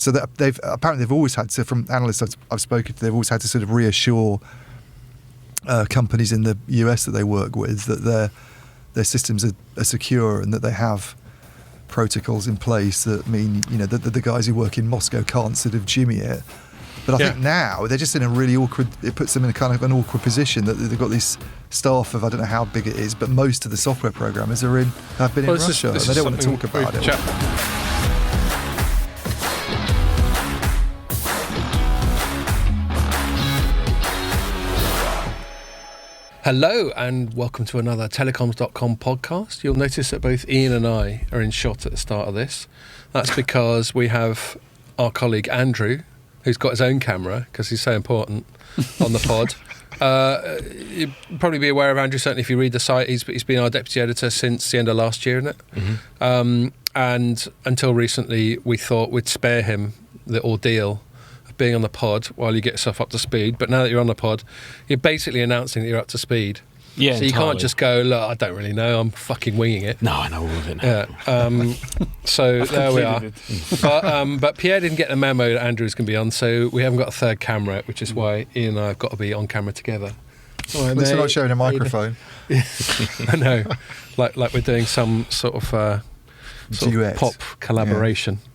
So that they've always had to, from analysts I've spoken to, they've always had to sort of reassure companies in the US that they work with that their systems are secure and that they have protocols in place that mean, that the guys who work in Moscow can't sort of jimmy it. But I think now they're just in a really awkward, it puts them in a kind of an awkward position that they've got this staff of, I don't know how big it is, but most of the software programmers have been in Russia. They don't want to talk about it. Hello and welcome to another Telecoms.com podcast. You'll notice that both Ian and I are in shot at the start of this. That's because we have our colleague Andrew, who's got his own camera because he's so important on the pod. You'd probably be aware of Andrew, certainly if you read the site. He's been our deputy editor since the end of last year, isn't it? Mm-hmm. And until recently, we thought we'd spare him the ordeal being on the pod while you get yourself up to speed. But now that you're on the pod, you're basically announcing that you're up to speed. Yeah, so you can't just go, look, I don't really know, I'm fucking winging it. No, I know all of it now. Yeah. So there we are. But Pierre didn't get the memo that Andrew's going to be on, so we haven't got a third camera, which is why Ian and I have got to be on camera together. At least we're not showing a microphone. I know, like we're doing some sort of pop collaboration. Yeah.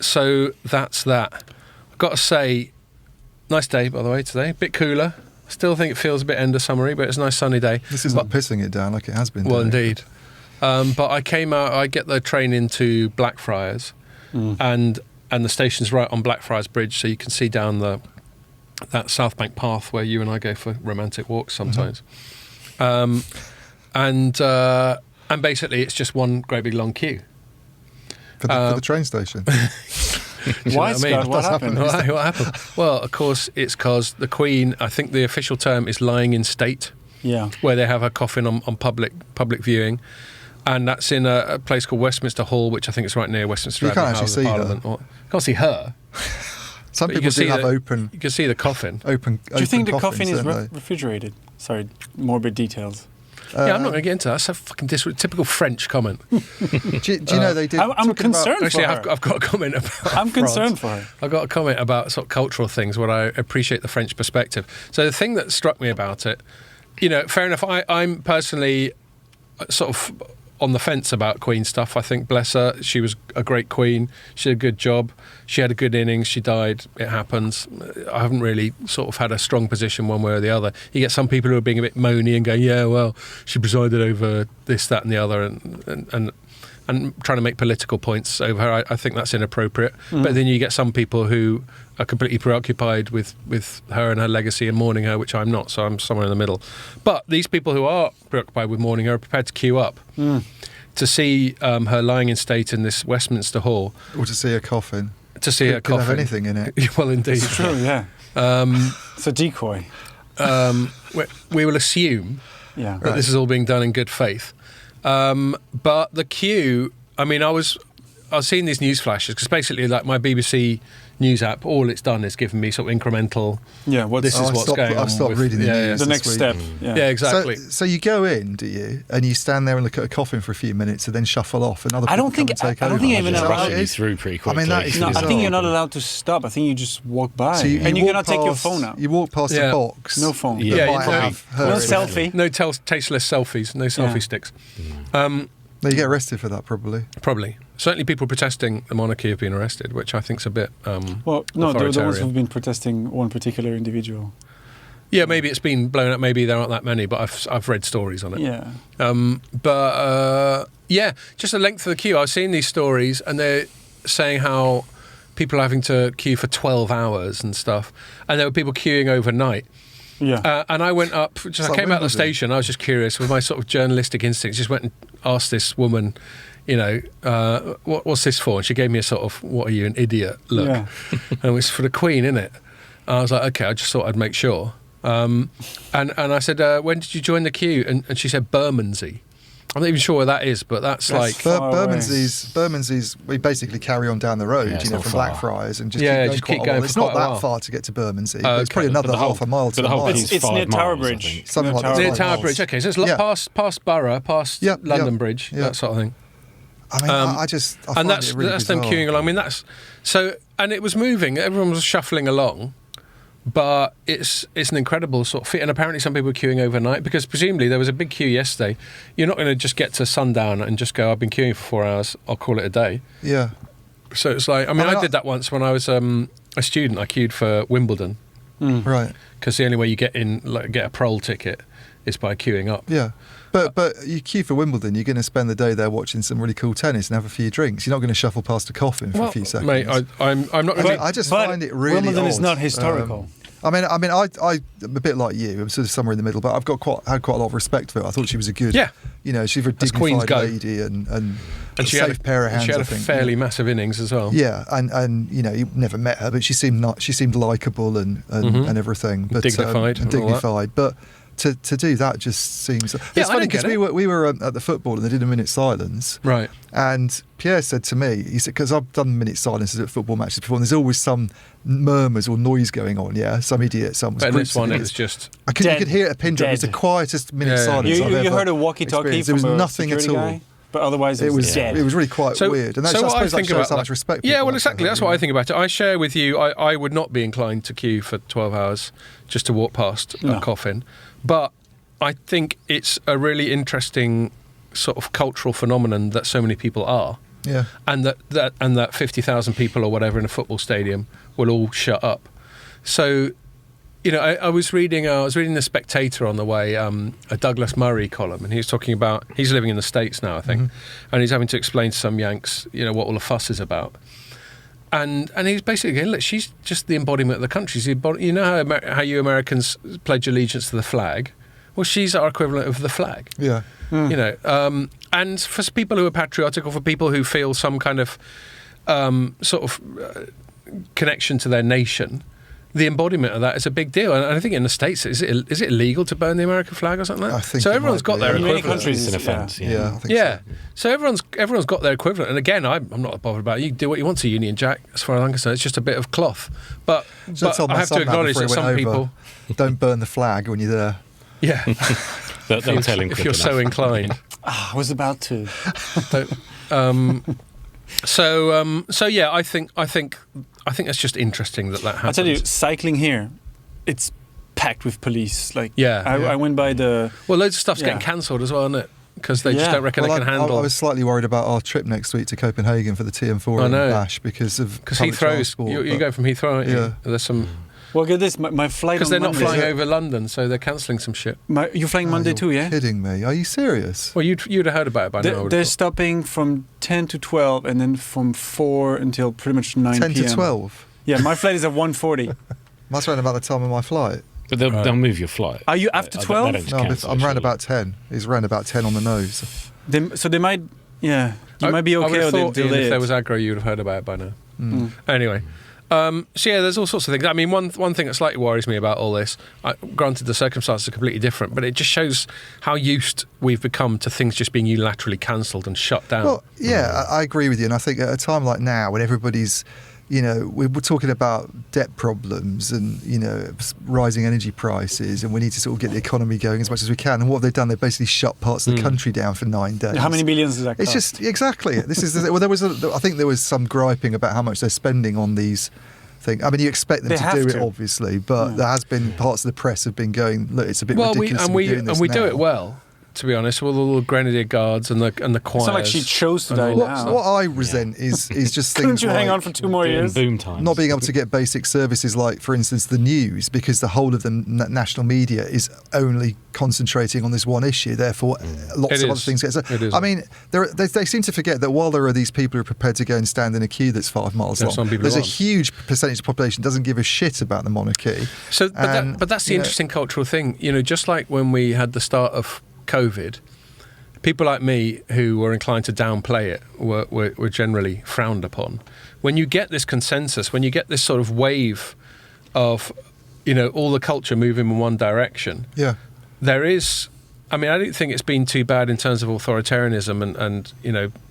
So that's that. I've got to say, nice day, by the way, today. A bit cooler. Still think it feels a bit end of summery, but it's a nice sunny day. This is not pissing it down like it has been. Well, indeed. But I came out, I get the train into Blackfriars, and the station's right on Blackfriars Bridge, so you can see down that South Bank path where you and I go for romantic walks sometimes. Mm-hmm. And basically it's just one great big long queue. For the train station? Why, Scott? What happened? What happened? Well, of course, it's because the Queen, I think the official term is lying in state, where they have her coffin on public viewing, and that's in a place called Westminster Hall, which I think is right near Westminster Abbey. You can't actually see her. You can't see her. Some people do have open... You can see the coffin. Do you think the coffin is refrigerated? Sorry, morbid details. Yeah, I'm not going to get into that. That's a fucking typical French comment. do you know they did... I'm concerned for her. Actually, I've got a comment about I'm concerned for her. I've got a comment about sort of cultural things where I appreciate the French perspective. So the thing that struck me about it, fair enough, I'm personally sort of on the fence about Queen stuff. I think, bless her, she was a great Queen. She did a good job. She had a good innings. She died. It happens. I haven't really sort of had a strong position one way or the other. You get some people who are being a bit moany and going, yeah, well, she presided over this, that and the other and trying to make political points over her. I think that's inappropriate. But then you get some people who are completely preoccupied with her and her legacy and mourning her, which I'm not, so I'm somewhere in the middle. But these people who are preoccupied with mourning her are prepared to queue up to see her lying in state in this Westminster Hall. Or to see her coffin. To see her coffin. Could have anything in it. Well, indeed. It's true, yeah. It's a decoy. We will assume that this is all being done in good faith. But the queue, I mean, I was seeing these news flashes because basically, like my BBC News app, all it's done is given me sort of incremental. Yeah, what's going on. I've stopped reading the news. The next step. Yeah, exactly. So you go in, do you? And you stand there and look at a coffin for a few minutes, and then shuffle off, and other people come and take over. I don't think you're even allowed you through pretty quickly. I mean, that is I think you're not allowed to stop. I think you just walk by, and you cannot take your phone out. You walk past a box. No phone. No selfie. No tasteless selfies. No selfie sticks. You get arrested for that, probably. Probably. Certainly people protesting the monarchy have been arrested, which I think is a bit well, no, there are the ones who've been protesting one particular individual. Yeah, maybe it's been blown up, maybe there aren't that many, but I've read stories on it. Yeah. Just the length of the queue. I was seeing these stories and they're saying how people are having to queue for 12 hours and stuff, and there were people queuing overnight. Yeah. And I went up, I came out of the station, I was just curious, with my sort of journalistic instincts, just went and asked this woman, what's this for? And she gave me a sort of, what are you, an idiot look. Yeah. And it was for the Queen, innit? And I was like, okay, I just thought I'd make sure. And I said, when did you join the queue? And she said Bermondsey. I'm not even sure where that is, but that's like... Bermondsey's, we basically carry on down the road, from Blackfriars and just keep going. It's not that far to get to Bermondsey, but it's probably another half a mile to the mile. It's near Tower Bridge. Something like that. Near Tower Bridge, okay. So it's past Borough, past London Bridge, that sort of thing. I mean, I find and that's it really them bizarre. queuing along. I mean, that's so, and it was moving. Everyone was shuffling along, but it's an incredible sort of feat. And apparently, some people were queuing overnight because presumably there was a big queue yesterday. You're not going to just get to sundown and just go, "I've been queuing for 4 hours. I'll call it a day." Yeah. So it's like, I mean, I did that once when I was a student. I queued for Wimbledon, Right. because the only way you get in, like, get a prol ticket, is by queuing up. Yeah. But you queue for Wimbledon, you're going to spend the day there watching some really cool tennis and have a few drinks. You're not going to shuffle past a coffin for a few seconds. Mate, I'm not going to... I just find it really Wimbledon odd. is not historical. I'm a bit like you. I'm sort of somewhere in the middle, but I've had quite a lot of respect for her. I thought she was a good, she's a Queen's dignified go. lady and And she safe had pair of hands. She had I a think. fairly massive innings as well. Yeah, and you never met her, but she seemed likeable and everything. But, dignified. And dignified, but. To do that just seems... It's I funny don't get because it. we were at the football and they did a minute silence. Right. And Pierre said to me, he said, because I've done minute silences at football matches before, and there's always some murmurs or noise going on, yeah? Some idiot, some... But in this one, it was just... you could hear it a pin drop. It was the quietest minute silence You I've ever heard a walkie-talkie experienced. There was from a nothing at all. security guy? But otherwise, it was dead. It was really quite weird, and that's, so I what suppose that think shows about how that- much respect. Yeah, people well, have for exactly. her, That's what I think about it. I share with you. I would not be inclined to queue for 12 hours just to walk past a coffin, but I think it's a really interesting sort of cultural phenomenon that so many people are. Yeah, and that 50,000 people or whatever in a football stadium will all shut up. So, I was reading The Spectator on the way, a Douglas Murray column, and he was talking about, he's living in the States now, I think, and he's having to explain to some Yanks, what all the fuss is about. And he's basically going, look, she's just the embodiment of the country. You know how you Americans pledge allegiance to the flag? Well, she's our equivalent of the flag. yeah. And for people who are patriotic, or for people who feel some kind of connection to their nation, the embodiment of that is a big deal. And I think in the States, is it illegal to burn the American flag or something like that? I think so. it Everyone's might got be, their yeah. In many equivalent. countries, It's an offence. Yeah, I think Yeah. so. So everyone's got their equivalent. And again, I'm not bothered about it. You can do what you want to Union Jack, as far as I'm concerned. It's just a bit of cloth. But So I told my I have to son that acknowledge before that he some went people... over. Don't burn the flag when you're there. Yeah. They'll tell him if quick you're so enough. inclined. I was about to. So yeah, I think it's just interesting that I happens. tell you, cycling here, it's packed with police. Like, Yeah. I went by the... Well, loads of stuff's Yeah. getting cancelled as well, isn't it? Because they just Yeah. don't reckon they can handle. I was slightly worried about our trip next week to Copenhagen for the TM4 I know. bash because of Because public Heathrow's, transport, you but- go from Heathrow, aren't you? Yeah. There's some Well, get this, my flight because on they're not Monday. flying over London, so they're cancelling some shit. You're flying Monday you're too, yeah? Kidding me? Are you serious? Well, you'd have heard about it by now. I They're, would they're have thought. stopping from 10 to 12 and then from 4 until pretty much 9 10 p.m. to 12. Yeah, my flight is at 1:40. Must run about the time of my flight. But they'll move your flight. Are you after They 12? don't just No, cancel I'm it, round surely. about 10. He's round about 10 on the nose. So they might, you might be I would okay have with it thought, Ian, delay if there it. was aggro, you'd have heard about it by now. Mm. Anyway. So yeah, there's all sorts of things. I mean, one thing that slightly worries me about all this, granted the circumstances are completely different, but it just shows how used we've become to things just being unilaterally cancelled and shut down. Well, yeah, I agree with you. And I think at a time like now when everybody's, we're talking about debt problems and, rising energy prices, and we need to sort of get the economy going as much as we can. And what have they done? They've basically shut parts of the country down for 9 days. How many billions does that cost? It's just, exactly. This is, well, I think there was some griping about how much they're spending on these things. I mean, you expect them They to have do it, to. obviously, but there has been parts of the press have been going, look, it's a bit ridiculous to be doing this we now. do it well, to be honest, with all the Grenadier Guards and the choirs. It's not like she chose to and die all that now. stuff. What I resent is just Couldn't things you hang like on for 2 more Doing years? boom times. not being able to get basic services like, for instance, the news, because the whole of the national media is only concentrating on this one issue. Therefore, lots It of other is. things get. It is. I mean, they seem to forget that while there are these people who are prepared to go and stand in a queue that's 5 miles There are long, some people there's who a aren't. huge percentage of the population that doesn't give a shit about the monarchy. So, And, but that's the interesting cultural thing. Just like when we had the start of COVID, people like me who were inclined to downplay it were generally frowned upon. When you get this consensus, when you get this sort of wave of, all the culture moving in one direction, Yeah. there is. I mean, I don't think it's been too bad in terms of authoritarianism and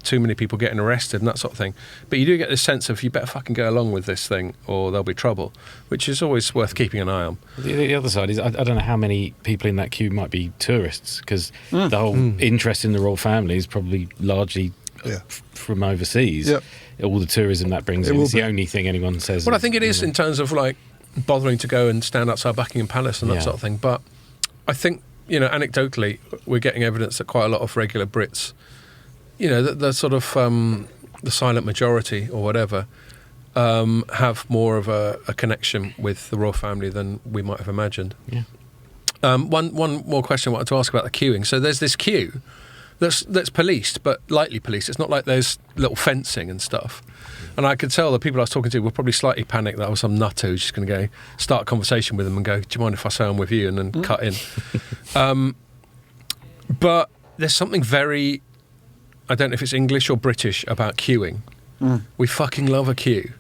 too many people getting arrested and that sort of thing. But you do get this sense of you better fucking go along with this thing or there'll be trouble, which is always worth keeping an eye on. The other side is I don't know how many people in that queue might be tourists, because the whole interest in the royal family is probably largely from overseas, all the tourism that brings in. It's the only thing anyone says. Well, I think it is in terms of like bothering to go and stand outside Buckingham Palace and that sort of thing. But I think, anecdotally, we're getting evidence that quite a lot of regular Brits, the sort of the silent majority or whatever, have more of a connection with the royal family than we might have imagined. Yeah. One more question I wanted to ask about the queuing. So there's this queue that's policed, but lightly policed. It's not like there's little fencing and stuff. And I could tell the people I was talking to were probably slightly panicked that I was some nutter who's just going to go start a conversation with them and go, do you mind if I say I'm with you? And then cut in. But there's something very, I don't know if it's English or British, about queuing. We fucking love a queue.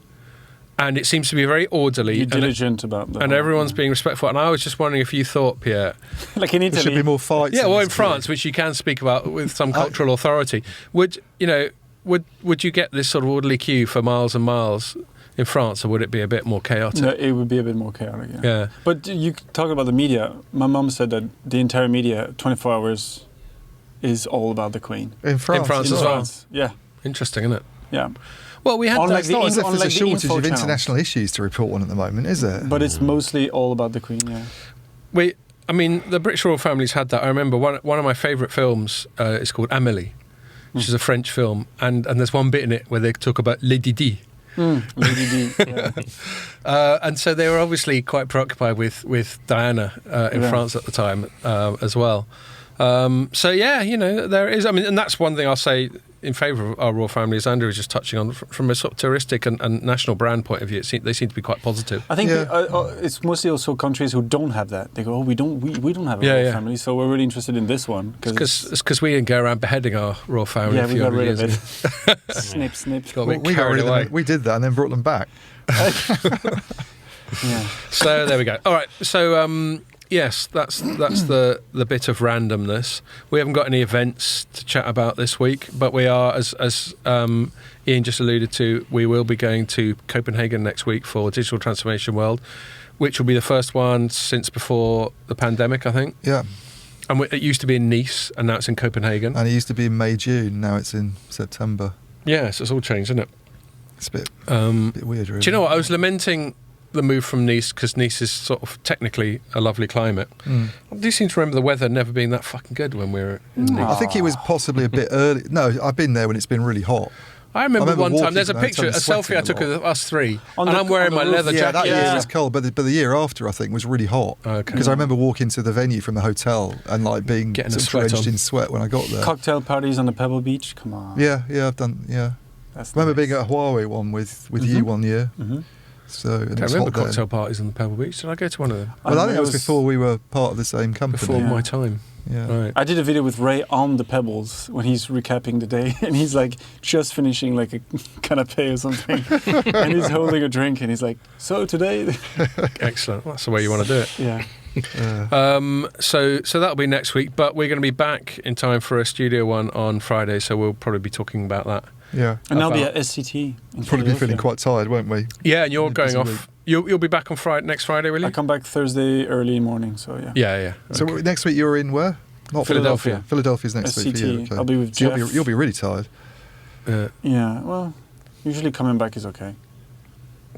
And it seems to be very orderly. You're diligent about that. And everyone's being respectful. And I was just wondering if you thought, Pierre... like in Italy... There should be more fights. Yeah, well, in France, which you can speak about with some cultural authority, would you get this sort of orderly queue for miles and miles in France, or would it be a bit more chaotic? No, it would be a bit more chaotic, yeah. But you talk about the media. My mum said that the entire media, 24 hours, is all about the Queen. In France as well? Yeah. Interesting, isn't it? Yeah. Well, we had it's not as if there's a shortage of channels. international issues to report on at the moment, is there? But it's mostly all about the Queen, yeah. The British royal family's had that. I remember one of my favourite films is called Amélie, which is a French film, and there's one bit in it where they talk about Lady Di. Lady Di, yeah. And so they were obviously quite preoccupied with Diana in France at the time as well. There is. And that's one thing I'll say in favour of our royal family, as Andrew was just touching on, from a sort of touristic and national brand point of view. They seem to be quite positive. I think it's mostly also countries who don't have that. They go, we don't have a royal family, so we're really interested in this one. It's because we didn't go around beheading our royal family. Yeah, we got rid of it. Snip, snip. We got rid of them. We did that and then brought them back. Yeah. So there we go. All right. So. Yes, that's the bit of randomness. We haven't got any events to chat about this week, but we are, as Ian just alluded to, we will be going to Copenhagen next week for Digital Transformation World, which will be the first one since before the pandemic, I think. Yeah. And it used to be in Nice, and now it's in Copenhagen. And it used to be in May, June, now it's in September. Yeah, so it's all changed, isn't it? It's a bit weird, really. Do you know what? I was lamenting the move from Nice, because Nice is sort of technically a lovely climate. I do seem to remember the weather never being that fucking good when we were in Nice. I think it was possibly a bit early. No, I've been there when it's been really hot. I remember one time, there's a picture, a selfie I took of us three, and I'm wearing my leather jacket. That year was cold, but the year after, I think, was really hot. Because I remember walking to the venue from the hotel and like being drenched in sweat when I got there. Cocktail parties on the Pebble Beach, come on. Yeah, I've done, I remember being at a Huawei one with you one year. So, I remember cocktail parties on the Pebble Beach. Did I go to one of them? Well, I think it was before we were part of the same company. Before my time. Yeah. Right. I did a video with Ray on the Pebbles when he's recapping the day, and he's like just finishing like a canapé or something, and he's holding a drink, and he's like, "So today." Excellent. That's the way you want to do it. Yeah. So that'll be next week, but we're going to be back in time for a Studio One on Friday, so we'll probably be talking about that. Yeah. And I'll be at SCT. Probably be feeling quite tired, won't we? Yeah, and you're going off. You'll be back on next Friday, will you? I come back Thursday early morning, so yeah. Yeah. So next week you're in where? Not Philadelphia. Philadelphia's next SCT. week for you. Okay. I'll be with so Jeff. You'll be really tired. Yeah, well, usually coming back is okay.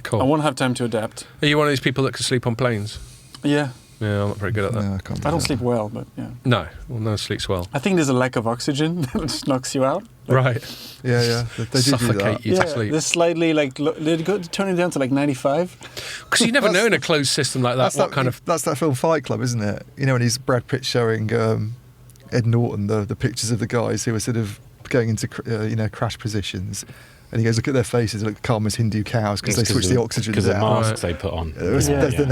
Cool. I won't have time to adapt. Are you one of these people that can sleep on planes? Yeah. Yeah, I'm not very good at that. No, I don't sleep well, but yeah. No one sleeps well. I think there's a lack of oxygen that just knocks you out. Right. Yeah. They do suffocate that. you to sleep. They're slightly turn it down to like 95. Because you never know in a closed system like that That's that film Fight Club, isn't it? You know, when he's Brad Pitt showing Ed Norton the pictures of the guys who are sort of going into crash positions. And he goes, look at their faces, they look calm as Hindu cows because they switch the oxygen down. Because the masks they put on. Then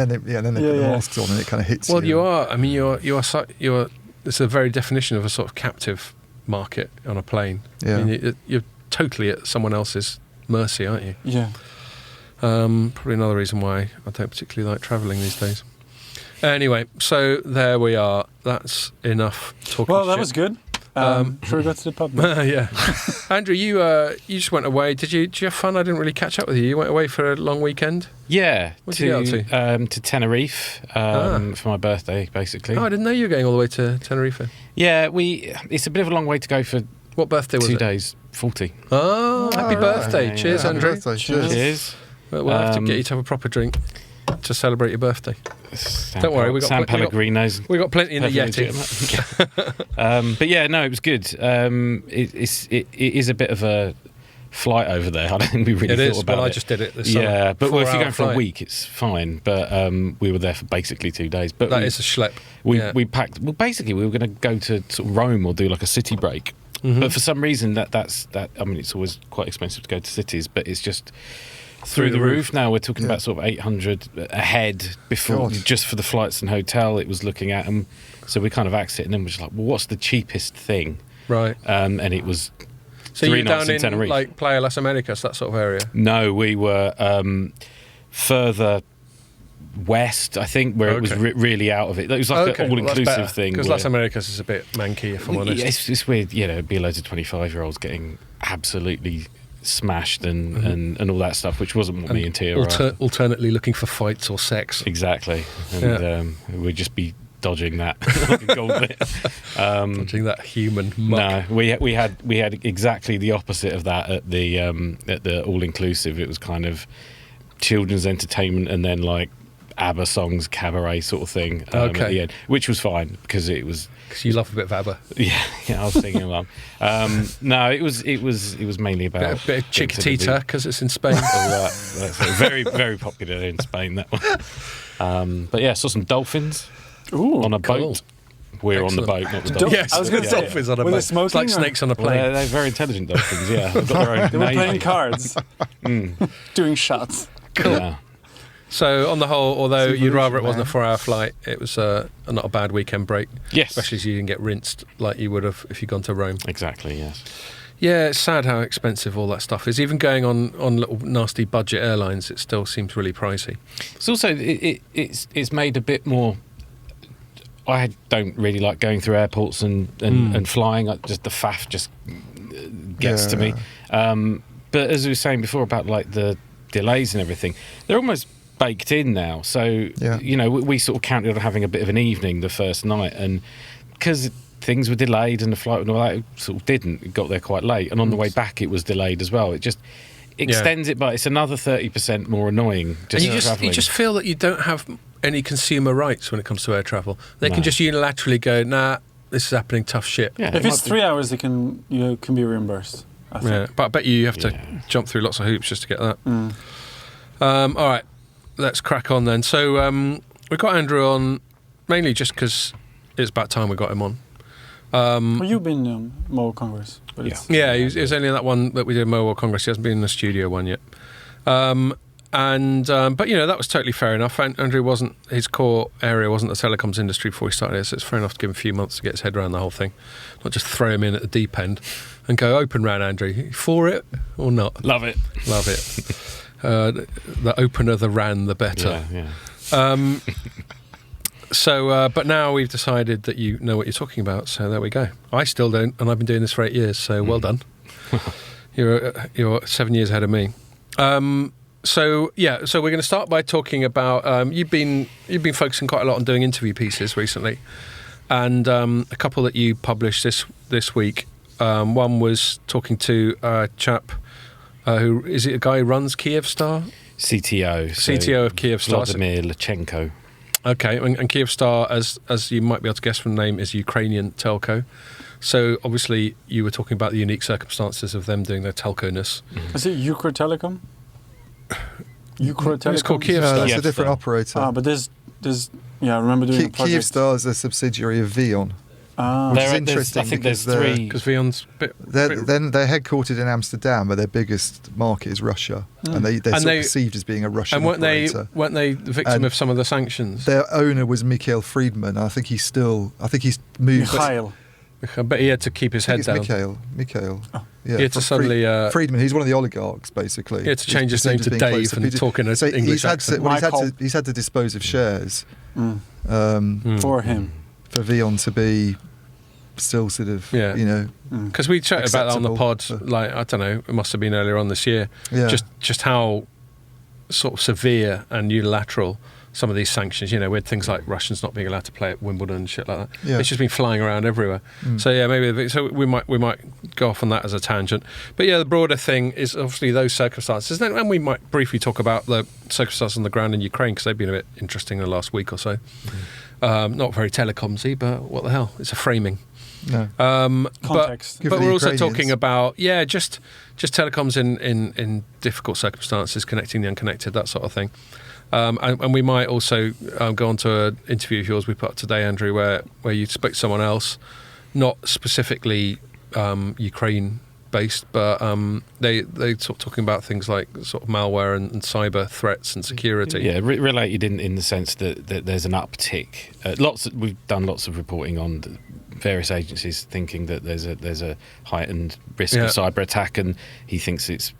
they put the masks on and it kind of hits you. Well, you are. I mean, you're. It's a very definition of a sort of captive market on a plane. Yeah. I mean, you're totally at someone else's mercy, aren't you? Yeah. Probably another reason why I don't particularly like travelling these days. Anyway, so there we are. That's enough talking. Well, that was good. Should we go to the pub? Yeah. Andrew, you just went away. Did you have fun? I didn't really catch up with you. You went away for a long weekend? Yeah. What did you get up to? To Tenerife for my birthday, basically. Oh, I didn't know you were going all the way to Tenerife. Yeah, it's a bit of a long way to go for What birthday was 2 it? days, 40. Oh, happy birthday. yeah, Cheers, yeah. Happy Andrew. birthday. Cheers. We'll have to get you to have a proper drink to celebrate your birthday. Don't worry, we got San pl- we got- Pellegrinos. We got plenty in the Perfectly Yeti. legitimate. But yeah, no, it was good. It is a bit of a flight over there. I don't think we really It thought is. about Well, it. I just did it this summer. Yeah, but if you're 4-hour going for a flight. week, it's fine. But we were there for basically 2 days. But That is a schlep. we packed. Well, basically, we were going to go to sort of Rome or do like a city break. Mm-hmm. But for some reason, that's. I mean, it's always quite expensive to go to cities, but it's just through the roof. Now we're talking about sort of 800 a head before, God. just for the flights and hotel. It was looking at them, so we kind of axed it, and then we're just like, well, what's the cheapest thing? Right. And it was. So 3 you're nights down in Tenerife. like Playa Las Americas, that sort of area? No, we were further west, I think, where it was Okay. really out of it. It was like an all-inclusive thing. Because where- Las Americas is a bit manky, if I'm honest. Yeah, it's weird, it'd be loads of 25-year-olds getting absolutely smashed and all that stuff, which wasn't what me and Tia were. Alternately looking for fights or sex. Exactly. And we'd just be dodging that. like a gauntlet. Dodging that human muck. No, we had exactly the opposite of that at the all-inclusive. It was kind of children's entertainment and then like ABBA songs, cabaret sort of thing at the end, which was fine because it was. Because you love a bit of ABBA. Yeah, I was singing along. No, it was mainly about A bit of Chiquitita, because it's in Spain. all that's very, very popular in Spain, that one. But yeah, saw some dolphins on a cool. boat. We're on the boat, Excellent. not the dolphins. Yes, I was gonna say, dolphins on a were boat. they It's smoking like or- snakes on a Well, plane. they're very intelligent dolphins, yeah. They've got their own They were name. playing cards, doing shots. Yeah. So on the whole, although you'd rather it man. wasn't a 4-hour flight, it was not a bad weekend break. Yes. Especially as you didn't get rinsed like you would have if you'd gone to Rome. Exactly, yes. Yeah, it's sad how expensive all that stuff is. Even going on little nasty budget airlines, it still seems really pricey. It's also, it's made a bit more... I don't really like going through airports and flying. Just the faff just gets to me. But as we were saying before about like the delays and everything, they're almost baked in now. So, we sort of counted on having a bit of an evening the first night. And because things were delayed and the flight and all that, it sort of didn't. It got there quite late. And on the way back, it was delayed as well. It just extends it, but it's another 30% more annoying. And you just feel that you don't have any consumer rights when it comes to air travel. They can just unilaterally go, nah, this is happening, tough shit. Yeah, If it's 3 hours, they can can be reimbursed. I think. Yeah, but I bet you have to jump through lots of hoops just to get that. All right, let's crack on then. So we got Andrew on mainly just because it's about time we got him on. Well, you've been Mobile Congress. But it's, Yeah, he was only in that one that we did Mobile Congress. He hasn't been in the studio one yet. But that was totally fair enough. Andrew wasn't, his core area wasn't the telecoms industry before he started here, so it's fair enough to give him a few months to get his head around the whole thing, not just throw him in at the deep end and go open round. Andrew, you for it or not? Love it. Love it. The opener the ran, the better. Yeah. But now we've decided that you know what you're talking about, so there we go. I still don't, and I've been doing this for 8 years, so well done. You're 7 years ahead of me. So we're going to start by talking about you've been focusing quite a lot on doing interview pieces recently, and a couple that you published this week. One was talking to a chap who is it a guy who runs Kyivstar? CTO of Kyivstar. Vladimir Lachenko. Okay, and Kyivstar, as you might be able to guess from the name, is Ukrainian telco. So obviously you were talking about the unique circumstances of them doing their telco-ness. Is it Ukra Telecom? Ukra Telecom? It's called No, Kyivstar. that's Kyivstar. a different operator. But there's I remember doing a project. Kyivstar is a subsidiary of Vion. Ah, Which is There's- interesting I think because there's three. Because Vion's They're headquartered in Amsterdam, but their biggest market is Russia, and they're sort of perceived as being a Russian and weren't operator. they the victim And of some of the sanctions? Their owner was Mikhail Friedman. I think he's moved. Mikhail. But he had to keep his I head think down. it's Mikhail. Yeah, He had to suddenly, Friedman. He's one of the oligarchs, basically. He had to He's change his name perceived to as being Dave close and Putin. talk in an So English he's had accent. he's had to dispose of shares For him. for Vion to be still sort of Because we chatted about that on the pod, acceptable, like, I don't know, it must have been earlier on this year. Yeah. Just how sort of severe and unilateral some of these sanctions. With things like Russians not being allowed to play at Wimbledon and shit like that. Yeah. It's just been flying around everywhere. So yeah, maybe we might go off on that as a tangent. But yeah, the broader thing is obviously those circumstances, and we might briefly talk about the circumstances on the ground in Ukraine, because they've been a bit interesting in the last week or so. Not very Telecoms-y, but what the hell? It's a framing. No. Context. But we're also talking about just telecoms in difficult circumstances, connecting the unconnected, that sort of thing. And we might also go on to an interview of yours we put up today, Andrew, where you spoke to someone else, not specifically Ukraine based, but they sort of talking about things like sort of malware and cyber threats and security. Yeah, related in the sense that there's an uptick. We've done lots of reporting on various agencies thinking that there's a heightened risk of cyber attack, and he thinks it's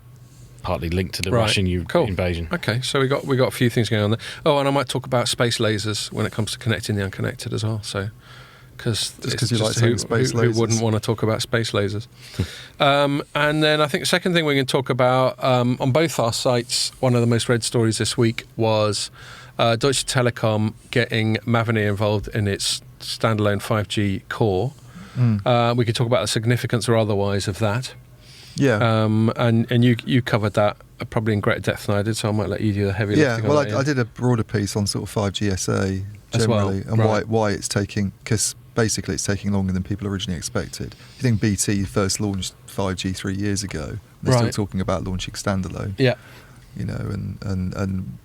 partly linked to the Russian invasion. Okay, so we got a few things going on there. Oh, and I might talk about space lasers when it comes to connecting the unconnected as well. So. Because you like saying space lasers. Who wouldn't want to talk about space lasers? And then I think the second thing we can talk about on both our sites, one of the most read stories this week was Deutsche Telekom getting Mavenir involved in its standalone 5G core. We could talk about the significance or otherwise of that. Yeah. And you covered that probably in greater depth than I did, so I might let you do the heavy lifting. Yeah, well, I did a broader piece on sort of 5G SA generally, as well. and why it's taking, because basically it's taking longer than people originally expected. You think BT first launched 5G 3 years ago, they're still talking about launching standalone. Yeah. And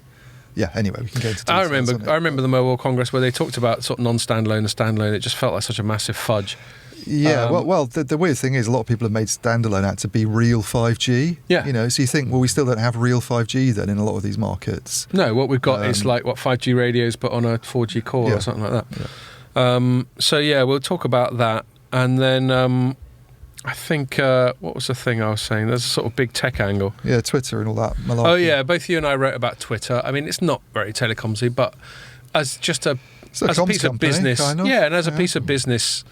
yeah, anyway, we can go into details. I remember the Mobile Congress where they talked about sort of non-standalone and standalone. It just felt like such a massive fudge. Yeah, well, the weird thing is a lot of people have made standalone out to be real 5G. Yeah. So you think, well, we still don't have real 5G then in a lot of these markets. No, what we've got is like 5G radios but on a 4G core or something like that. Yeah. So yeah, we'll talk about that, and then I think what was the thing I was saying? There's a sort of big tech angle. Yeah, Twitter and all that malarkey. Oh yeah, both you and I wrote about Twitter. I mean, it's not very telecoms-y, but as just a piece of business, kind of. Yeah, and as a piece of business.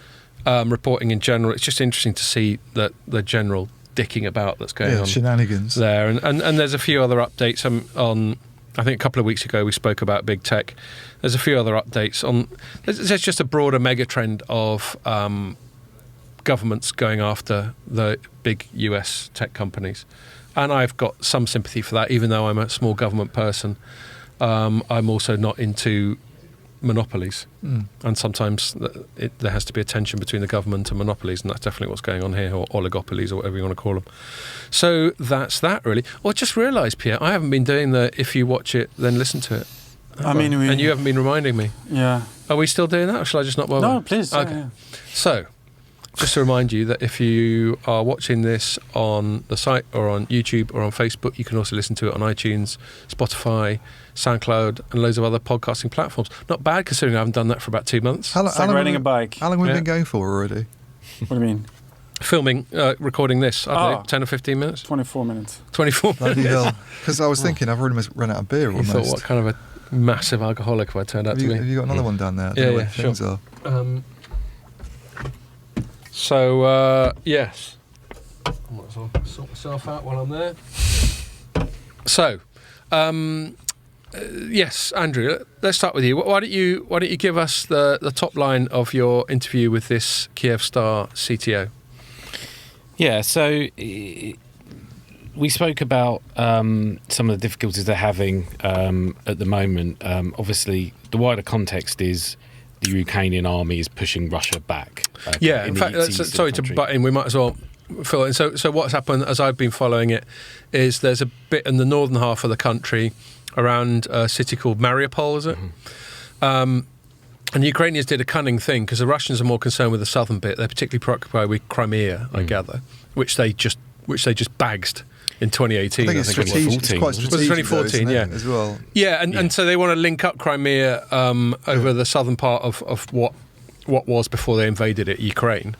Reporting in general, it's just interesting to see that the general dicking about that's going on, shenanigans there, and there's a few other updates on. I think a couple of weeks ago we spoke about big tech. There's a few other updates on. There's just a broader mega trend of governments going after the big US tech companies, and I've got some sympathy for that, even though I'm a small government person. I'm also not into monopolies, and sometimes there has to be a tension between the government and monopolies, and that's definitely what's going on here, or oligopolies, or whatever you want to call them. So that's that, really. Well, I just realised, Pierre, I haven't been doing the if you watch it, then listen to it. And you haven't been reminding me. Yeah. Are we still doing that, or shall I just not bother? No, please. Okay. Yeah. So, just to remind you that if you are watching this on the site or on YouTube or on Facebook, you can also listen to it on iTunes, Spotify, SoundCloud, and loads of other podcasting platforms. Not bad, considering I haven't done that for about 2 months. It's like riding a bike. How long have we been going for already? What do you mean? Filming, recording this, I don't know, 10 or 15 minutes? 24 minutes. 24 minutes. Because I was thinking I've already run out of beer almost. You thought, what kind of a massive alcoholic have I turned out to be? Have you got another one down there? Yeah, sure. So, yes. I might as well sort myself out while I'm there. So, yes, Andrew, let's start with you. Why don't you give us the top line of your interview with this Kyivstar CTO? Yeah, so we spoke about some of the difficulties they're having at the moment. Obviously, the wider context is the Ukrainian army is pushing Russia back. In fact, sorry to butt in, we might as well fill it in. So what's happened, as I've been following it, is there's a bit in the northern half of the country around a city called Mariupol, is it? Mm-hmm. And the Ukrainians did a cunning thing, because the Russians are more concerned with the southern bit. They're particularly preoccupied with Crimea, I gather, which they just bagsed in 2018. I think it's quite strategic, 2014, though, as well. Yeah, and so they want to link up Crimea over the southern part of what was, before they invaded it, Ukraine.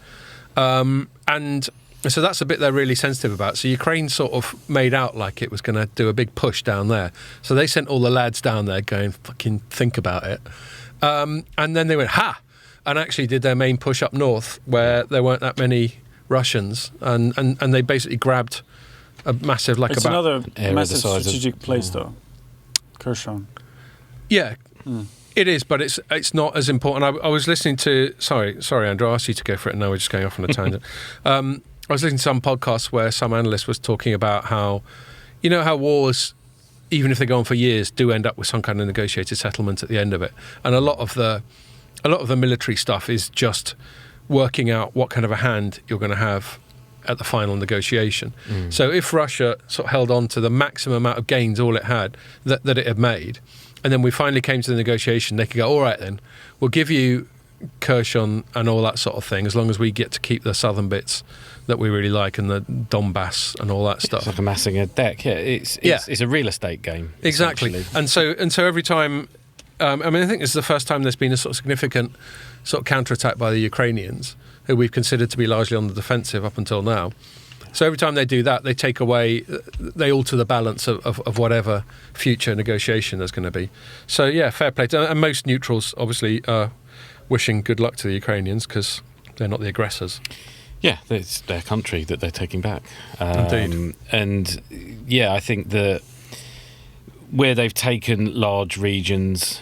And so that's a bit they're really sensitive about. So Ukraine sort of made out like it was going to do a big push down there. So they sent all the lads down there going, fucking think about it. And then they went, ha! And actually did their main push up north, where there weren't that many Russians. And they basically grabbed a massive, it's another massive strategic place, though. Kherson. Yeah. It is, but it's not as important. I was listening to sorry, Andrew, I asked you to go for it, and now we're just going off on a tangent. I was listening to some podcasts where some analyst was talking about how, how wars, even if they go on for years, do end up with some kind of negotiated settlement at the end of it. And a lot of the military stuff is just working out what kind of a hand you're going to have at the final negotiation. So if Russia sort of held on to the maximum amount of gains all it had that it had made, and then we finally came to the negotiation, they could go, all right then, we'll give you Kherson and all that sort of thing, as long as we get to keep the southern bits that we really like and the Donbass and all that stuff. It's like amassing a deck. Yeah, it's a real estate game. Exactly. And so every time, I think this is the first time there's been a sort of significant sort of counterattack by the Ukrainians, who we've considered to be largely on the defensive up until now. So every time they do that, they alter the balance of whatever future negotiation there's going to be. So yeah, fair play. And most neutrals obviously are wishing good luck to the Ukrainians because they're not the aggressors. Yeah, it's their country that they're taking back. Indeed. And yeah, I think that where they've taken large regions,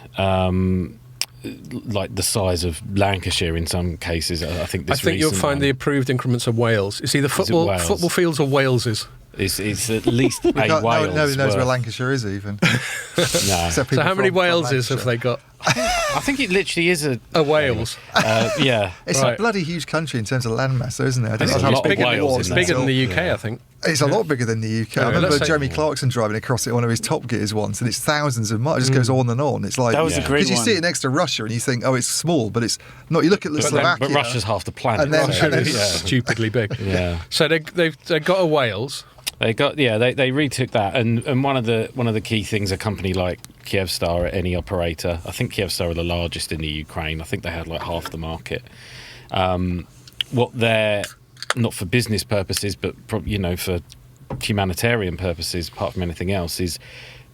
like the size of Lancashire in some cases, I think you'll find the approved increments of Wales. You see, the football fields are Waleses. It's at least a Wales. Nobody knows where Lancashire is even. No. So how many Waleses have they got? I think it literally is a Wales. Yeah. It's a bloody huge country in terms of landmass, though, isn't it? It's how big It's bigger than the UK, I think. It's a lot bigger than the UK. I remember Jeremy Clarkson driving across it on one of his Top Gears once, and it's thousands of miles. It just goes on and on. It's like, that was a great one. Because you see it next to Russia, and you think, oh, it's small, but it's not. You look at Slovakia, but Russia's half the planet. And then, it's stupidly big. Yeah. So they've got a Wales. They retook that, and one of the key things a company like Kyivstar, any operator, I think Kyivstar are the largest in the Ukraine. I think they had like half the market. What they're not for business purposes, but for humanitarian purposes, apart from anything else, is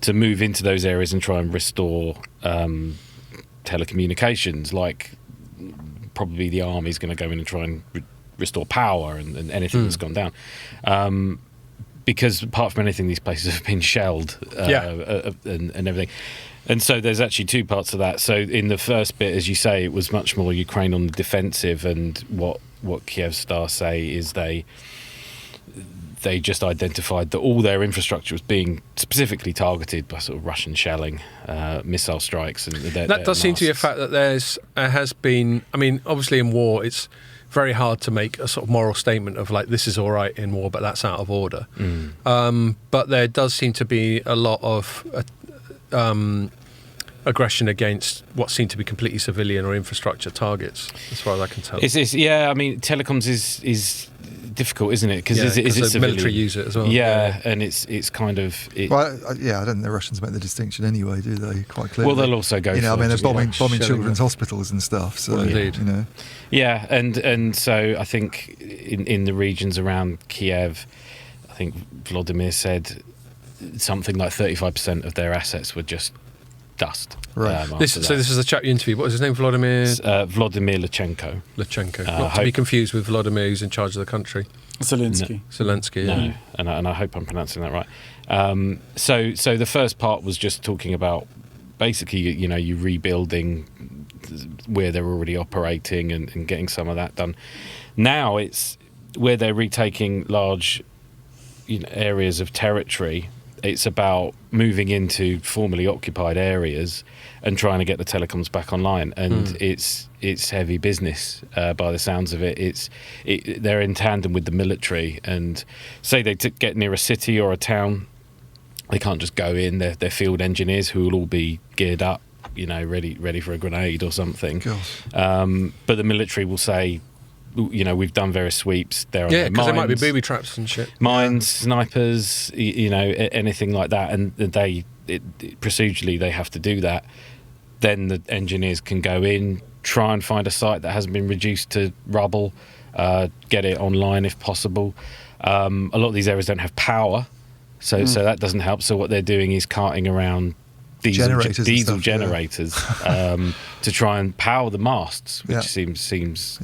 to move into those areas and try and restore telecommunications. Like probably the army's going to go in and try and restore power and anything that's gone down. Because apart from anything, these places have been shelled and everything. And so there's actually two parts of that. So in the first bit, as you say, it was much more Ukraine on the defensive, and what Kyivstar say is they just identified that all their infrastructure was being specifically targeted by sort of Russian shelling, missile strikes. And that does seem to be a fact that there has been, I mean, obviously in war, it's very hard to make a sort of moral statement of like, this is all right in war, but that's out of order. But there does seem to be a lot of aggression against what seem to be completely civilian or infrastructure targets, as far as I can tell. I mean, telecoms is difficult, isn't it? Because is it the civilian? Military use it as well. Yeah, and it's kind of. Well, I don't think the Russians make the distinction anyway, do they? Quite clearly. Well, they'll also go. They're bombing children's hospitals and stuff. So indeed. Yeah, and so I think in the regions around Kiev, I think Vladimir said something like 35% of their assets were just dust. Right. This is the chap you interviewed. What was his name? Vladimir Lachenko. Not to be confused with Vladimir, who's in charge of the country. Zelensky. Zelensky. No, yeah. and I hope I'm pronouncing that right. So the first part was just talking about basically, you rebuilding where they're already operating and getting some of that done. Now it's where they're retaking large areas of territory. It's about moving into formerly occupied areas and trying to get the telecoms back online. And it's heavy business by the sounds of it. They're in tandem with the military. And say they get near a city or a town, they can't just go in. They're field engineers who will all be geared up, ready for a grenade or something. But the military will say, we've done various sweeps. There are because there might be booby traps and shit. Mines, snipers, anything like that. And procedurally, they have to do that. Then the engineers can go in, try and find a site that hasn't been reduced to rubble, get it online if possible. A lot of these areas don't have power, so that doesn't help. So what they're doing is carting around diesel generators to try and power the masts, which seems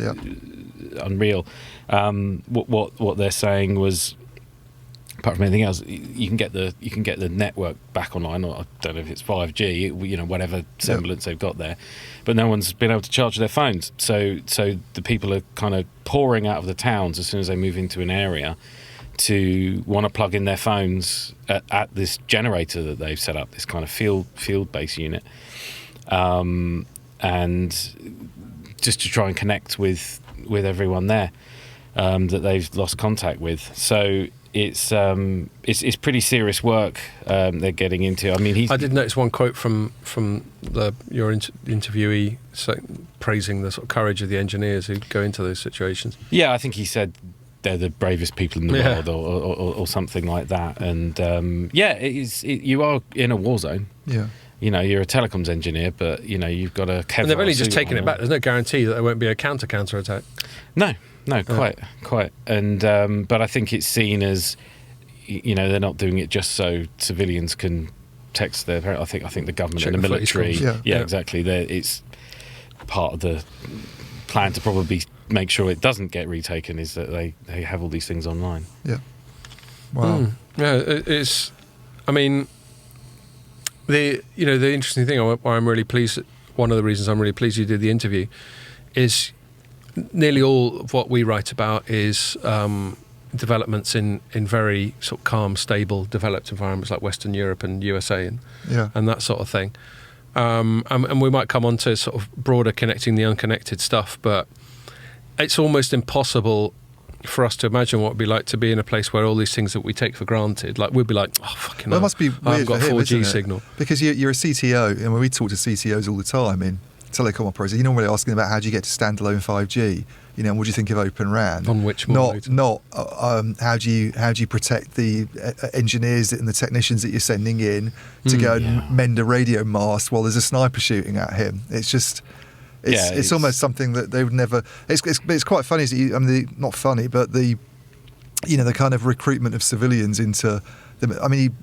unreal. What they're saying was apart from anything else, you can get the network back online, or I don't know if it's 5G, whatever semblance they've got there, but no one's been able to charge their phones. So the people are kind of pouring out of the towns as soon as they move into an area to want to plug in their phones at this generator that they've set up, this kind of field-based unit, and just to try and connect with everyone there that they've lost contact with. So it's pretty serious work they're getting into. I mean, I did notice one quote from your interviewee praising the sort of courage of the engineers who go into those situations. Yeah, I think he said they're the bravest people in the world, or something like that. And you are in a war zone. Yeah. You're a telecoms engineer, but you've got a. And they've only just taken it back. There's no guarantee that there won't be a counter attack. No, quite. And but I think it's seen as, they're not doing it just so civilians can text their parents. I think the government Check and the the military. Yeah, exactly. It's part of the plan to probably make sure it doesn't get retaken, is that they have all these things online. Yeah. Wow. Yeah, it's. I mean, the interesting thing why I'm really pleased. One of the reasons I'm really pleased you did the interview is nearly all of what we write about is developments in very sort of calm, stable, developed environments like Western Europe and USA and that sort of thing. And we might come on to sort of broader connecting the unconnected stuff, but it's almost impossible for us to imagine what it'd be like to be in a place where all these things that we take for granted, like we'd be like, oh fucking hell, it must be I weird haven't got for him, 4G isn't it? signal. Because you're a CTO, and when we talk to CTOs all the time in telecom operators, you're normally asking about how do you get to standalone 5G, and what do you think of Open RAN? On which mode? Not how do you protect the engineers and the technicians that you're sending in to go and mend a radio mast while there's a sniper shooting at him. It's just. It's almost something that they would never. It's quite funny. Not funny, but the kind of recruitment of civilians into the. I mean,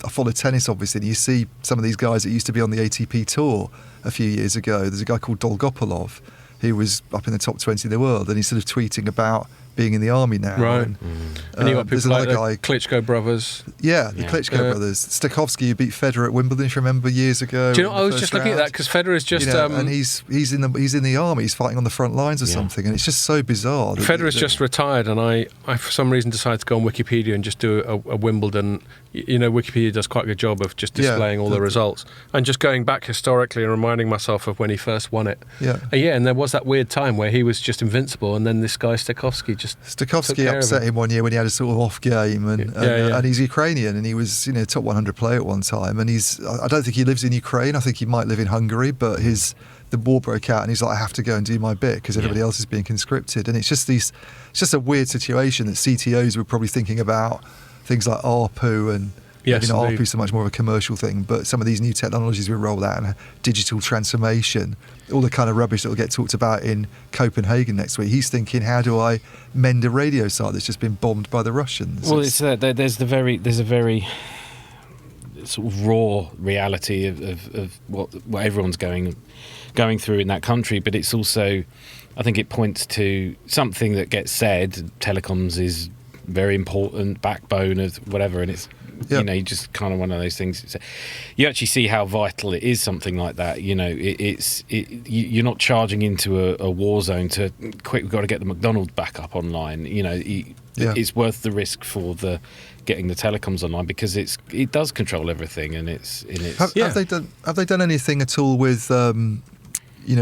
I follow tennis obviously. And you see some of these guys that used to be on the ATP tour a few years ago. There's a guy called Dolgopolov who was up in the top 20 in the world, and he's sort of tweeting about being in the army now. Right. And you got there's people like another the guy, Klitschko brothers. Yeah, the Klitschko brothers. Stakhovsky, who beat Federer at Wimbledon, if you remember, years ago. Do you know? I was just looking at that because Federer's just. And he's in the army. He's fighting on the front lines or something, and it's just so bizarre. Federer's just retired, and I for some reason decided to go on Wikipedia and just do a Wimbledon. Wikipedia does quite a good job of just displaying all the results and just going back historically and reminding myself of when he first won it. Yeah. And there was that weird time where he was just invincible, and then this guy Stakhovsky upset him one year when he had a sort of off game, and he's Ukrainian, and he was top 100 player at one time, and I don't think he lives in Ukraine. I think he might live in Hungary, but the war broke out, and he's like, I have to go and do my bit because everybody else is being conscripted, and it's just a weird situation that CTOs were probably thinking about things like ARPU and. ARPU is so much more of a commercial thing, but some of these new technologies we roll out and digital transformation, all the kind of rubbish that will get talked about in Copenhagen next week. He's thinking, how do I mend a radio site that's just been bombed by the Russians? Well, there's a very sort of raw reality of what everyone's going through in that country, but it's also, I think it points to something that gets said. Telecoms is very important backbone of whatever, and it's. You just kind of one of those things. You actually see how vital it is, something like that. You're not charging into a war zone to quick. We've got to get the McDonald's back up online. It's worth the risk for getting the telecoms online because it does control everything, and Have they done anything at all with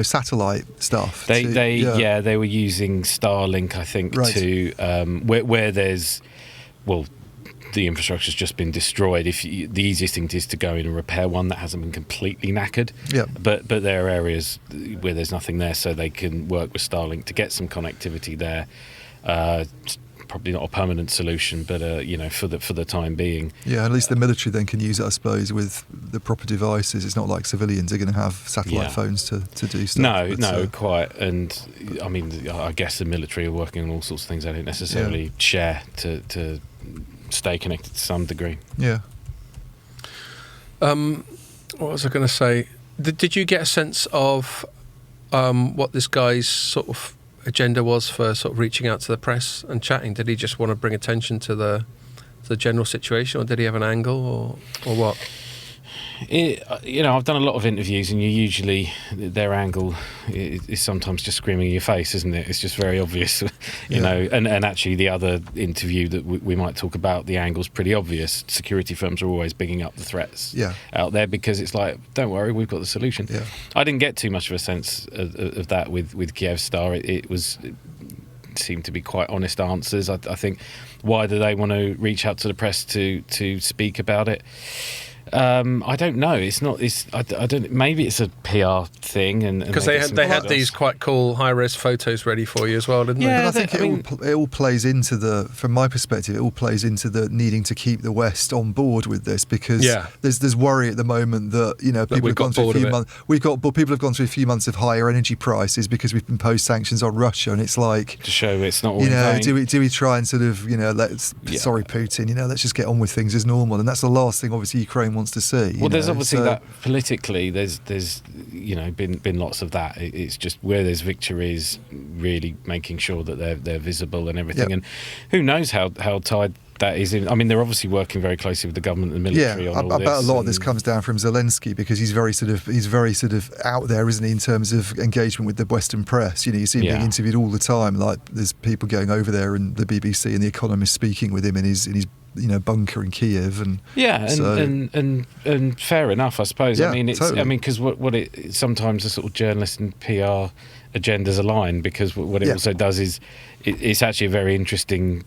satellite stuff? They were using Starlink, I think, to where there's the infrastructure's just been destroyed. The easiest thing is to go in and repair one that hasn't been completely knackered. Yeah. But there are areas where there's nothing there, so they can work with Starlink to get some connectivity there. It's probably not a permanent solution, but for the time being. Yeah, at least the military then can use it, I suppose, with the proper devices. It's not like civilians are going to have satellite phones to do stuff. No, quite. And I mean, I guess the military are working on all sorts of things they don't necessarily share to stay connected to some degree. Yeah. What was I going to say? Did you get a sense of what this guy's sort of agenda was for sort of reaching out to the press and chatting? Did he just want to bring attention to the general situation, or did he have an angle, or what? I've done a lot of interviews, and their angle is sometimes just screaming in your face, isn't it? It's just very obvious, you know. And actually, the other interview that we might talk about, the angle's pretty obvious. Security firms are always bigging up the threats out there because it's like, don't worry, we've got the solution. Yeah. I didn't get too much of a sense of that with Kyivstar. It seemed to be quite honest answers. I think, why do they want to reach out to the press to speak about it? I don't know. It's not. I don't. Maybe it's a PR thing, and because they had these quite cool high res photos ready for you as well, didn't they? But I think it all plays into from my perspective, it all plays into the needing to keep the West on board with this, because there's worry at the moment that people have gone through a few months. People have gone through a few months of higher energy prices because we've imposed sanctions on Russia, and it's like, to show it's not all in vain. Do we try and sort of sorry Putin, let's just get on with things as normal, and that's the last thing obviously Ukraine wants to see. Well, there's obviously that politically. There's been lots of that. It's just where there's victories, really making sure that they're visible and everything. And who knows how tied that is in. I mean, they're obviously working very closely with the government and the military on all this. I bet a lot of this comes down from Zelensky, because he's very sort of out there, isn't he, in terms of engagement with the Western press. You see him being interviewed all the time. Like, there's people going over there, and the BBC and the Economist speaking with him in his bunker in Kiev, and and fair enough, I suppose. I mean, totally. Because sometimes the sort of journalist and PR agendas align, because what it also does is it's actually a very interesting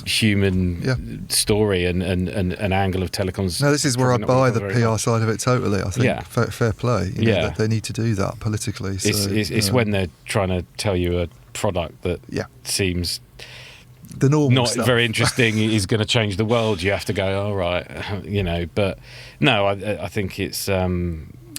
human story and an angle of telecoms. No, this is where I buy the PR side of it totally. I think fair play. That they need to do that politically. It's when they're trying to tell you a product that seems the normal not stuff. Very interesting is going to change the world. You have to go, all right, But no, I think it's.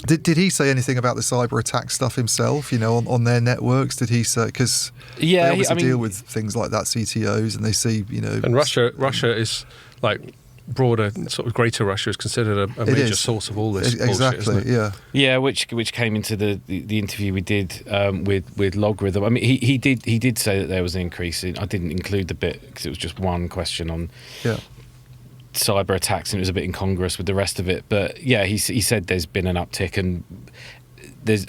Did he say anything about the cyber attack stuff himself? On their networks, did he say? Because they obviously deal with things like that, CTOs, and they see, And Russia is like broader, sort of greater Russia is considered a major source of all this. Exactly, bullshit, yeah. Which came into the interview we did with Logarithm. I mean, he did say that there was an increase in. I didn't include the bit because it was just one question on cyber attacks, and it was a bit incongruous with the rest of it. But he said there's been an uptick, and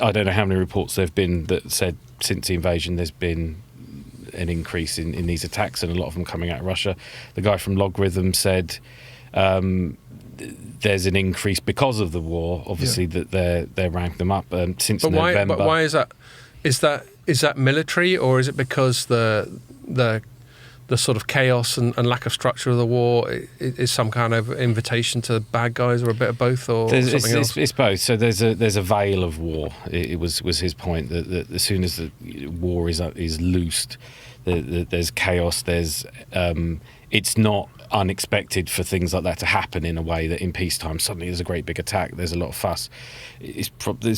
I don't know how many reports there've been that said since the invasion there's been an increase in these attacks, and a lot of them coming out of Russia. The guy from Logarithm said there's an increase because of the war. Obviously, that they ranked them up since November. But why is that? Is that military, or is it because the sort of chaos and lack of structure of the war is some kind of invitation to bad guys, or a bit of both, or something else? It's both. So there's a veil of war. It was his point that as soon as the war is loosed, there's chaos. There's it's not unexpected for things like that to happen in a way that in peacetime suddenly there's a great big attack, there's a lot of fuss. There's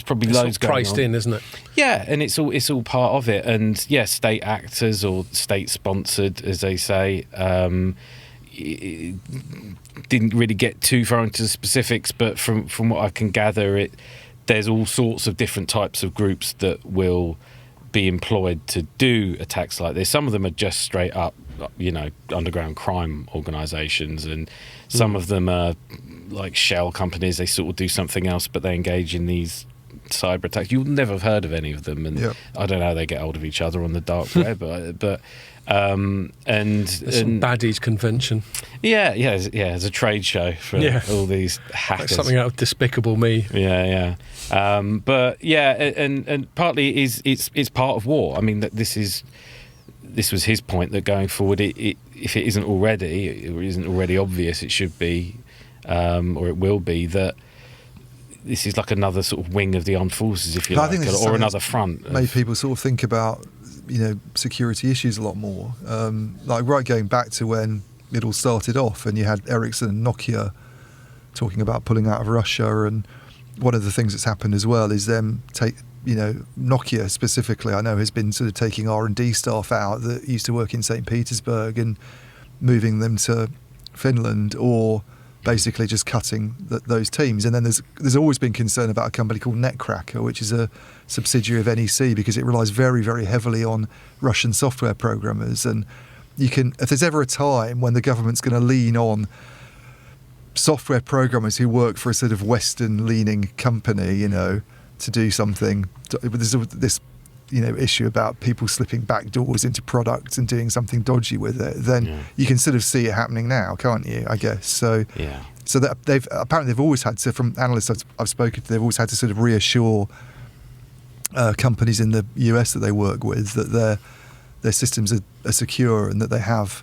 probably loads going on. Priced in, isn't it? Yeah, and it's all part of it. And state actors or state sponsored, as they say, didn't really get too far into the specifics, but from what I can gather, there's all sorts of different types of groups that will be employed to do attacks like this. Some of them are just straight up underground crime organisations, and some of them are like shell companies. They sort of do something else, but they engage in these cyber attacks. You'll never have heard of any of them, and I don't know how they get hold of each other on the dark web, but and some baddies convention. It's a trade show for all these hackers. Like something out of Despicable Me. And partly it's part of war. I mean, this was his point, that going forward, if it isn't already obvious, it should be, or it will be, that this is like another sort of wing of the armed forces, if you like, or another front. Made people sort of think about, security issues a lot more. Like going back to when it all started off, and you had Ericsson and Nokia talking about pulling out of Russia, and one of the things that's happened as well is them Nokia specifically, I know, has been sort of taking R&D staff out that used to work in St. Petersburg and moving them to Finland, or basically just cutting those teams. And then there's always been concern about a company called Netcracker, which is a subsidiary of NEC, because it relies very, very heavily on Russian software programmers. And if there's ever a time when the government's going to lean on software programmers who work for a sort of Western-leaning company, to do something. There's this, issue about people slipping back doors into products and doing something dodgy with it. Then you can sort of see it happening now, can't you? I guess so. Yeah. So that they've always had to, from analysts I've spoken to, they've always had to sort of reassure companies in the US that they work with that their systems are secure and that they have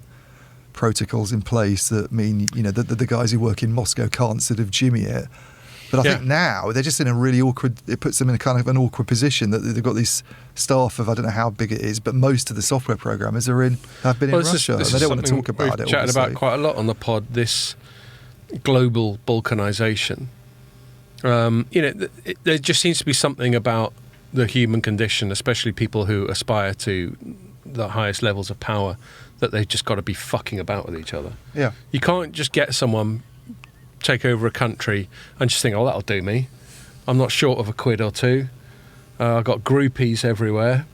protocols in place that mean that the guys who work in Moscow can't sort of jimmy it. But I think now they're just in a really awkward. It puts them in a kind of an awkward position that they've got this staff of, I don't know how big it is, but most of the software programmers have been in Russia. And they don't want to talk about it. We've chatted about quite a lot on the pod. This global balkanization. There just seems to be something about the human condition, especially people who aspire to the highest levels of power, that they've just got to be fucking about with each other. Yeah, you can't just get someone take over a country and just think, oh, that'll do me. I'm not short of a quid or two. I've got groupies everywhere.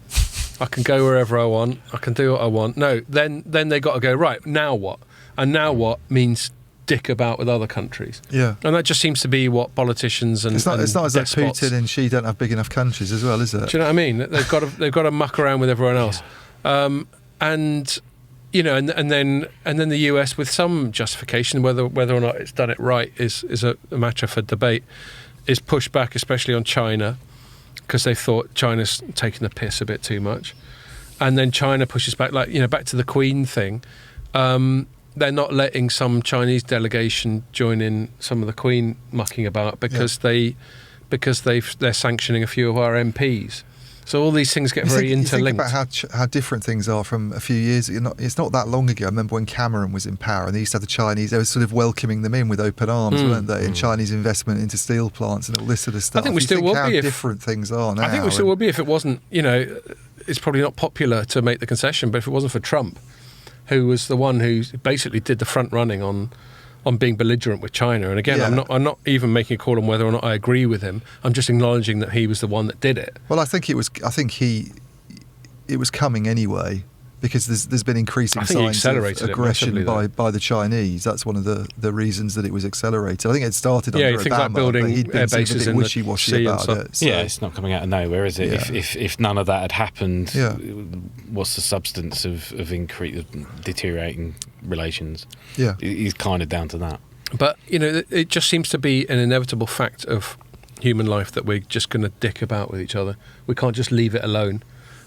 I can go wherever I want. I can do what I want. No, then they got to go, right, now what? And now what means dick about with other countries. Yeah. And that just seems to be what politicians and it's not as though despots, Putin and Xi don't have big enough countries as well, is it? Do you know what I mean? They've got to muck around with everyone else. And then the US, with some justification, whether or not it's done it right is a matter for debate, is pushed back, especially on China, because they thought China's taking the piss a bit too much. And then China pushes back, back to the Queen thing. They're not letting some Chinese delegation join in some of the Queen mucking about because they're sanctioning a few of our MPs. So all these things get very interlinked. You think about how different things are from a few years ago. It's not that long ago. I remember when Cameron was in power and they used to have the Chinese, they were sort of welcoming them in with open arms, weren't they? And Chinese investment into steel plants and all this sort of stuff. I think we still will be if different things are now. I think we still will be if it wasn't, it's probably not popular to make the concession, but if it wasn't for Trump, who was the one who basically did the front running on being belligerent with China. And again, I'm not even making a call on whether or not I agree with him. I'm just acknowledging that he was the one that did it. Well, it was coming anyway, because there's been increasing signs of aggression by the Chinese. That's one of the reasons that it was accelerated. I think it started under Obama, things like building he'd been air bases a bit in wishy-washy about it. So. Yeah, it's not coming out of nowhere, is it? Yeah. If none of that had happened, what's the substance of deteriorating relations? Yeah, it's kind of down to that. But it just seems to be an inevitable fact of human life that we're just going to dick about with each other. We can't just leave it alone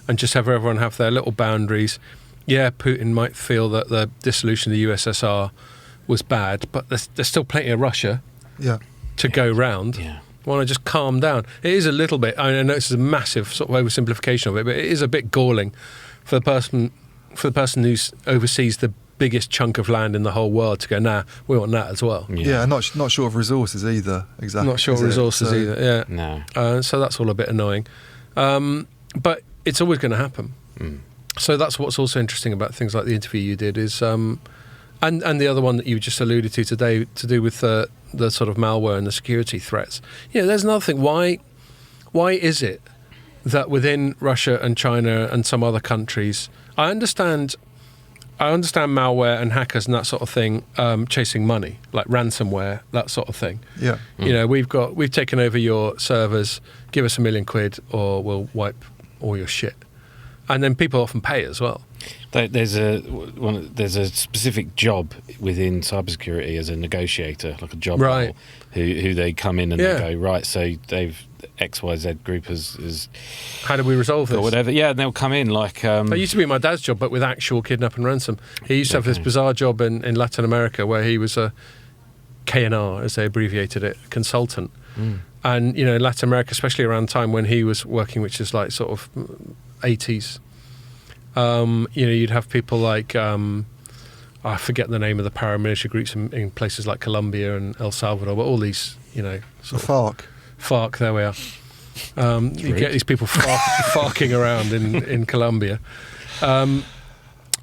and just have everyone have their little boundaries. Yeah, Putin might feel that the dissolution of the USSR was bad, but there's still plenty of Russia to go round. Yeah. Why not just calm down? It is a little bit, I know this is a massive sort of oversimplification of it, but it is a bit galling for the person who oversees the biggest chunk of land in the whole world to go, nah, we want that as well. Yeah, not short of resources either, exactly. Not short of resources either, yeah. No. So that's all a bit annoying. But it's always going to happen. So that's what's also interesting about things like the interview you did is, and the other one that you just alluded to today, to do with the sort of malware and the security threats. There's another thing. Why is it that within Russia and China and some other countries, I understand malware and hackers and that sort of thing chasing money, like ransomware, that sort of thing. Yeah. We've taken over your servers, give us £1 million or we'll wipe all your shit. And then people often pay as well. There's a specific job within cybersecurity as a negotiator, like a job role, who they come in and they go, right, so they've XYZ group has how do we resolve this? Or whatever. Yeah, and they'll come in like... That used to be my dad's job, but with actual kidnap and ransom. He used to have this bizarre job in Latin America where he was a KNR, as they abbreviated it, consultant. And, in Latin America, especially around the time when he was working, which is like sort of 80s, you'd have people like, I forget the name of the paramilitary groups in places like Colombia and El Salvador, but all these, sort of FARC, there we are. You get these people farking around in Colombia.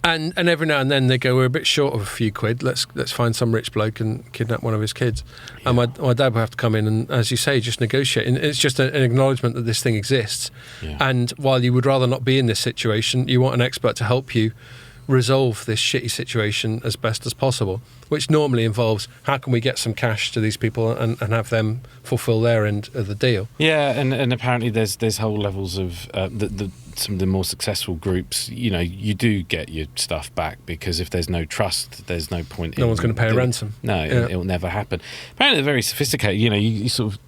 And every now and then they go, we're a bit short of a few quid, let's find some rich bloke and kidnap one of his kids. Yeah. And my dad would have to come in and, as you say, just negotiate. And it's just an acknowledgement that this thing exists. Yeah. And while you would rather not be in this situation, you want an expert to help you resolve this shitty situation as best as possible, which normally involves how can we get some cash to these people and have them fulfill their end of the deal. Yeah, and apparently there's whole levels of some of the more successful groups. You know, you do get your stuff back, because if there's no trust, there's no point. No one's going to pay a ransom. No, it'll never happen. Apparently, they're very sophisticated. You know, you sort of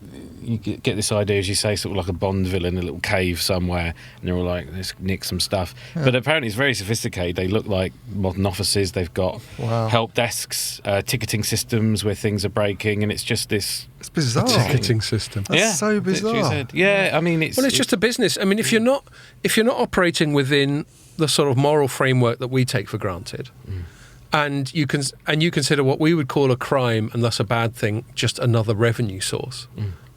you get this idea, as you say, sort of like a Bond villain in a little cave somewhere, and they're all like, let's nick some stuff. Yeah. But apparently, it's very sophisticated. They look like modern offices. They've got help desks, ticketing systems where things are breaking, and it's just this. It's bizarre. Ticketing system. That's so bizarre. Yeah, I mean, it's just a business. I mean, if you're not operating within the sort of moral framework that we take for granted, and you consider what we would call a crime and thus a bad thing just another revenue source,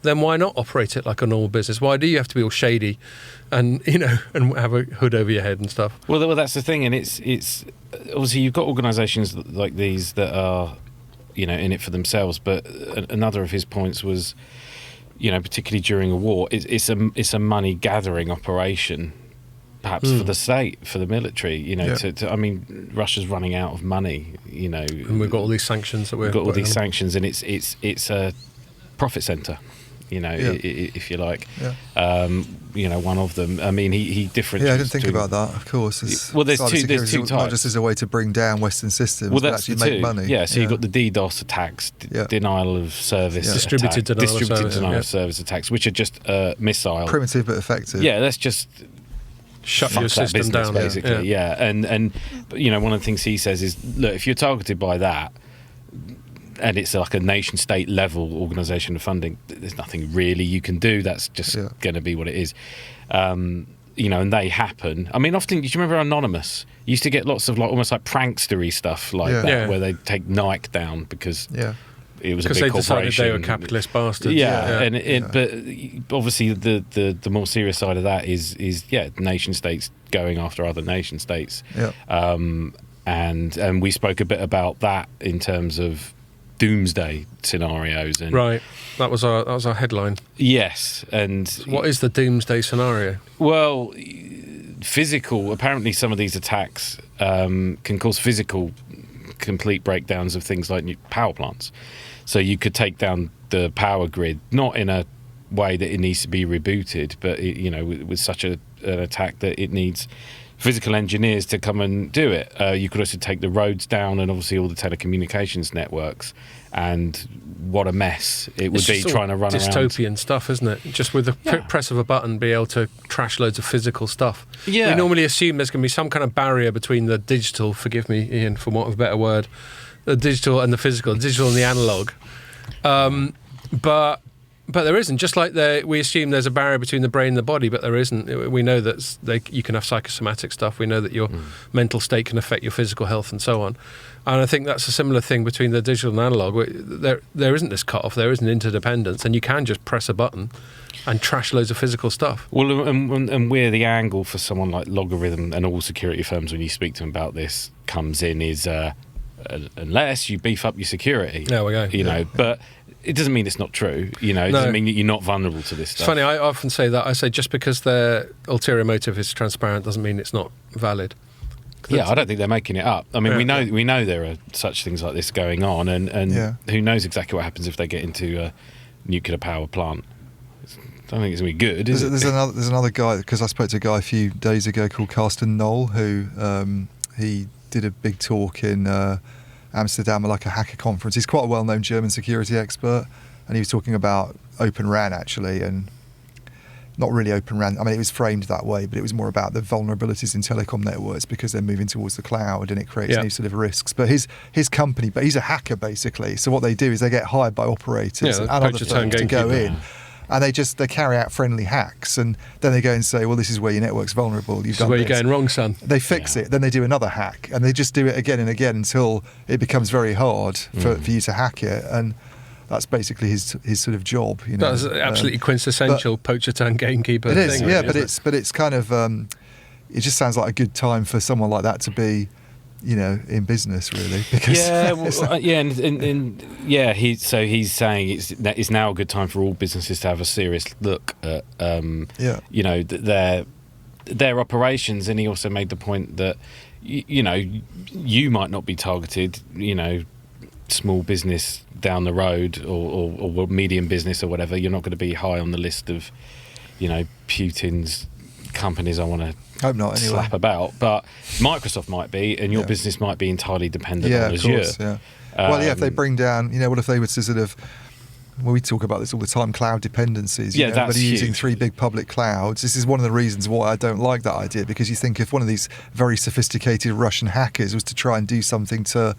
then why not operate it like a normal business? Why do you have to be all shady and and have a hood over your head and stuff? Well, that's the thing, and it's obviously you've got organisations like these that are in it for themselves. But another of his points was, particularly during a war, it's a money gathering operation, perhaps for the state, for the military. I mean, Russia's running out of money. And we've got all these sanctions that we've got all these sanctions, and it's a profit centre. If you like, one of them. I mean, he differentiates. Yeah, I didn't think about that. Of course, there's two types. Not just as a way to bring down Western systems, but actually make money. Yeah, so you've got the DDoS attacks, denial of service, distributed denial of service attacks, which are just missile, primitive but effective. Yeah, let's just shut your system down, basically. Yeah. And one of the things he says is, look, if you're targeted by that, and it's like a nation-state level organisation of funding, there's nothing really you can do. That's just going to be what it is. And they happen. I mean, often, do you remember Anonymous? You used to get lots of almost like prankstery stuff like that, where they take Nike down because it was a big corporation. Because they decided they were capitalist bastards. But obviously the more serious side of that is nation-states going after other nation-states. Yeah. And we spoke a bit about that in terms of doomsday scenarios, and right, that was our headline. Yes. And what is the doomsday scenario? Well, apparently some of these attacks can cause physical complete breakdowns of things like power plants. So you could take down the power grid, not in a way that it needs to be rebooted, but with such an attack that it needs physical engineers to come and do it. You could also take the roads down, and obviously all the telecommunications networks. And what a mess it would be trying to run around. Dystopian stuff, isn't it? Just with the press of a button, be able to trash loads of physical stuff. Yeah. We normally assume there's going to be some kind of barrier between the digital, forgive me, Ian, for want of a better word, the digital and the physical, the digital and the analog. But there isn't. Just like we assume there's a barrier between the brain and the body, but there isn't. We know that you can have psychosomatic stuff. We know that your mental state can affect your physical health and so on. And I think that's a similar thing between the digital and analog. There isn't this cut-off. There isn't interdependence. And you can just press a button and trash loads of physical stuff. Well, and where the angle for someone like Logarithm and all security firms, when you speak to them about this, comes in is unless you beef up your security. There we go. But it doesn't mean it's not true. It doesn't mean that you're not vulnerable to this stuff. It's funny, I often say that. I say just because their ulterior motive is transparent doesn't mean it's not valid. Yeah, I don't think they're making it up. I mean, we know there are such things like this going on, and who knows exactly what happens if they get into a nuclear power plant. I don't think it's going to be good, is it? There's another guy, because I spoke to a guy a few days ago called Carsten Knoll, who he did a big talk in Amsterdam, like a hacker conference. He's quite a well-known German security expert, and he was talking about Open RAN actually, and not really Open RAN. I mean, it was framed that way, but it was more about the vulnerabilities in telecom networks because they're moving towards the cloud, and it creates new sort of risks. But his company, but he's a hacker basically. So what they do is they get hired by operators and other firms to go in. And they carry out friendly hacks, and then they go and say, well, this is where your network's vulnerable. You're going wrong, son. They fix it, then they do another hack, and they just do it again and again until it becomes very hard for you to hack it. And that's basically his sort of job. That's absolutely quintessential poacher turned gamekeeper. It is, thing, yeah, really, but it's kind of it just sounds like a good time for someone like that to be in business, really. Because he's saying it's now a good time for all businesses to have a serious look at their operations. And he also made the point that you know, you might not be targeted, you know, small business down the road or medium business or whatever. You're not going to be high on the list of, you know, Putin's companies I want to Hope not, anyway. slap about. But Microsoft might be, and your business might be entirely dependent on Azure. Course, yeah. Well, if they bring down, you know, what if they were to sort of, well, we talk about this all the time, cloud dependencies. You know, that's everybody using huge. 3 big public clouds. This is one of the reasons why I don't like that idea, because you think if one of these very sophisticated Russian hackers was to try and do something to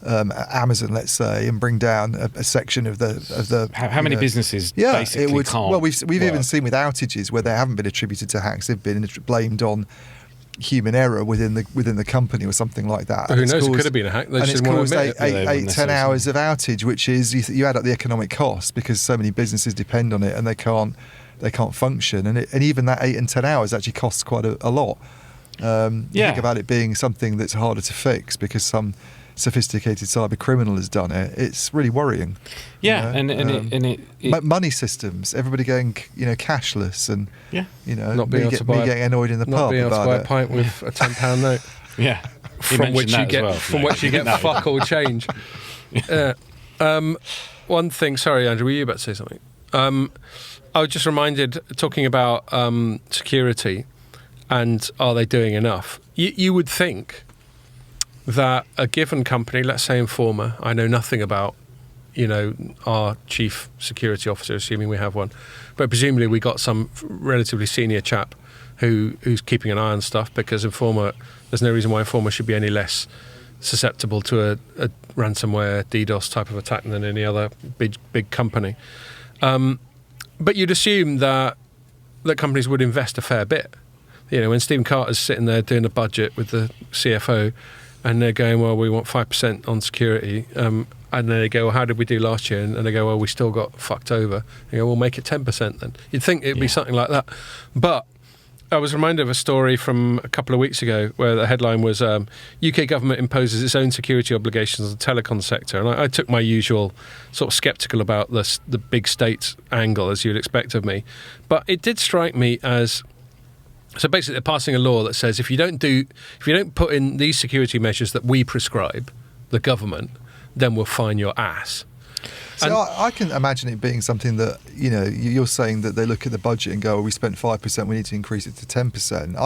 Amazon, let's say, and bring down a section of the How many businesses yeah, basically it would. can't Well, we've work? even seen with outages where they haven't been attributed to hacks; they've been blamed on human error within the company or something like that. Who And it's knows? It caused- could have been a hack. They and just it's didn't want caused to admit it. They 8, wouldn't 10 necessarily hours of outage, which is you add up the economic cost because so many businesses depend on it and they can't function, and even that 8 and 10 hours actually costs quite a lot. You think about it being something that's harder to fix because some sophisticated cyber criminal has done it. It's really worrying. Yeah, you know? and it Money systems, everybody going, you know, cashless, and yeah, you know, Not being able to buy- me getting annoyed in the Not pub being able to about buy a it. pint with a £10 note. yeah. He From which mentioned you that as get well. from No, which you get no. fuck all change. One thing, sorry, Andrew, were you about to say something? I was just reminded, talking about security and are they doing enough? You would think that a given company, let's say Informa, I know nothing about, you know, our chief security officer, assuming we have one, but presumably we got some relatively senior chap who's keeping an eye on stuff, because Informa, there's no reason why Informa should be any less susceptible to a ransomware DDoS type of attack than any other big company. But you'd assume that companies would invest a fair bit. You know, when Stephen Carter's sitting there doing a budget with the CFO and they're going, well, we want 5% on security, and then they go, well, how did we do last year? And they go, well, we still got fucked over. They go, well, make it 10% then. You'd think it'd be something like that. But I was reminded of a story from a couple of weeks ago where the headline was UK government imposes its own security obligations on the telecom sector. And I took my usual sort of sceptical about the big state angle, as you'd expect of me. But it did strike me as, so basically they're passing a law that says if you don't put in these security measures that we prescribe, the government, then we'll fine your ass. So I can imagine it being something that, you know, you're saying that they look at the budget and go, well, we spent 5%, we need to increase it to 10%.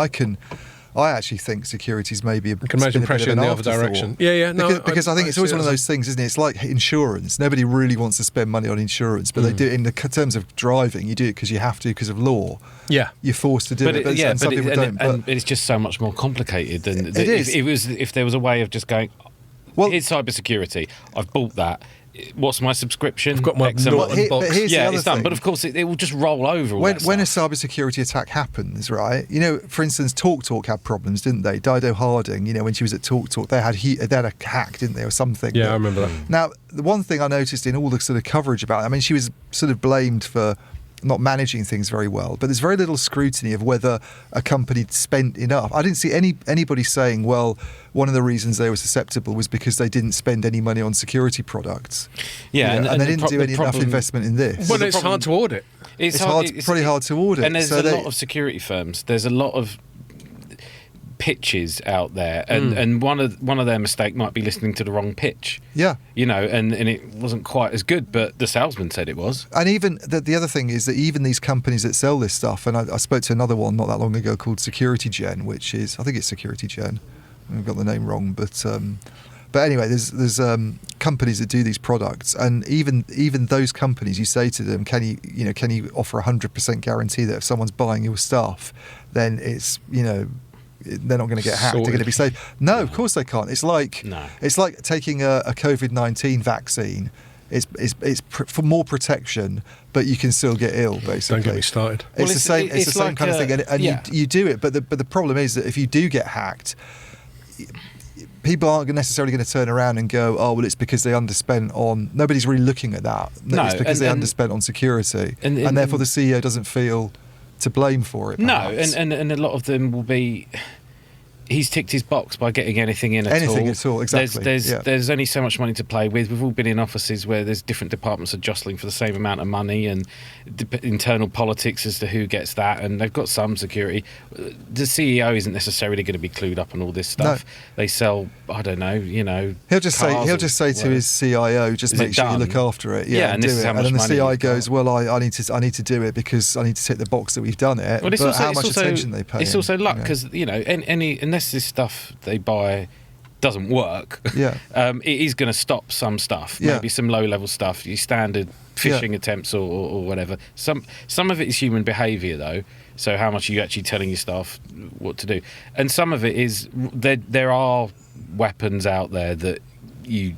I actually think security's maybe I can imagine pressure in the other direction. Yeah. No, because I think it's always one of those things, isn't it? It's like insurance. Nobody really wants to spend money on insurance, but they do it in the terms of driving. You do it because you have to, because of law. Yeah, you're forced to do it. And some people don't. And it's just so much more complicated than it is. If there was a way of just going, Well, here's cybersecurity. I've bought that. What's my subscription? I've got my X amount. Norton box. but here's the Yeah, other it's done. thing. But of course, it will just roll over. all When that a stuff. cybersecurity attack happens, right? You know, for instance, TalkTalk had problems, didn't they? Dido Harding, you know, when she was at TalkTalk, they had a hack, didn't they, or something? Yeah, I remember that. Now, the one thing I noticed in all the sort of coverage about it, I mean, she was sort of blamed for not managing things very well, but there's very little scrutiny of whether a company spent enough. I didn't see anybody saying, well, one of the reasons they were susceptible was because they didn't spend any money on security products. Yeah, You know, and they didn't do enough investment in this. Well, the it's problem- hard to audit. It's probably hard to audit. And there's So a they- lot of security firms. There's a lot of pitches out there, and one of their mistake might be listening to the wrong pitch. Yeah. You know, and it wasn't quite as good, but the salesman said it was. And even the other thing is that even these companies that sell this stuff, and I spoke to another one not that long ago called Security Gen, which is, I think it's Security Gen. I've got the name wrong, but anyway, there's companies that do these products, and even those companies, you say to them, can you offer 100% guarantee that if someone's buying your stuff, then it's, you know, they're not going to get hacked. Sorted. They're going to be safe. No, of course they can't. It's like taking a COVID-19 vaccine. It's for more protection, but you can still get ill. Basically, Don't get me started. It's the same. It's the same like kind of thing, and yeah. you do it. But the problem is that if you do get hacked, people aren't necessarily going to turn around and go, oh, well, it's because they underspent on. Nobody's really looking at that. No, it's because they underspent on security, and therefore the CEO doesn't feel to blame for it. No, perhaps. and a lot of them will be. he's ticked his box by getting anything in at all. Anything at all, exactly. There's only so much money to play with. We've all been in offices where there's different departments are jostling for the same amount of money, and internal politics as to who gets that, and they've got some security. The CEO isn't necessarily going to be clued up on all this stuff. No. They sell, I don't know, He'll just say to his CIO, just make sure you look after it. Yeah, and do this is it. how much and then the money CIO goes, well, I need to do it because I need to tick the box that we've done it. Well, but how much attention they pay? It's also luck because unless this stuff they buy doesn't work, it is going to stop some stuff. Maybe some low-level stuff, your standard phishing attempts or whatever. Some of it is human behaviour though. So how much are you actually telling your staff what to do? And some of it is there are weapons out there that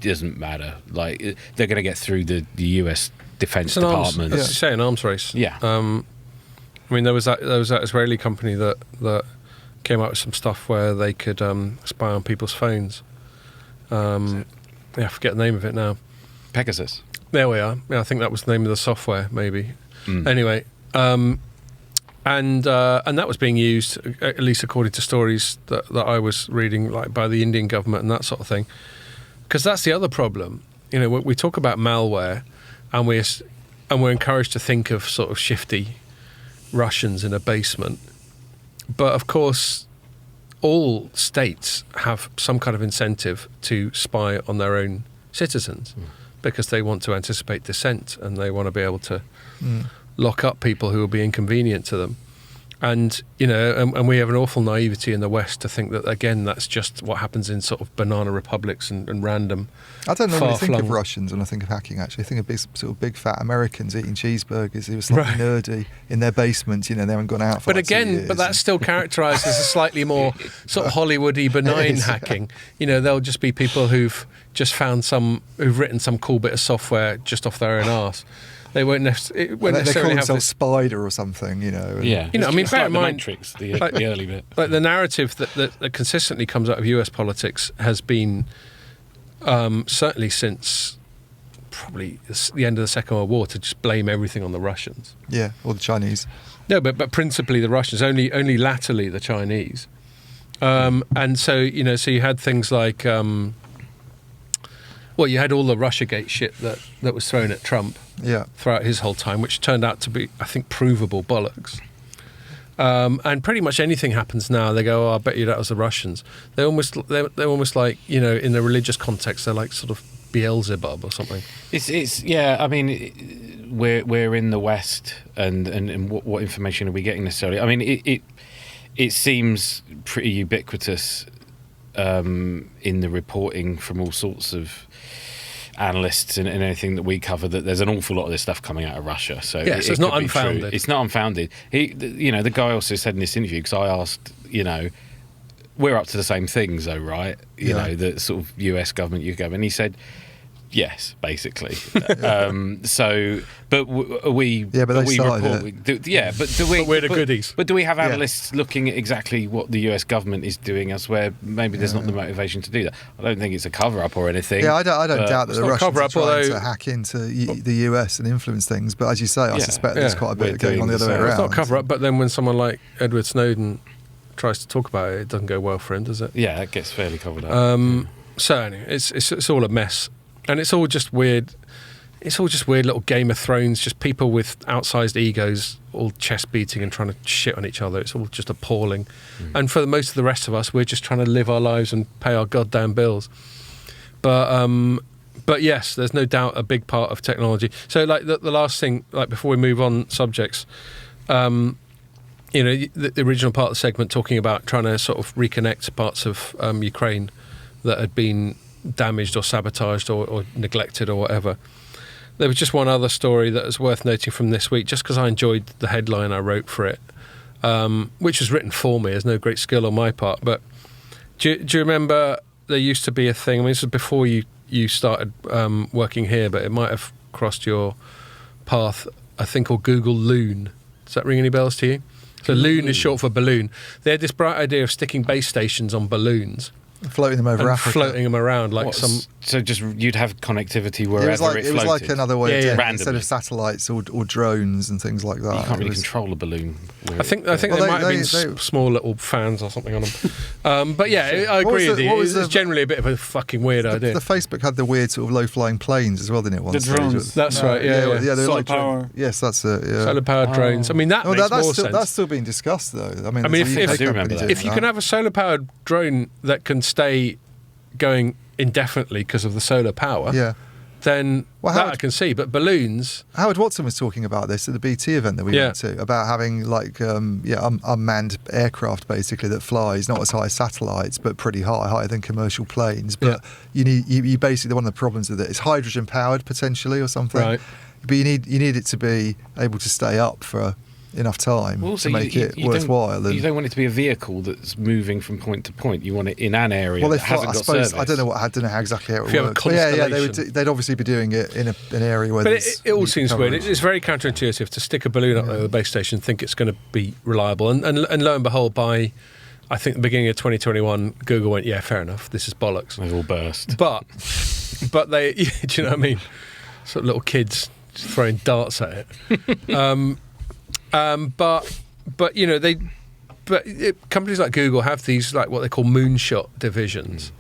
doesn't matter. Like they're going to get through the US Defense Department. Let's say an arms race. Yeah. I mean, there was that Israeli company that came out with some stuff where they could spy on people's phones. I forget the name of it now. Pegasus. There we are. Yeah, I think that was the name of the software, maybe. Anyway, and that was being used, at least according to stories that I was reading, like by the Indian government and that sort of thing. Because that's the other problem. We talk about malware, and we're encouraged to think of sort of shifty Russians in a basement. But of course, all states have some kind of incentive to spy on their own citizens because they want to anticipate dissent and they want to be able to lock up people who will be inconvenient to them. And, and we have an awful naivety in the West to think that, again, that's just what happens in sort of banana republics and random. I don't normally think of Russians when I think of hacking, actually. I think of big fat Americans eating cheeseburgers who are slightly nerdy in their basement, they haven't gone out for But again, that's still characterised as a slightly more sort of Hollywoody benign hacking. There'll just be people who've just who've written some cool bit of software just off their own arse. They won't necessarily they call have themselves Spider or something, Yeah, I mean, bear in mind, Matrix, the early bit. Like the narrative that consistently comes out of US politics has been certainly since probably the end of the Second World War to just blame everything on the Russians. Yeah, or the Chinese. No, but principally the Russians. Only latterly the Chinese. And so so you had things like. You had all the Russiagate shit that was thrown at Trump throughout his whole time, which turned out to be, I think, provable bollocks. And pretty much anything happens now, they go, I bet you that was the Russians. They're almost like, in the religious context, they're like sort of Beelzebub or something. It's I mean, we're in the West, and what information are we getting necessarily? I mean, it seems pretty ubiquitous in the reporting from all sorts of analysts and anything that we cover that there's an awful lot of this stuff coming out of Russia. So it's not unfounded. True. It's not unfounded. The guy also said in this interview, because I asked, we're up to the same things though, right? The sort of US government, UK government. And he said, yes, basically. But are we? Yeah, but they started it. But we're the goodies. But do we have analysts looking at exactly what the US government is doing elsewhere? Maybe there's not the motivation to do that. I don't think it's a cover-up or anything. Yeah, I don't doubt that the Russians are trying to hack into the US and influence things. But as you say, I suspect there's quite a bit going on the other way around. It's not cover-up, but then when someone like Edward Snowden tries to talk about it, it doesn't go well for him, does it? Yeah, it gets fairly covered up. So anyway, it's all a mess. And it's all just weird. It's all just weird little Game of Thrones, just people with outsized egos, all chest beating and trying to shit on each other. It's all just appalling. And for most of the rest of us, we're just trying to live our lives and pay our goddamn bills. But yes, there's no doubt a big part of technology. So like the last thing, like before we move on subjects, the original part of the segment talking about trying to sort of reconnect parts of Ukraine that had been damaged or sabotaged or neglected or whatever. There was just one other story that was worth noting from this week, just because I enjoyed the headline I wrote for it, which was written for me. There's no great skill on my part. But do you remember there used to be a thing? I mean, this was before you started working here, but it might have crossed your path, a thing called Google Loon. Does that ring any bells to you? So Loon is short for balloon. They had this bright idea of sticking base stations on balloons. floating them over and Africa. floating them around like some. So just you'd have connectivity It wherever was like it it was floated. like another way of doing it, Randomly. instead of satellites or drones and things like that. You can't It really was- control a balloon. I think Well, there they- might have been they- small little fans or something on them. But yeah, I What was agree with the- you. what was It's the- generally a bit of a fucking weird idea. The Facebook had the weird sort of low-flying planes as well, didn't it? One The stage? drones. That's right, yeah. They were Solar like power. Yes, that's it. Yeah. Solar powered drones. I mean, that Oh, makes that's more still, sense. that's still being discussed, though. I mean, I mean, there's a if- UK I do remember company that. doing If you can have a solar powered drone that can stay going indefinitely because of the solar power, yeah. then Well, that Howard- I can see. But balloons, Howard Watson was talking about this at the BT event that we Yeah. went to, about having like unmanned aircraft basically that flies not as high as satellites but pretty high, higher than commercial planes. But you basically, one of the problems with it is hydrogen powered potentially or something. Right. But you need it to be able to stay up for enough time Well, also, to make it you worthwhile. You don't want it to be a vehicle that's moving from point to point. You want it in an area Well, that hasn't I got suppose service. I don't know how exactly how it If you have a works. But yeah, constellation. they'd obviously be doing it in an area where. but there's it all need seems weird. coverage. It's very counterintuitive to stick a balloon up there at the base station and think it's going to be reliable. And lo and behold, by I think the beginning of 2021, Google went, yeah, fair enough, this is bollocks. They've all burst. But they, do you know what I mean? Sort of little kids just throwing darts at it. But you know companies like Google have these like what they call moonshot divisions.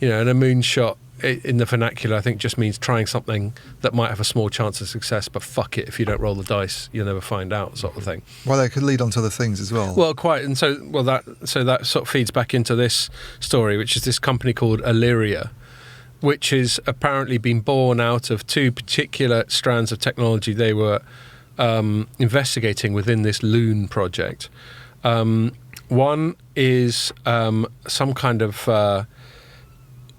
You know, and a moonshot in the vernacular, I think, just means trying something that might have a small chance of success, but fuck it, if you don't roll the dice, you'll never find out, sort of thing. Well, they could lead on to other things as well. Well, quite, and so that sort of feeds back into this story, which is this company called Illyria, which has apparently been born out of two particular strands of technology they were investigating within this Loon project. One is some kind of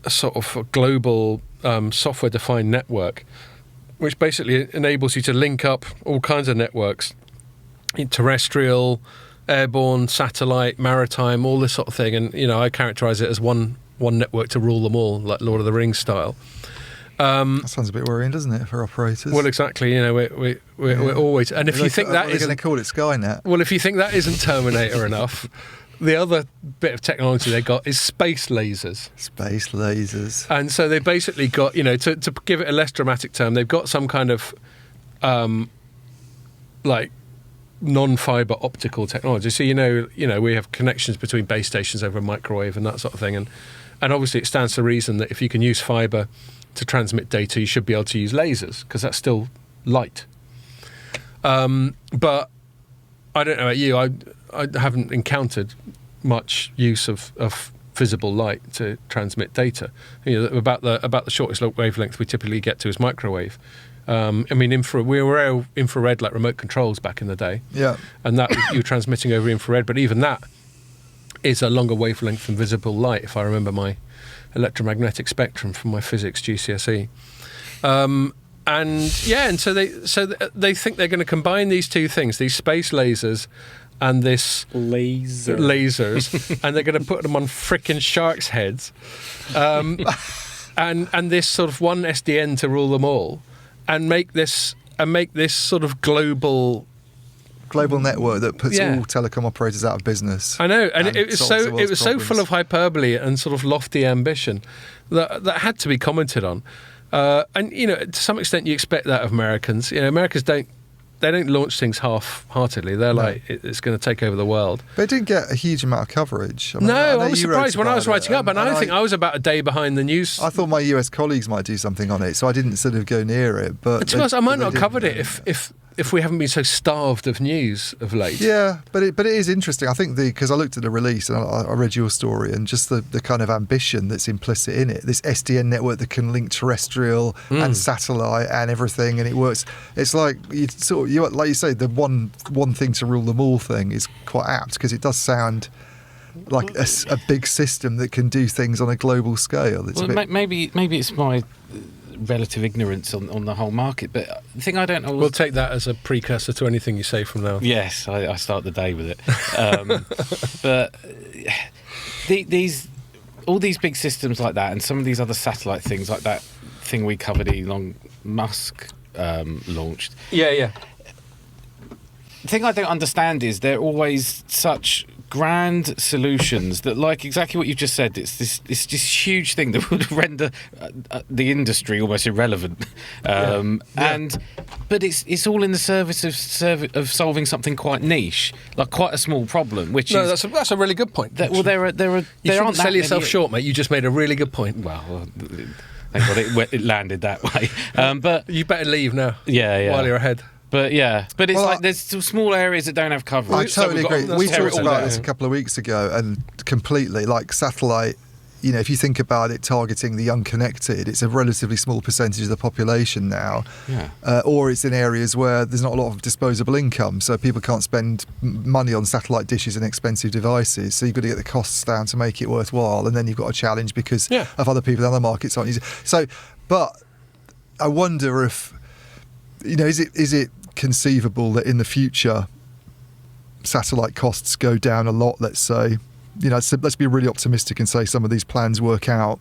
a sort of global software-defined network, which basically enables you to link up all kinds of networks, terrestrial, airborne, satellite, maritime, all this sort of thing. And you know, I characterise it as one network to rule them all, like Lord of the Rings style. That sounds a bit worrying, doesn't it, for operators? Well, exactly. You know, we're always, and if you think that they're going isn't, to call it Skynet. well, if you think that isn't Terminator enough, the other bit of technology they got is space lasers. Space lasers. And so they basically got, you know, to give it a less dramatic term, they've got some kind of like non-fiber optical technology. So you know, we have connections between base stations over a microwave and that sort of thing, and obviously it stands to reason that if you can use fiber to transmit data, you should be able to use lasers because that's still light. But I don't know about you. I haven't encountered much use of visible light to transmit data. You know, about the shortest wavelength we typically get to is microwave. I mean, we were infrared like remote controls back in the day, Yeah. and that you were transmitting over infrared. But even that is a longer wavelength than visible light, if I remember my electromagnetic spectrum from my physics GCSE. And so they think they're going to combine these two things, these space lasers and this lasers, and they're going to put them on frickin' sharks' heads, and this sort of one SDN to rule them all, and make this sort of global network that puts Yeah. all telecom operators out of business. I know, and it was solves the world's so full of hyperbole and sort of lofty ambition that had to be commented on. And you know, to some extent, you expect that of Americans. You know, Americans don't launch things half-heartedly. They're like, it's going to take over the world. They didn't get a huge amount of coverage. I mean, No, know I was you wrote surprised when I about was writing it, up, and I think I was about a day behind the news. I thought my US colleagues might do something on it, so I didn't sort of go near it. But to be honest, I might they not have covered didn't. it if we haven't been so starved of news of late. Yeah, but it is interesting. I think because I looked at the release and I read your story and just the kind of ambition that's implicit in it. This SDN network that can link terrestrial and satellite and everything, and it works. It's like like you say, the one thing to rule them all thing is quite apt because it does sound like a big system that can do things on a global scale. It's Well, a bit, maybe it's my relative ignorance on the whole market, but the thing I don't know. We'll take that as a precursor to anything you say from now on. Yes, I start the day with it. But all these big systems like that, and some of these other satellite things, like that thing we covered, Elon Musk launched. Yeah. The thing I don't understand is they're always such grand solutions that, like exactly what you've just said, it's this huge thing that would render the industry almost irrelevant. But it's all in the service of solving something quite niche, like quite a small problem. Which is that's a really good point. there you shouldn't sell yourself short, mate. You just made a really good point. Well, thank God it landed that way. But you better leave now. Yeah. While you're ahead. But it's like there's some small areas that don't have coverage. I totally agree. We talked about this down. a couple of weeks ago, and completely, like satellite, if you think about it targeting the unconnected, it's a relatively small percentage of the population now. Or it's in areas where there's not a lot of disposable income, so people can't spend money on satellite dishes and expensive devices, so you've got to get the costs down to make it worthwhile, and then you've got a challenge because of other people in other markets aren't using. So, but I wonder if, is it conceivable that in the future satellite costs go down a lot, let's say, let's be really optimistic and say some of these plans work out,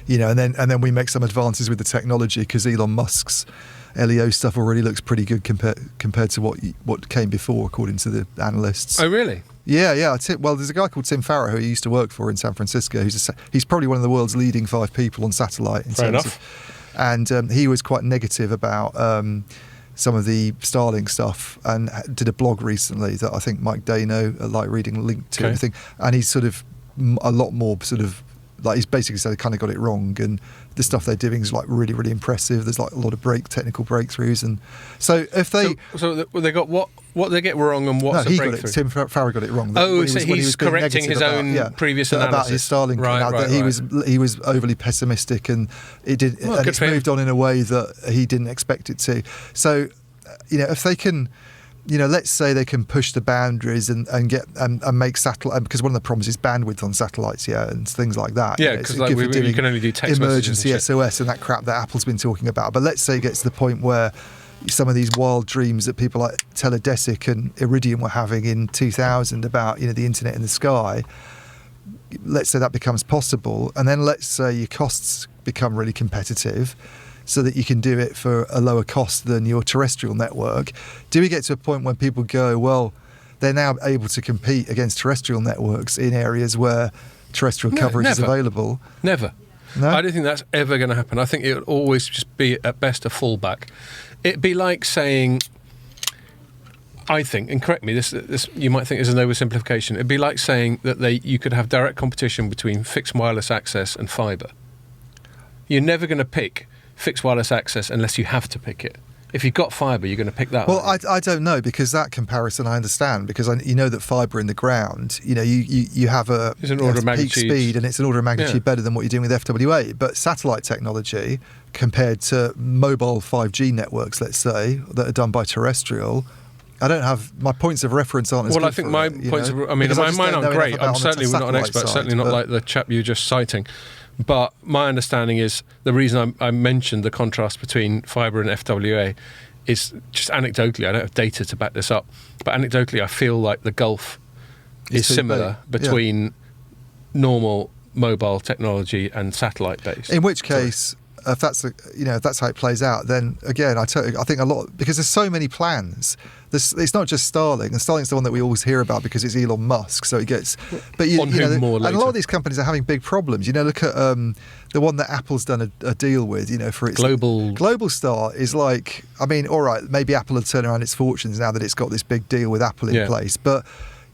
and then we make some advances with the technology, because Elon Musk's LEO stuff already looks pretty good compared to what came before, according to the analysts. Oh, really? Yeah. Well, there's a guy called Tim Farrow who he used to work for in San Francisco. He's probably one of the world's leading 5 people on satellite. Fair enough. And he was quite negative about some of the Starlink stuff, and did a blog recently that I think Mike Dano, like reading, linked to everything, and he's sort of a lot more sort of like, he's basically said they kind of got it wrong, and the stuff they're doing is like really, really impressive. There's like a lot of technical breakthroughs, and so if they they got what they get wrong, and what's he the breakthrough? Tim Farrow got it wrong. So he's correcting his own previous analysis about his Starlink. Right. He was overly pessimistic, and it's moved on in a way that he didn't expect it to. So, if they can, let's say they can push the boundaries and get and make satellite, because one of the problems is bandwidth on satellites, and things like that. Yeah, because you can only do text emergency messages SOS and that crap that Apple's been talking about. But let's say it gets to the point where some of these wild dreams that people like Teledesic and Iridium were having in 2000 about the internet in the sky, let's say that becomes possible, and then let's say your costs become really competitive, so that you can do it for a lower cost than your terrestrial network. Do we get to a point when people go, well, they're now able to compete against terrestrial networks in areas where terrestrial coverage is available? Never. No? I don't think that's ever going to happen. I think it would always just be, at best, a fallback. It'd be like saying, I think, and correct me, this you might think is an oversimplification, it'd be like saying that you could have direct competition between fixed wireless access and fibre. You're never going to pick fixed wireless access unless you have to pick it. If you've got fibre, you're going to pick that. Well, I don't know, because that comparison I understand, because that fibre in the ground, you have it's an order of peak magnitude speed, and it's an order of magnitude better than what you're doing with FWA. But satellite technology compared to mobile 5G networks, let's say, that are done by terrestrial, I don't have, my points of reference aren't as good. Well, I think my points of, mine aren't great. I'm certainly not an expert, certainly not like the chap you're just citing. But my understanding is the reason I mentioned the contrast between fibre and FWA is just anecdotally. I don't have data to back this up, but anecdotally, I feel like the gulf is similar between normal mobile technology and satellite based. In which case, if that's how it plays out, then again, I think a lot, because there's so many plans. It's not just Starlink, and Starlink's the one that we always hear about because it's Elon Musk. So it gets, but and a lot of these companies are having big problems. Look at the one that Apple's done a deal with. For its Global Star is like, all right, maybe Apple will turn around its fortunes now that it's got this big deal with Apple in place, but.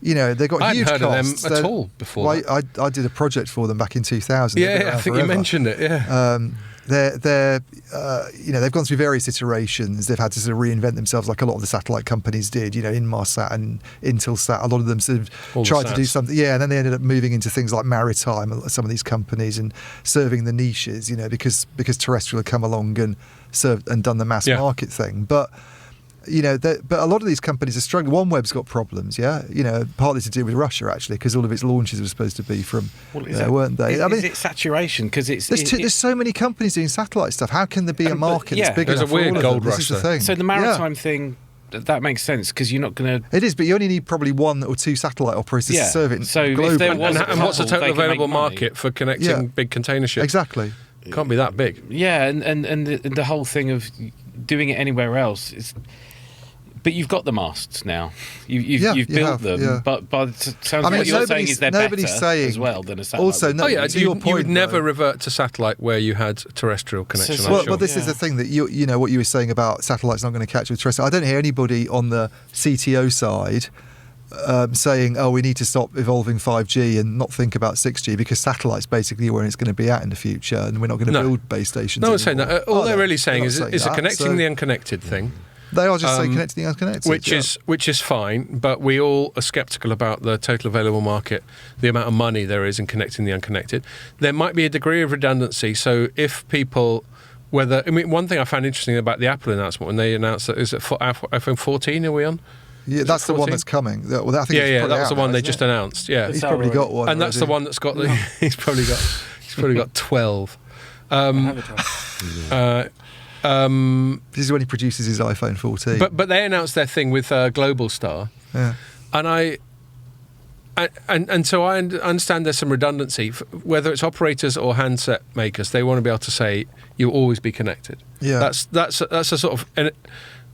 They've got huge costs. I hadn't heard of them at all before. Well, I did a project for them back in 2000. Yeah, I think you mentioned it. Yeah. They've gone through various iterations. They've had to sort of reinvent themselves, like a lot of the satellite companies did. Inmarsat and Intelsat. A lot of them sort of tried to do something. Yeah, and then they ended up moving into things like maritime. Some of these companies and serving the niches. Because terrestrial had come along and served and done the mass market thing, but. But a lot of these companies are struggling. OneWeb's got problems, partly to do with Russia, actually, because all of its launches were supposed to be from weren't they? Is it saturation? Because there's so many companies doing satellite stuff. How can there be a market that's big enough for all of them? There's a weird gold rush. This is the thing. So the maritime thing, that makes sense, because you're not going to... It is, but you only need probably 1 or 2 satellite operators to serve it so globally. If there was and what's the total available market for connecting big container ships? Exactly. Can't be that big. Yeah, and the whole thing of doing it anywhere else is... But you've got the masts now. You've You built have, them. yeah. But it sounds I mean, like you're saying is they're nobody's better saying as well than a satellite. Also, no, Oh yeah, to you your point, would never though, revert to satellite where you had terrestrial connection. So- I'm Well, sure. well, this is the thing that you know what you were saying about satellites not going to catch with terrestrial. I don't hear anybody on the CTO side saying, "Oh, we need to stop evolving 5G and not think about 6G because satellites basically where it's going to be at in the future, and we're not going to No. build base stations." No one's saying anymore. that. All Are they're they? really saying They're not is that, a connecting so the unconnected thing. They are just saying connecting the unconnected, Which is fine, but we all are sceptical about the total available market, the amount of money there is in connecting the unconnected. There might be a degree of redundancy. So if people, one thing I found interesting about the Apple announcement when they announced that is it for iPhone 14? Are we on? Yeah, that's the one 14? that's coming. Well, I think Yeah, that was the one now, they isn't just it? announced. Yeah, He's probably got one, and that's the already. one that's got the. He's probably got 12. I have it all. This is when he produces his iPhone 14. But they announced their thing with Global Star. yeah. And so I understand there's some redundancy. Whether it's operators or handset makers, they want to be able to say you'll always be connected. Yeah. That's a sort of,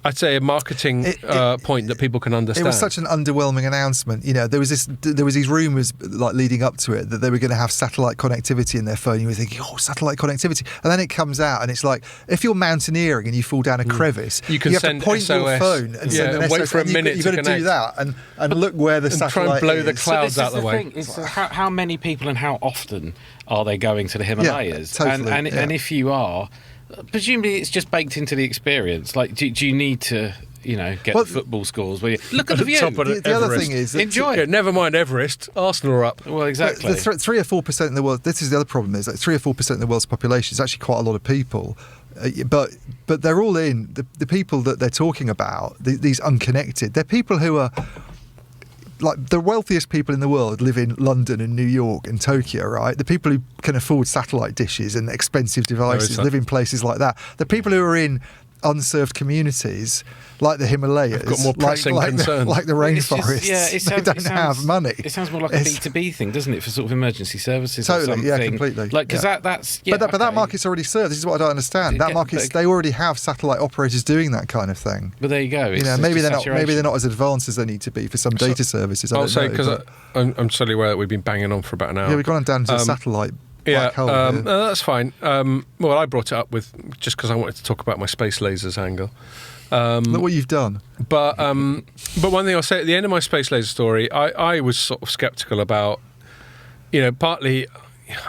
I'd say, a marketing point that people can understand. It was such an underwhelming announcement. You know, there was these rumours like leading up to it that they were going to have satellite connectivity in their phone. You were thinking, oh, satellite connectivity, and then it comes out and it's like if you're mountaineering and you fall down a crevice, You can have send to point SOS. your phone and Yeah, send an and wait SOS, for a and minute You've to got to do connect. that and look where the And satellite try and blow the is. clouds this out is the way. thing, is how many people and how often are they going to the Himalayas? totally, and yeah. if you are, presumably it's just baked into the experience. Like, do you need to, get Well, football scores where you look at the view? top of The other Everest. thing is that Enjoy Yeah, it. never mind Everest. Arsenal are up. Well, exactly. The 3 or 4% in the world. This is the other problem: is that 3 or 4% of the world's population is actually quite a lot of people. But they're all in. The people that they're talking about, these unconnected, they're people who are like the wealthiest people in the world live in London and New York and Tokyo, right? The people who can afford satellite dishes and expensive devices that. live in places like that. The people who are in unserved communities like the Himalayas, Have got more pressing concerns. like the It's just- rainforests, it they don't have money. It sounds more like a It's- B2B thing, doesn't it, for sort of emergency services or Totally, something? yeah, completely. Like, because Yeah. that's... But that okay. market's already served. This is what I don't understand. That Yeah, market's but- they already have satellite operators doing that kind of thing. But there you go. It's You know, just maybe a they're not. Maybe saturation. they're not as advanced as they need to be for some data services. I I'll don't say know, because but- I'm totally aware that we've been banging on for about an hour. yeah, we've gone down to a satellite black hole. here. No, that's fine. Well, I brought it up with just because I wanted to talk about my space lasers angle. Look what you've done. But one thing I'll say at the end of my space laser story, I was sort of skeptical about, partly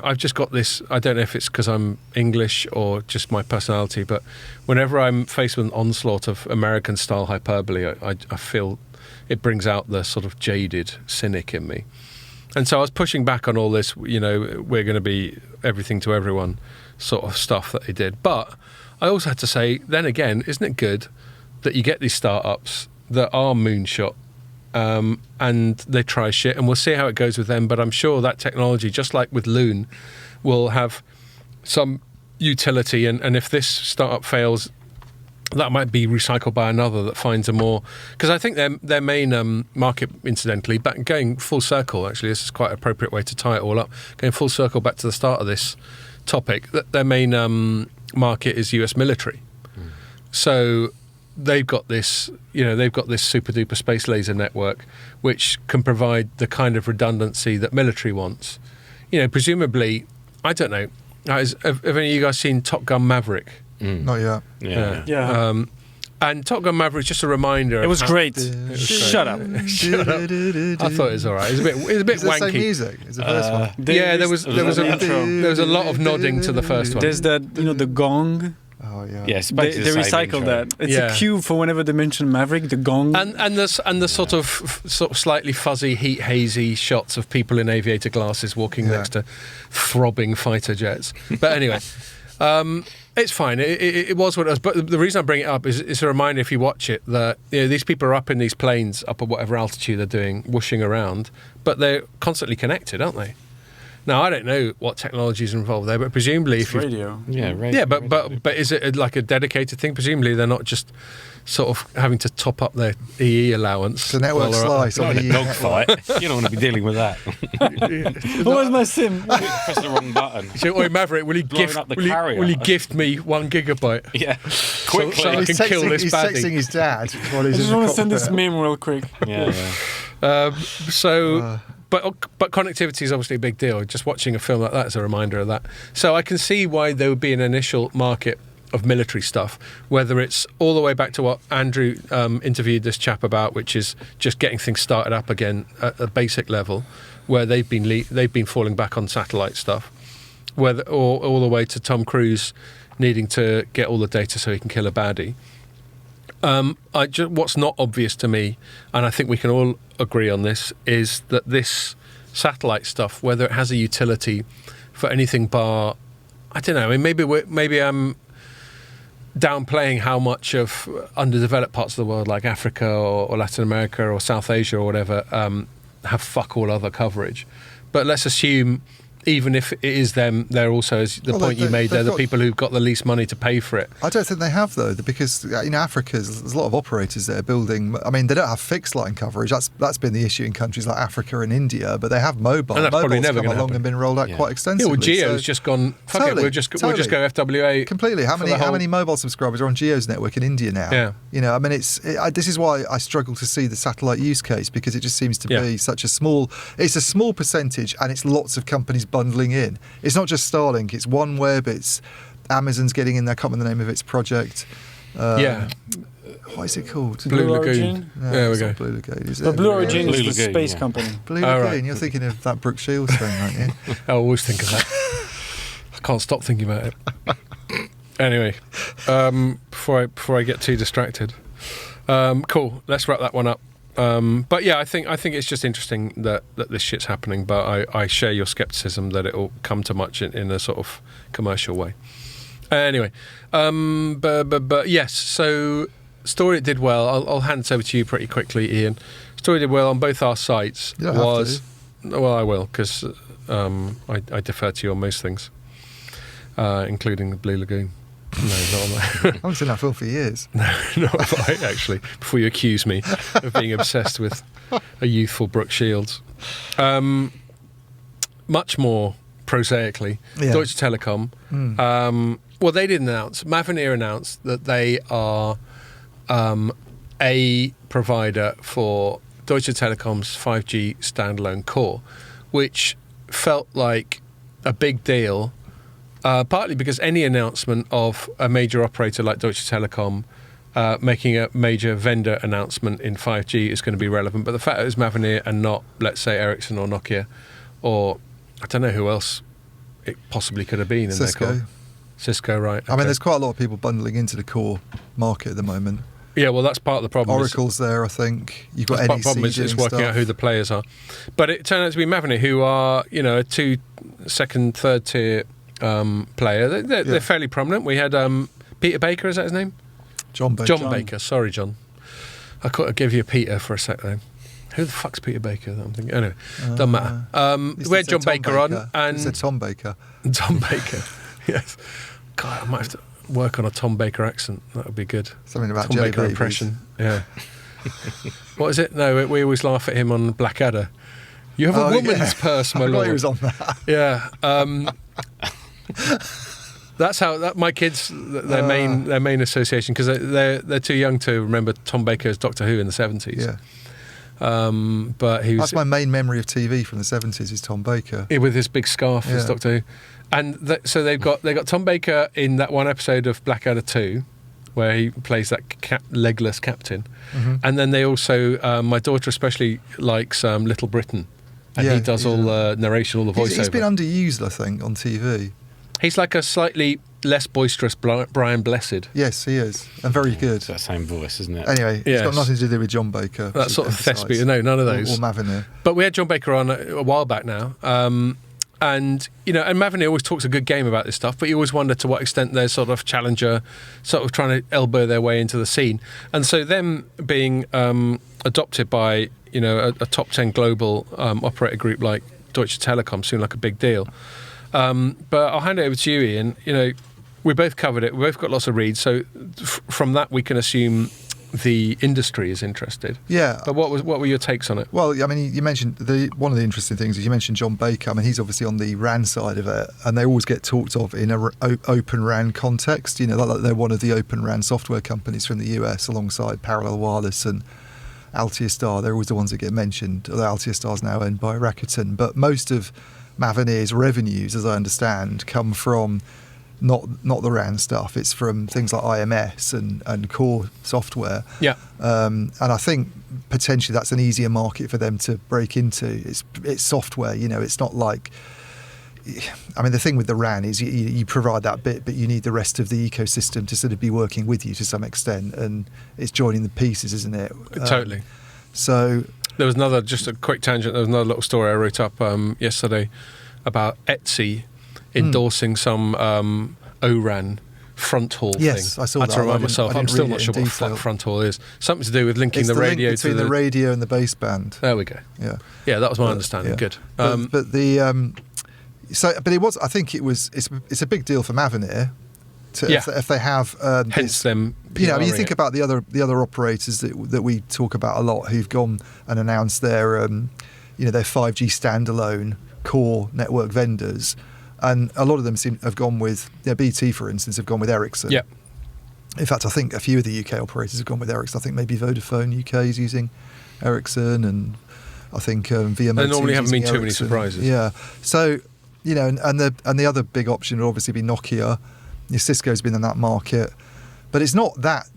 I've just got this, I don't know if it's because I'm English or just my personality, but whenever I'm faced with an onslaught of American-style hyperbole, I feel it brings out the sort of jaded cynic in me. And so I was pushing back on all this, we're going to be everything to everyone sort of stuff that they did. But I also had to say, then again, isn't it good that you get these startups that are moonshot and they try shit, and we'll see how it goes with them. But I'm sure that technology, just like with Loon, will have some utility. And if this startup fails, that might be recycled by another that finds a more... Because I think their main market, incidentally, back going full circle, actually, this is quite an appropriate way to tie it all up, going full circle back to the start of this topic, that their main market is US military. So they've got this, super duper space laser network, which can provide the kind of redundancy that military wants. Presumably, I don't know, have any of you guys seen Top Gun Maverick? Not yet. Yeah. Yeah. And Top Gun Maverick is just a reminder. It was of great. great. Shut up. Shut up. I thought it was all right. It was a bit Is it the same wanky. music? Is the first one? Yeah, there was the intro. a lot of nodding to the first one. There's that, the gong. Oh yeah. Yes, They recycled that. It's Yeah. a cue for whenever they mention Maverick, the gong. And the sort of slightly fuzzy, heat hazy shots of people in aviator glasses walking Yeah. next to throbbing fighter jets. But anyway, it's fine. It was what it was. But the reason I bring it up is it's a reminder, if you watch it, that these people are up in these planes, up at whatever altitude they're doing, whooshing around, but they're constantly connected, aren't they? Now, I don't know what technologies are involved there, but presumably It's radio. Yeah, radio. yeah, but is it like a dedicated thing? Presumably they're not just sort of having to top up their EE allowance. It's a network while they're up slice Not on in the a dogfight. You don't want to be dealing with that. Where's my SIM? Press the wrong button. there. So, oi, Maverick, will you Blowing up the will you carrier. gift me 1 gigabyte? Yeah, So quickly. I can kill this he's baddie. texting his dad while I he's just in the want to send this cockpit. meme real quick. yeah. But connectivity is obviously a big deal. Just watching a film like that is a reminder of that. So I can see why there would be an initial market of military stuff, whether it's all the way back to what Andrew interviewed this chap about, which is just getting things started up again at a basic level, where they've been falling back on satellite stuff, or all the way to Tom Cruise needing to get all the data so he can kill a baddie. What's not obvious to me, and I think we can all agree on this, is that this satellite stuff, whether it has a utility for anything bar, I don't know. I mean, maybe I'm downplaying how much of underdeveloped parts of the world, like Africa or Latin America or South Asia or whatever, have fuck all other coverage. But let's assume, even if it is them, they're also, as the point you made, they're the people who've got the least money to pay for it. I don't think they have, though, because Africa, there's a lot of operators there building. I mean, they don't have fixed line coverage. That's been the issue in countries like Africa and India, but they have mobile. And that's probably Mobile's never come gonna along happen. and been rolled out quite Yeah, extensively. well, Geo's so- just gone, fuck Totally, it, we'll just go FWA. Completely. How many mobile subscribers are on Geo's network in India now? Yeah. I mean, this is why I struggle to see the satellite use case, because it just seems to be such a small. It's a small percentage, and it's lots of companies bundling in. It's not just Starlink. It's OneWeb. It's Amazon's getting in there. I can't remember the name of its project. What is it called? Blue Lagoon. Origin? No, There we it's go. not Blue Lagoon. Is it? But Blue Origin Blue is the Lagoon, space yeah. company. Blue Oh, Lagoon. right. You're thinking of that Brooke Shields thing, aren't you? I always think of that. I can't stop thinking about it. Anyway, before I get too distracted, cool. Let's wrap that one up. But yeah, I think it's just interesting that this shit's happening. But I share your skepticism that it'll come to much in a sort of commercial way. Anyway, but yes. So story did well. I'll hand it over to you pretty quickly, Ian. Story did well on both our sites. You don't have to. Well, I will, because I defer to you on most things, including the Blue Lagoon. No, not on that. I haven't seen that film for years. Not right, actually, before you accuse me of being obsessed with a youthful Brooke Shields. Much more prosaically, Yeah. Deutsche Telekom. Well, they didn't announce. Mavenir announced that they are a provider for Deutsche Telekom's 5G standalone core, which felt like a big deal. Partly because any announcement of a major operator like Deutsche Telekom making a major vendor announcement in 5G is going to be relevant. But the fact that it was Mavenir and not, let's say, Ericsson or Nokia, or I don't know who else it possibly could have been in Cisco. their core. Cisco, right. I mean, okay. there's quite a lot of people bundling into the core market at the moment. Yeah, well, that's part of the problem. Oracle's there, I think. You've got That's part NEC of the problem is doing working stuff. out who the players are. But it turned out to be Mavenir, who are, a second, third tier player. They're fairly prominent. We had Peter Baker, is that his name? John Baker. John Baker. Sorry, John. I gave you Peter for a sec there. Who the fuck's Peter Baker? That I'm thinking. Anyway, doesn't matter. He We had said John Tom Baker on, He and said Tom Baker. Tom Baker. Yes. God, I might have to work on a Tom Baker accent. That would be good. Something about Tom jelly Baker babies. impression. Yeah. What is it? No, we always laugh at him on Blackadder. You have a woman's purse, my I forgot lord. he was on that. Yeah. That's how my kids their main association, because they're too young to remember Tom Baker's Doctor Who in the 70s. Yeah. But he was That's my main memory of TV from the 70s is Tom Baker. with his big scarf as Yeah. Doctor Who, and so they got Tom Baker in that one episode of Blackadder 2, where he plays that legless captain, and then they also my daughter especially likes Little Britain, and Yeah, he does all the narration, all the voiceover. He's been underused, I think, on TV. He's like a slightly less boisterous Brian Blessed. Yes, he is. And very good. It's that same voice, isn't it? Anyway, Yes. it's got nothing to do with John Baker. That should sort of emphasise. thespian. No, none of those. Or Mavenir. But we had John Baker on a while back now. And Mavenir always talks a good game about this stuff, but you always wonder to what extent they're sort of challenger, sort of trying to elbow their way into the scene. And so them being adopted by, a top 10 global operator group like Deutsche Telekom seemed like a big deal. But I'll hand it over to you, Ian. You know, we both covered it. We both got lots of reads. So from that, we can assume the industry is interested. Yeah. But what were your takes on it? Well, I mean, you mentioned one of the interesting things is you mentioned John Baker. I mean, he's obviously on the RAN side of it, and they always get talked of in a open RAN context. You know, like they're one of the open RAN software companies from the US, alongside Parallel Wireless and Altiostar. They're always the ones that get mentioned. Although Altiostar is now owned by Rakuten, but most of Mavenir's revenues, as I understand, come from not the RAN stuff. It's from things like IMS and core software. Yeah. And I think potentially that's an easier market for them to break into. It's software, you know. It's not like, I mean, the thing with the RAN is you provide that bit, but you need the rest of the ecosystem to sort of be working with you to some extent, and it's joining the pieces, isn't it? Totally. So there was just a quick tangent. There was another little story I wrote up yesterday about Etsy endorsing some ORAN front haul thing. Yes, I saw that. I had to remind myself. I'm still not sure what detail. front haul is. Something to do with linking it's the the radio link between to the radio and the baseband. There we go. Yeah, yeah, that was my understanding. Yeah. Good. But it was. I think it was. It's a big deal for Mavenir. If they have, hence them. You know, I mean, you PRing think it. about the other operators that we talk about a lot, who've gone and announced their, their 5G standalone core network vendors, and a lot of them have gone with BT, for instance, have gone with Ericsson. Yeah. In fact, I think a few of the UK operators have gone with Ericsson. I think maybe Vodafone UK is using Ericsson, and I think VMO2 There normally haven't been using too many Ericsson. surprises. Yeah. So, you know, and the other big option would obviously be Nokia. Cisco's been in that market, but it's not that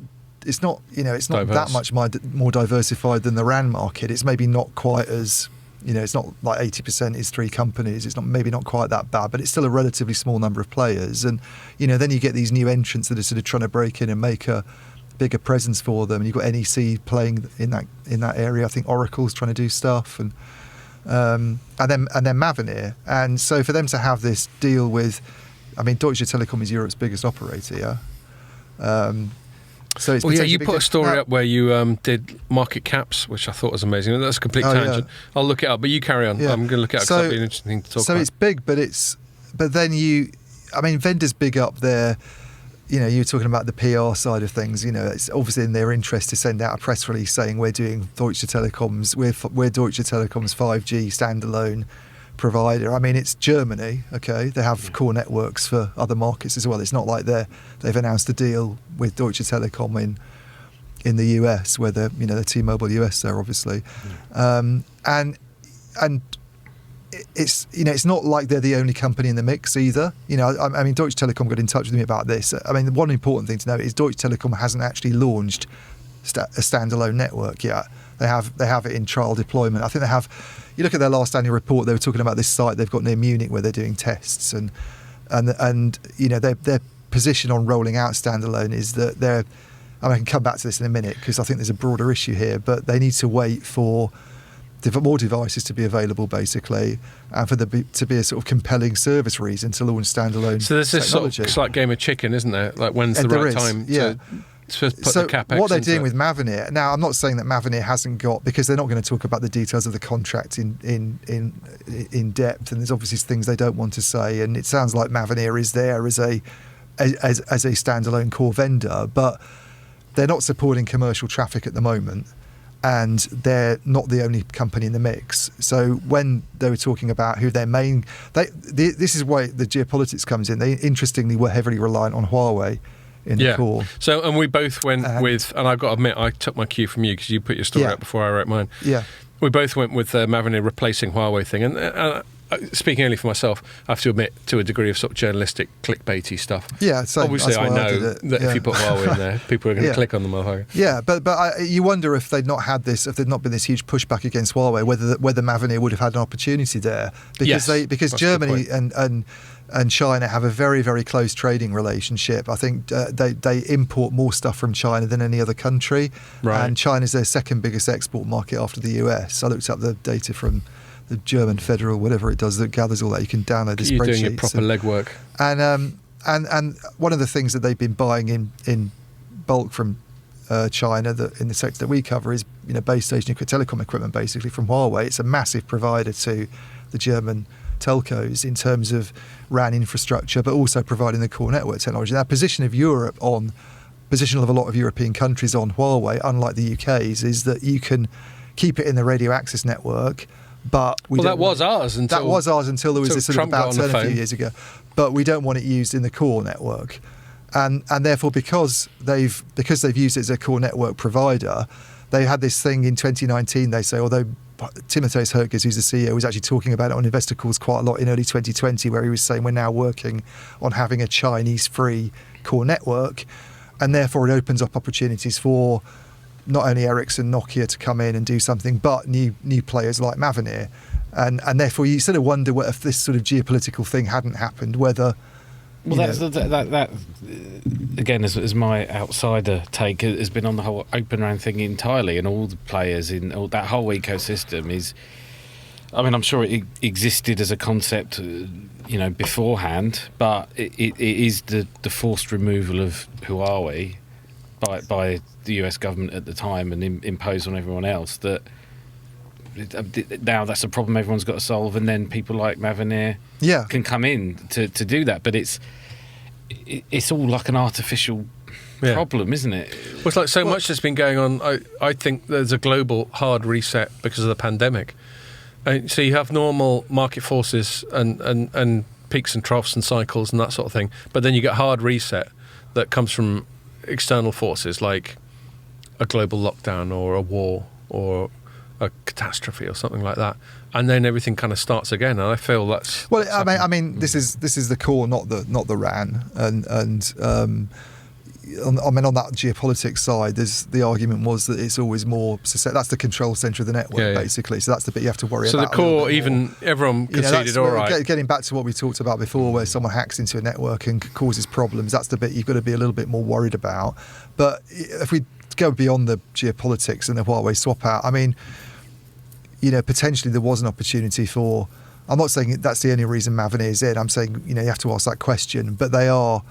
Diverse. much more diversified than the RAN market. It's maybe not quite as, it's not like 80% is three companies. It's maybe not quite that bad, but it's still a relatively small number of players. And then you get these new entrants that are sort of trying to break in and make a bigger presence for them. And you've got NEC playing in that area. I think Oracle's trying to do stuff, and then Mavenir. And so for them to have this deal with, I mean, Deutsche Telekom is Europe's biggest operator, yeah. So it's you put a story up where you did market caps, which I thought was amazing. That's a complete tangent. Yeah. I'll look it up, but you carry on. Yeah. I'm going to look it up because that'd be an interesting thing to talk about. So it's big, but then vendors big up their, you were talking about the PR side of things. It's obviously in their interest to send out a press release saying we're doing Deutsche Telekom's, we're Deutsche Telekom's 5G standalone provider. I mean, it's Germany, okay? They have core networks for other markets as well. It's not like they've announced a deal with Deutsche Telekom in the US, where they're T-Mobile US there, obviously. And it's not like they're the only company in the mix either. I mean, Deutsche Telekom got in touch with me about this. I mean, one important thing to note is Deutsche Telekom hasn't actually launched a standalone network yet. They have it in trial deployment. I think they have. You look at their last annual report; they were talking about this site they've got near Munich where they're doing tests, and their position on rolling out standalone is that they're. I can come back to this in a minute because I think there's a broader issue here, but they need to wait for more devices to be available, basically, and for there to be a sort of compelling service reason to launch standalone. So there's this technology. sort of like game of chicken, isn't there? Like when's the right time to put the capex what they're into doing it. with Mavenir now, I'm not saying that Mavenir hasn't got, because they're not going to talk about the details of the contract in depth, and there's obviously things they don't want to say, and it sounds like Mavenir is there as a standalone core vendor, but they're not supporting commercial traffic at the moment, and they're not the only company in the mix. So when they were talking about who their main, this is why the geopolitics comes in. They interestingly were heavily reliant on Huawei in the core. So, and we both went with, and I've got to admit, I took my cue from you because you put your story up before I wrote mine. Yeah. We both went with Mavenir replacing Huawei thing. And speaking only for myself, I have to admit to a degree of sort of journalistic clickbaity stuff. Yeah, so obviously I know that if you put Huawei in there, people are going to click on the motherfucker. Yeah, but you wonder if they'd not had this, if there'd not been this huge pushback against Huawei, whether Mavenir would have had an opportunity there, because Germany and China have a very, very close trading relationship. I think they import more stuff from China than any other country, and China's their second biggest export market after the US. I looked up the data from the German federal, whatever it does, that gathers all that. You can download the spreadsheets. You're doing your proper legwork. And one of the things that they've been buying in bulk from China, that in the sector that we cover, is base station telecom equipment, basically from Huawei. It's a massive provider to the German telcos in terms of RAN infrastructure, but also providing the core network technology. That position of a lot of European countries on Huawei, unlike the UK's, is that you can keep it in the radio access network, but that was ours until there was this sort of about turn a few years ago. But we don't want it used in the core network, and therefore because they've used it as a core network provider, they had this thing in 2019. They say, although Timotheus Herkes, who's the CEO, was actually talking about it on investor calls quite a lot in early 2020, where he was saying we're now working on having a Chinese-free core network, and therefore it opens up opportunities for not only Ericsson, Nokia to come in and do something, but new players like Mavenir. And therefore you sort of wonder what if this sort of geopolitical thing hadn't happened, whether... that again, as my outsider take, has been on the whole Open RAN thing entirely, and all the players in all that whole ecosystem is... I mean, I'm sure it existed as a concept, beforehand, but it is the forced removal of Huawei by the US government at the time and imposed on everyone else that now that's a problem everyone's got to solve, and then people like Mavenir can come in to do that. But it's all like an artificial problem, isn't it? Well, it's like so much that's been going on. I think there's a global hard reset because of the pandemic. So you have normal market forces and peaks and troughs and cycles and that sort of thing, but then you get hard reset that comes from external forces like a global lockdown or a war or a catastrophe or something like that, and then everything kind of starts again. And I feel that's I mean this is the core, not the RAN, and on that geopolitics side, the argument was that it's always more. That's the control center of the network, basically. So that's the bit you have to worry about. So the core, even everyone conceded all right. Getting back to what we talked about before, where someone hacks into a network and causes problems, that's the bit you've got to be a little bit more worried about. But if we go beyond the geopolitics and the Huawei swap out, I mean, potentially there was an opportunity for. I'm not saying that's the only reason Mavenir is in. I'm saying you have to ask that question, but they are,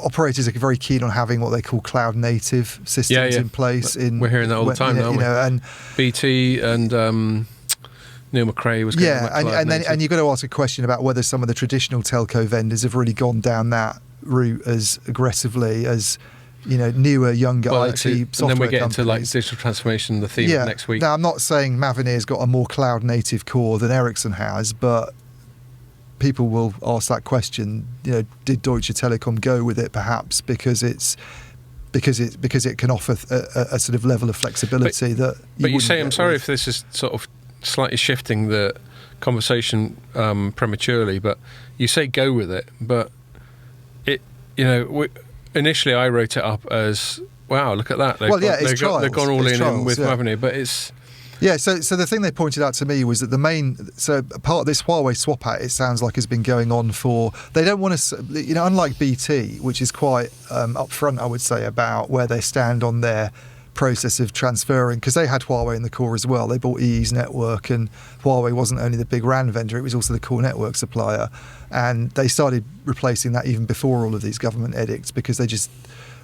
operators are very keen on having what they call cloud native systems in place. We're hearing that all the time, aren't we? And BT and Neil McRae was going and you've got to ask a question about whether some of the traditional telco vendors have really gone down that route as aggressively as newer, younger IT software companies. And then we get into like digital transformation, the theme of next week. Now, I'm not saying Mavenir's got a more cloud native core than Ericsson has, but people will ask that question. Did Deutsche Telekom go with it perhaps because it can offer a sort of level of flexibility that. But you say, I'm sorry if this is sort of slightly shifting the conversation prematurely, but you say go with it, but initially I wrote it up as wow, look at that. They've gone all in with Mavenir, but it's. Yeah, so the thing they pointed out to me was that part of this Huawei swap out, it sounds like, has been going on for. They don't want to, unlike BT, which is quite upfront, I would say, about where they stand on their process of transferring, because they had Huawei in the core as well. They bought EE's network, and Huawei wasn't only the big RAN vendor; it was also the core network supplier, and they started replacing that even before all of these government edicts because they just.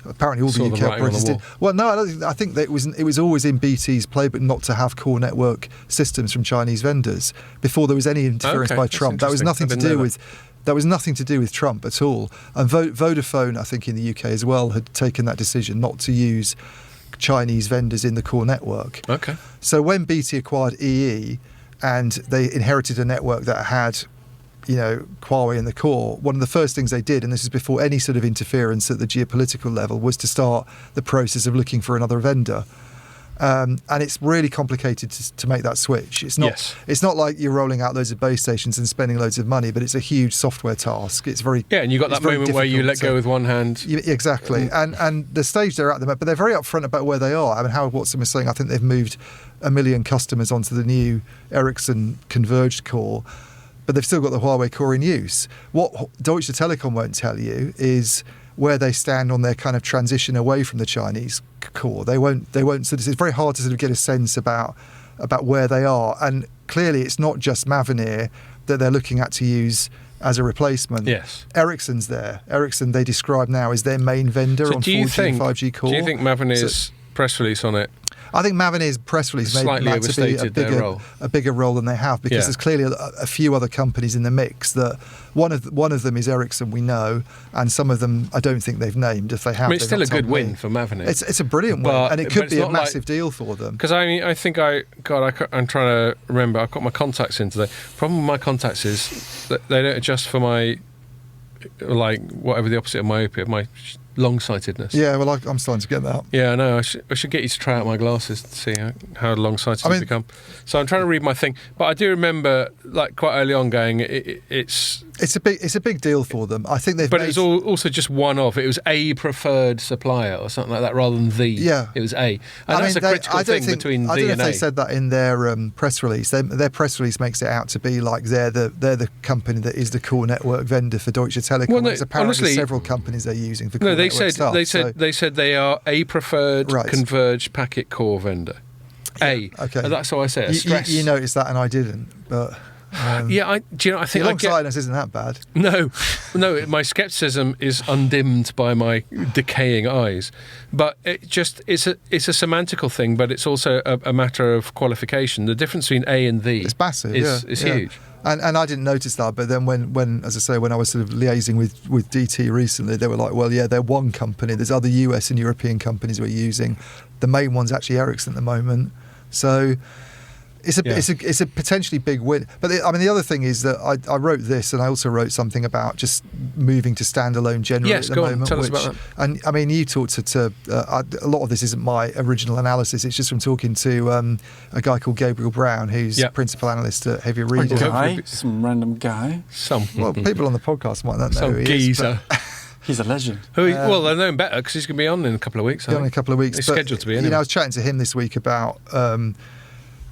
Apparently, all the UK operators did. Well, no, I think that it was always in BT's playbook not to have core network systems from Chinese vendors before there was any interference by Trump. That was nothing to do with. That was nothing to do with Trump at all. And Vodafone, I think, in the UK as well, had taken that decision not to use Chinese vendors in the core network. Okay. So when BT acquired EE, and they inherited a network that had. Huawei in the core, one of the first things they did, and this is before any sort of interference at the geopolitical level, was to start the process of looking for another vendor. And it's really complicated to make that switch. It's not like you're rolling out loads of base stations and spending loads of money, but it's a huge software task. It's very and you got that moment where you let go with one hand. Exactly, and the stage they're at the moment, but they're very upfront about where they are. I mean, Howard Watson was saying, I think they've moved 1 million customers onto the new Ericsson converged core. But they've still got the Huawei core in use. What Deutsche Telekom won't tell you is where they stand on their kind of transition away from the Chinese core. They won't. So it's very hard to sort of get a sense about where they are. And clearly, it's not just Mavenir that they're looking at to use as a replacement. Yes, Ericsson's there. Ericsson they describe now as their main vendor on 4G and 5G core. Do you think Mavenir's press release on it? I think Mavenir's press release made Slightly that to be overstated their role. a bigger role than they have, because Yeah. there's clearly a few other companies in the mix. That one of them is Ericsson, we know, and some of them I don't think they've named. If they have, I mean, it's they've still not a good told me. win for Mavenir. It's a brilliant win, But- and it but could it's be a not like- massive deal for them. Because I think I'm trying to remember. I've got my contacts in today. Problem with my contacts is that they don't adjust for my, like, whatever the opposite of myopia, my long-sightedness. Yeah, well, I'm starting to get that. Yeah, I know. I should get you to try out my glasses to see how long-sighted you've become. So I'm trying to read my thing, but I do remember, like, quite early on, going, it's a big deal for them. I think they've. But made, it was also just one of. It was a preferred supplier or something like that, rather than the. Yeah. It was a. And that's a critical thing between I the don't know and if a. they said that in their press release. Their press release makes it out to be like they're the company that is the core network vendor for Deutsche Telekom. Well, no, There's apparently honestly- several companies they're using for core No, they network said stuff. they said they are a preferred Right. converged packet core vendor. Okay. And that's how I say it. Stress. You noticed that, and I didn't. But Yeah, do you know? I think the I get. long-sightedness isn't that bad. No, my scepticism is undimmed by my decaying eyes. But it's a semantical thing, but it's also a matter of qualification. The difference between A and the It's massive. is yeah. huge. And I didn't notice that, but then when as I say, when I was sort of liaising with DT recently, they were like, well, yeah, they're one company. There's other US and European companies we're using. The main one's actually Ericsson at the moment. So it's a potentially big win. But the other thing is that I wrote this, and I also wrote something about just moving to standalone generally Yes, at the go on, moment. tell us about that. And I mean, you talked to a lot of this isn't my original analysis. It's just from talking to a guy called Gabriel Brown, who's principal analyst at Heavy Reader. Some random guy. Well, people on the podcast might not know Some who he is, geezer. He's a legend. Well, I know him better because he's going to be on in a couple of weeks. in a couple of weeks. He's But, scheduled to be. You Anyway. know, I was chatting to him this week about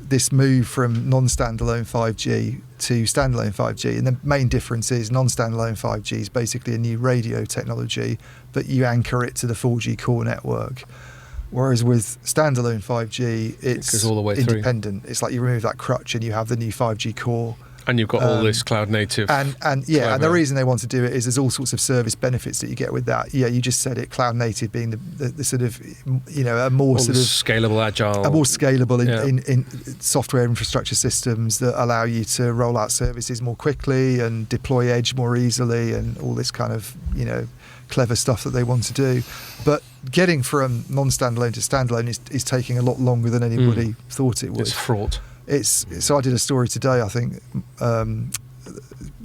this move from non-standalone 5G to standalone 5G, and the main difference is non-standalone 5G is basically a new radio technology, but you anchor it to the 4G core network. Whereas with standalone 5G, it's goes all the way through. independent. It's like you remove that crutch and you have the new 5G core. And you've got all this cloud native. And the reason they want to do it is there's all sorts of service benefits that you get with that. Yeah, you just said it, cloud native being the sort of, you know, a more all sort of scalable, agile. a more scalable Yeah. in software infrastructure systems that allow you to roll out services more quickly and deploy edge more easily and all this kind of, you know, clever stuff that they want to do. But getting from non-standalone to standalone is taking a lot longer than anybody thought it would. It's fraught. So I did a story today, I think,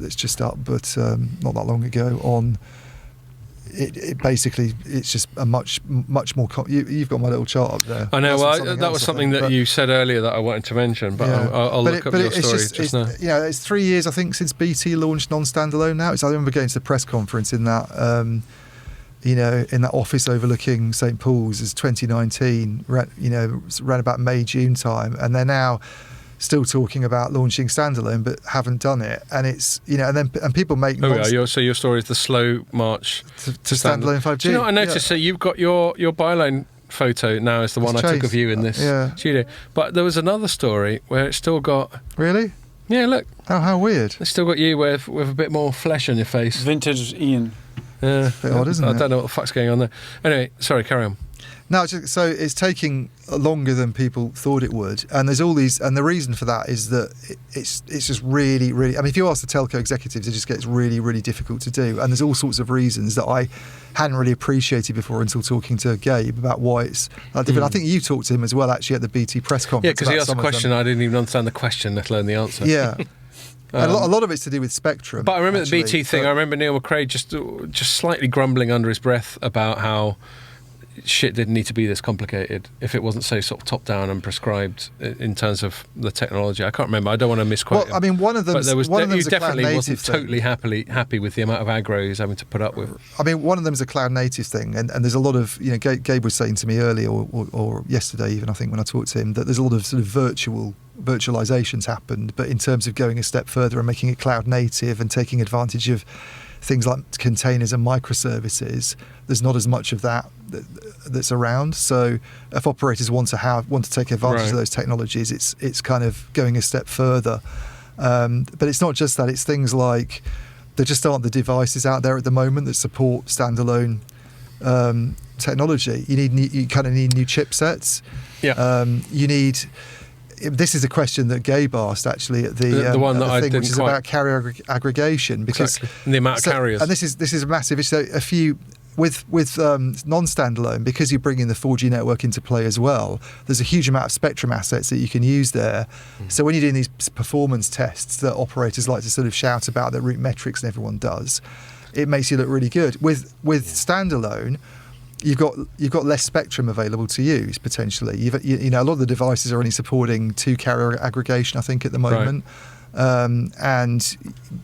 it's just up, but not that long ago, on it basically, it's just a much more you've got my little chart up there. I know. That's Well, that was something that you said earlier that I wanted to mention, but Yeah. I'll look up your story just now. You know, it's 3 years, I think, since BT launched non-standalone now. I remember going to the press conference in that you know, in that office overlooking St Paul's as 2019, you know, around about May, June time, and they're now still talking about launching standalone, but haven't done it. And it's, you know, and people make. So your story is the slow march to standalone 5G. Do you know what I noticed? Yeah. So you've got your byline photo now is the one I took of you in this studio, but there was another story where it's still got. Really? Yeah, look. Oh, how weird! It's still got you with a bit more flesh on your face. Vintage Ian. Yeah, bit odd, isn't I it? don't know what the fuck's going on there. Anyway, sorry, carry on. No, so it's taking longer than people thought it would, and there's all these, and the reason for that is that it's just really. I mean, if you ask the telco executives, it just gets really difficult to do, and there's all sorts of reasons that I hadn't really appreciated before until talking to Gabe about why it's different. I think you talked to him as well, actually, at the BT press conference. Yeah, because he asked a some of them. question, I didn't even understand the question, let alone the answer. Yeah. And a lot of it's to do with spectrum. But I remember actually, the BT thing. I remember Neil McRae just slightly grumbling under his breath about how shit didn't need to be this complicated if it wasn't so sort of top down and prescribed in terms of the technology. I can't remember. I don't want to misquote him. I mean, one of them. But there was you definitely wasn't totally happy with the amount of aggro he's having to put up with. I mean, one of them is a cloud native thing, and there's a lot of, you know, Gabe was saying to me earlier or yesterday even, I think, when I talked to him, that there's a lot of sort of virtualizations happened, but in terms of going a step further and making it cloud native and taking advantage of things like containers and microservices, there's not as much of that's around. So if operators want to take advantage of those technologies, it's kind of going a step further. But it's not just that; it's things like there just aren't the devices out there at the moment that support standalone technology. You kind of need new chipsets. Yeah. You need. This is a question that Gabe asked actually at the one that I thing, didn't which is quite- about carrier aggregation, because Exactly. And the amount of carriers. And this is a massive issue. So a few with non-standalone, because you bring in the 4G network into play as well. There's a huge amount of spectrum assets that you can use there. So when you're doing these performance tests that operators like to sort of shout about, that root metrics and everyone does, it makes you look really good. With standalone, you've got less spectrum available to use potentially. You know, a lot of the devices are only supporting 2 carrier aggregation, I think, at the moment. And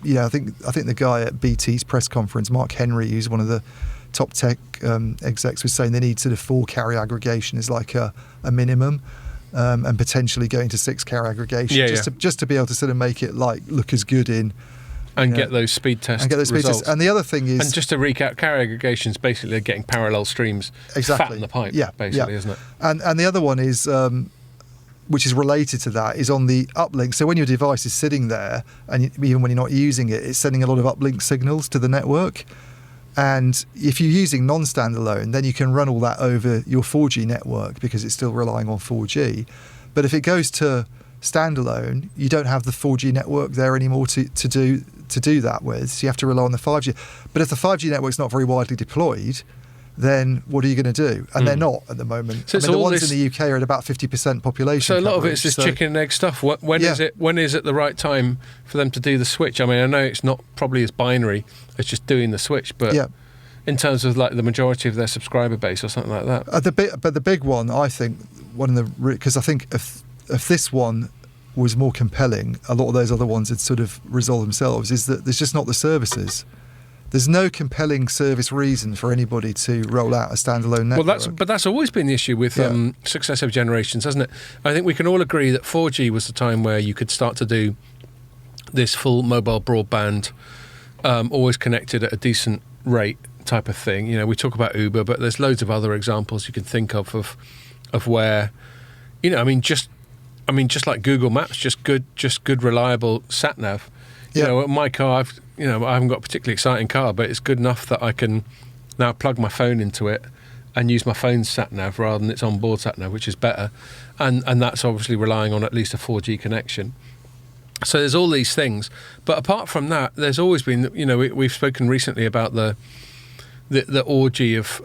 you know, I think the guy at BT's press conference, Mark Henry, who's one of the top tech execs, was saying they need sort of 4 carrier aggregation as like a minimum, and potentially going to 6 carrier aggregation, just to be able to sort of make it like look as good in. And get those speed tests. Results. And the other thing is... And just to recap, carrier aggregation is basically getting parallel streams fat in the pipe, basically, isn't it? And the other one is, which is related to that, is on the uplink. So when your device is sitting there, and even when you're not using it, it's sending a lot of uplink signals to the network. And if you're using non-standalone, then you can run all that over your 4G network because it's still relying on 4G. But if it goes to standalone, you don't have the 4G network there anymore to do that with, so you have to rely on the 5G. But if the 5G network's not very widely deployed, then what are you going to do? And they're not at the moment. So the ones in the UK are at about 50% population. So a lot coverage, of it's this chicken and egg stuff. When is it the right time for them to do the switch? I mean, I know it's not probably as binary as just doing the switch, but in terms of like the majority of their subscriber base or something like that. But the big one, I think, because I think if this one was more compelling, a lot of those other ones had sort of resolved themselves, is that there's just not the services. There's no compelling service reason for anybody to roll out a standalone network. Well, that's always been the issue with successive generations, hasn't it? I think we can all agree that 4G was the time where you could start to do this full mobile broadband, always connected at a decent rate type of thing. You know, we talk about Uber, but there's loads of other examples you can think of where, you know, I mean, just like Google Maps, just good reliable sat nav. You know, my car, I haven't got a particularly exciting car, but it's good enough that I can now plug my phone into it and use my phone's sat nav rather than its onboard sat nav, which is better. And that's obviously relying on at least a 4G connection. So there's all these things, but apart from that, there's always been, you know, we've spoken recently about the orgy of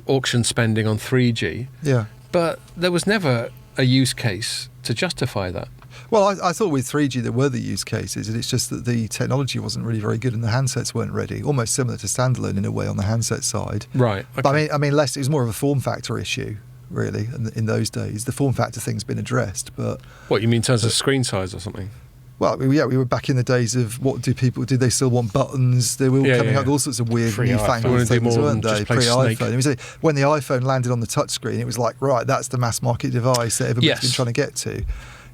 auction spending on 3G. Yeah. But there was never a use case to justify that. Well, I thought with 3G there were the use cases, and it's just that the technology wasn't really very good and the handsets weren't ready. Almost similar to standalone in a way on the handset side. Right. Okay. But I mean, it was more of a form factor issue, really, in those days. The form factor thing's been addressed, but... What, you mean in terms of screen size or something? Well, we were back in the days of did they still want buttons? They were all coming up with all sorts of weird newfangled things, weren't they? Pre-iPhone. It was when the iPhone landed on the touchscreen, it was like, right, that's the mass market device that everybody's been trying to get to.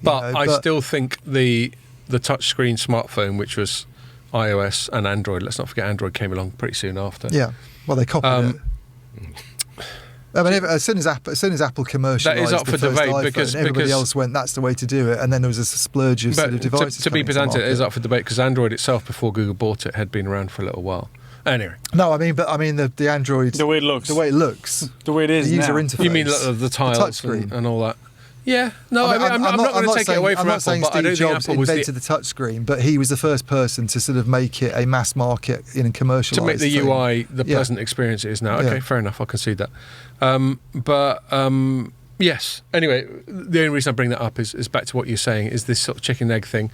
But I still think the touchscreen smartphone, which was iOS and Android, let's not forget Android came along pretty soon after. Yeah, well, they copied it. I mean, as soon as Apple commercialised that is up the for first debate iPhone, because everybody else went, that's the way to do it, and then there was a splurge of sort of devices. To be pedantic, it is up for debate because Android itself, before Google bought it, had been around for a little while. Anyway. No, I mean the Android, the way it looks, the way it is, the user now. interface. You mean the tiles and all that? Yeah, no, I'm not going to take it away from Apple, saying but I don't Steve think Jobs Apple was invented the touchscreen, but he was the first person to sort of make it a mass market in a commercialised to make the thing. UI the pleasant experience it is now. Okay, fair enough, I'll concede that. Yes. Anyway, the only reason I bring that up is back to what you're saying, is this sort of chicken egg thing.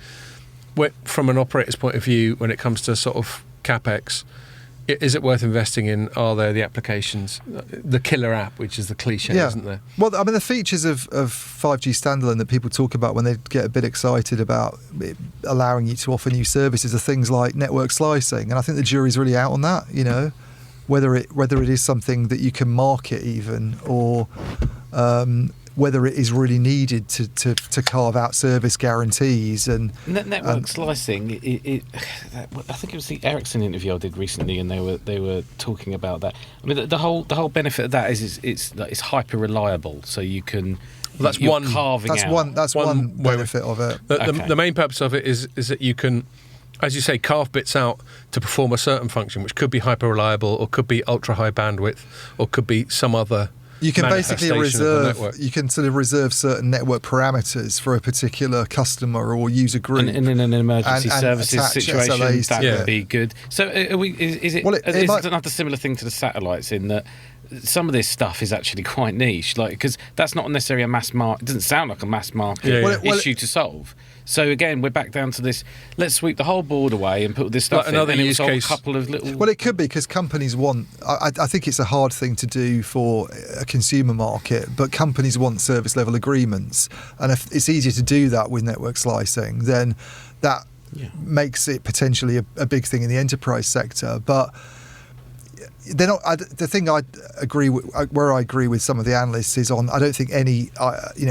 From an operator's point of view, when it comes to sort of CapEx, is it worth investing in? Are there the applications, the killer app, which is the cliche, isn't there? Well, I mean, the features of 5G standalone that people talk about when they get a bit excited about it allowing you to offer new services are things like network slicing, and I think the jury's really out on that. You know, whether it is something that you can market even, or whether it is really needed to carve out service guarantees and network slicing. I think it was the Ericsson interview I did recently, and they were talking about that. I mean, the whole benefit of that is it's hyper reliable, so you can. Well, that's one benefit of it. The main purpose of it is that you can, as you say, carve bits out to perform a certain function, which could be hyper reliable, or could be ultra high bandwidth, or could be some other You can basically manifestation of the network. you can sort of reserve certain network parameters for a particular customer or user group. And in an emergency and services attach situation, SLAs that to would it. be good. So is it? Well, it is might- it another similar thing to the satellites in that some of this stuff is actually quite niche, like because that's not necessarily a mass market. It doesn't sound like a mass market Yeah, yeah. Well, issue to solve. So again, we're back down to this. Let's sweep the whole board away and put this stuff Like another in. And it use was all a case. couple of little. Well, it could be because companies want. I think it's a hard thing to do for a consumer market, but companies want service level agreements, and if it's easier to do that with network slicing, then that makes it potentially a big thing in the enterprise sector. But they're not. The thing I agree with, where I agree with some of the analysts is on. I don't think any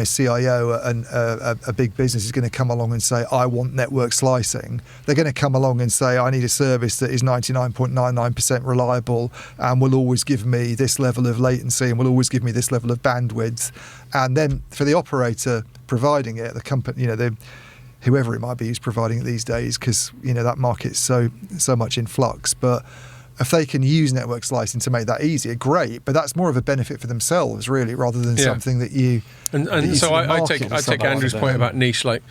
CIO and a big business is going to come along and say I want network slicing. They're going to come along and say I need a service that is 99.99% reliable and will always give me this level of latency and will always give me this level of bandwidth. And then for the operator providing it, the company, whoever it might be who's providing it these days, because that market's so much in flux, but if they can use network slicing to make that easier, great. But that's more of a benefit for themselves, really, rather than something that you. And so sort of I market take or something Andrew's like point that. about niche. Like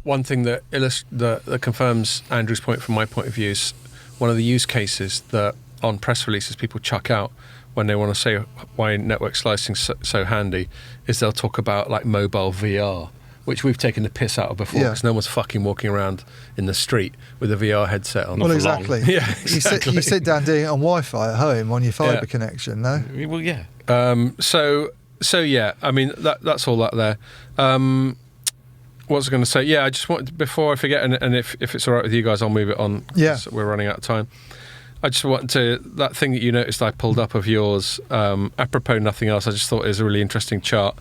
one thing that that confirms Andrew's point from my point of view is one of the use cases that on press releases people chuck out when they want to say why network slicing's so handy is they'll talk about like mobile VR, which we've taken the piss out of before because no one's fucking walking around in the street with a VR headset on. Well, exactly. Yeah, exactly. You sit down doing it on Wi-Fi at home on your fibre connection, no? Well, yeah. So yeah, I mean that's all that there. What was I going to say? Yeah, I just wanted before I forget, and if it's all right with you guys, I'll move it on. Yeah, 'cause we're running out of time. I just wanted to that thing that you noticed I pulled up of yours. Apropos nothing else, I just thought it was a really interesting chart.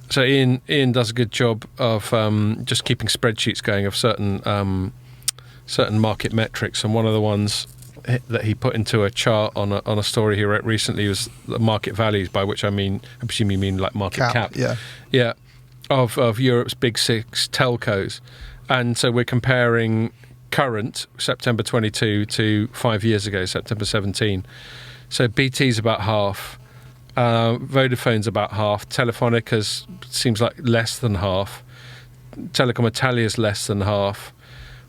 So Ian does a good job of just keeping spreadsheets going of certain market metrics, and one of the ones that he put into a chart on a story he wrote recently was the market values, by which I presume you mean like market cap. Yeah, of Europe's big six telcos, and so we're comparing current September 22 to 5 years ago, September 17. So BT's about half. Vodafone's about half. Telefónica's seems like less than half. Telecom Italia's less than half.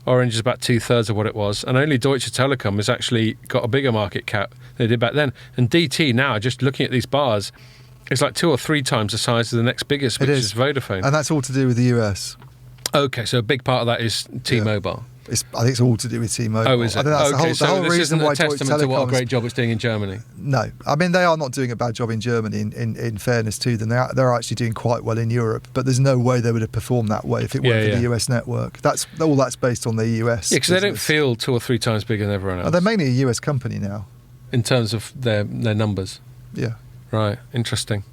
Orange is about 2/3 of what it was, and only Deutsche Telekom has actually got a bigger market cap than they did back then. And DT now, just looking at these bars, is like 2 or 3 times the size of the next biggest, which is Vodafone. And that's all to do with the US. Okay, so a big part of that is T-Mobile. I think it's all to do with T-Mobile. Oh, is it? I think that's the whole this reason isn't why a Deutsche testament to what a Telekom's- great job it's doing in Germany. No, I mean they are not doing a bad job in Germany. In fairness to them, they're actually doing quite well in Europe. But there's no way they would have performed that way if it weren't for the US network. That's based on the US. Yeah, because they don't feel 2 or 3 times bigger than everyone else. They're mainly a US company now. In terms of their numbers. Yeah. Right. Interesting.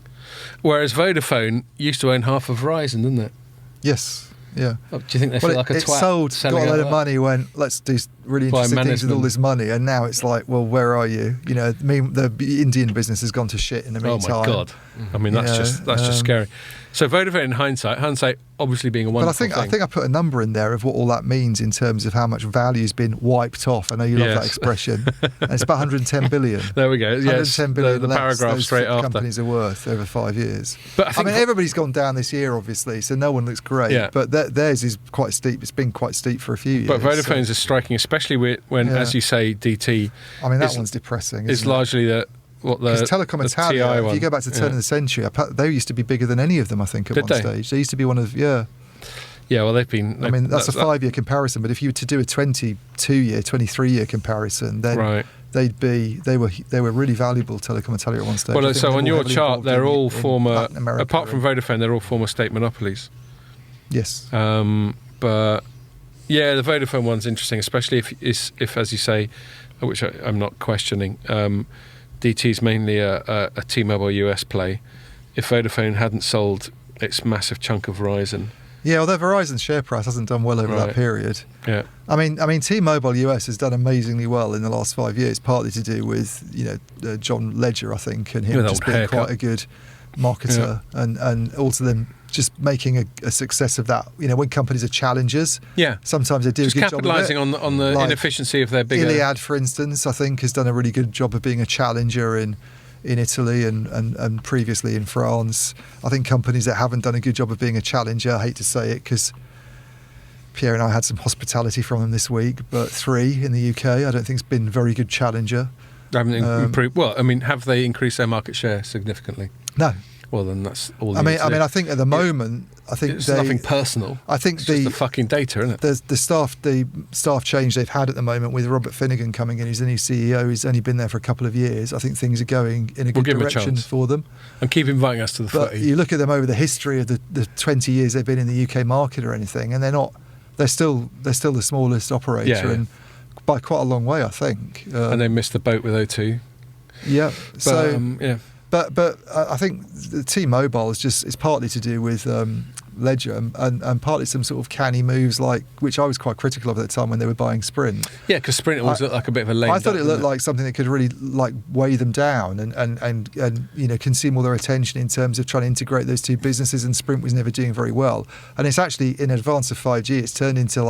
Whereas Vodafone used to own half of Verizon, didn't it? Yes. Yeah. Oh, do you think they feel like a twat? It sold, got a selling load out of that? money, went, let's do really interesting things with all this money. And now it's like, well, where are you? The Indian business has gone to shit in the meantime. Oh, my God. I mean, that's just scary. So Vodafone in hindsight obviously being a wonderful But I think I put a number in there of what all that means in terms of how much value has been wiped off. I know you love that expression. And it's about 110 billion. There we go. Yes, 110 billion the less paragraph those straight after. companies are worth over 5 years. But I mean, everybody's gone down this year, obviously, so no one looks great. Yeah. But theirs is quite steep. It's been quite steep for a few years. But Vodafone's is striking, especially when, as you say, DT. I mean, that one's depressing. It's largely because Telecom Italia, if you go back to the turn of the century, they used to be bigger than any of them, I think, at one stage. They used to be one of, Yeah, well, they've been... I mean, that's a 5-year comparison, but if you were to do a 22-year, 23-year comparison, then they were really valuable, Telecom Italia, at one stage. Well, so on your chart, they're all former... Apart from Vodafone, they're all former state monopolies. Yes. But, yeah, the Vodafone one's interesting, especially if as you say, which I'm not questioning, DT's mainly a T-Mobile US play. If Vodafone hadn't sold its massive chunk of Verizon... Yeah, although Verizon's share price hasn't done well over that period. Yeah. I mean, T-Mobile US has done amazingly well in the last 5 years, partly to do with John Ledger, I think, and him just being quite a good marketer, and also them just making a success of that. When companies are challengers, sometimes they do just a good job of it. Capitalising on the inefficiency of their bigger... Iliad, for instance, I think has done a really good job of being a challenger in in Italy and previously in France. I think companies that haven't done a good job of being a challenger, I hate to say it because Pierre and I had some hospitality from them this week, but 3 in the UK, I don't think it's been a very good challenger. They haven't improved. Well, I mean, have they increased their market share significantly? No. Well, then that's all. I mean, I think at the moment, I think it's nothing personal. I think it's just the fucking data, isn't it? The staff change they've had at the moment with Robert Finnegan coming in, who's the new CEO. He's only been there for a couple of years. I think things are going in a good direction for them. And keep inviting us to the but footy. You look at them over the history of the 20 years they've been in the UK market or anything, and they're not. They're still the smallest operator, and by quite a long way, I think. And they missed the boat with O2. Yeah. But, But I think the T-Mobile is it's partly to do with Ledger and partly some sort of canny moves which I was quite critical of at the time when they were buying Sprint. Yeah, because Sprint always looked like a bit of a lame. I thought it looked like something that could really weigh them down and consume all their attention in terms of trying to integrate those two businesses. And Sprint was never doing very well. And it's actually in advance of 5G. It's turned into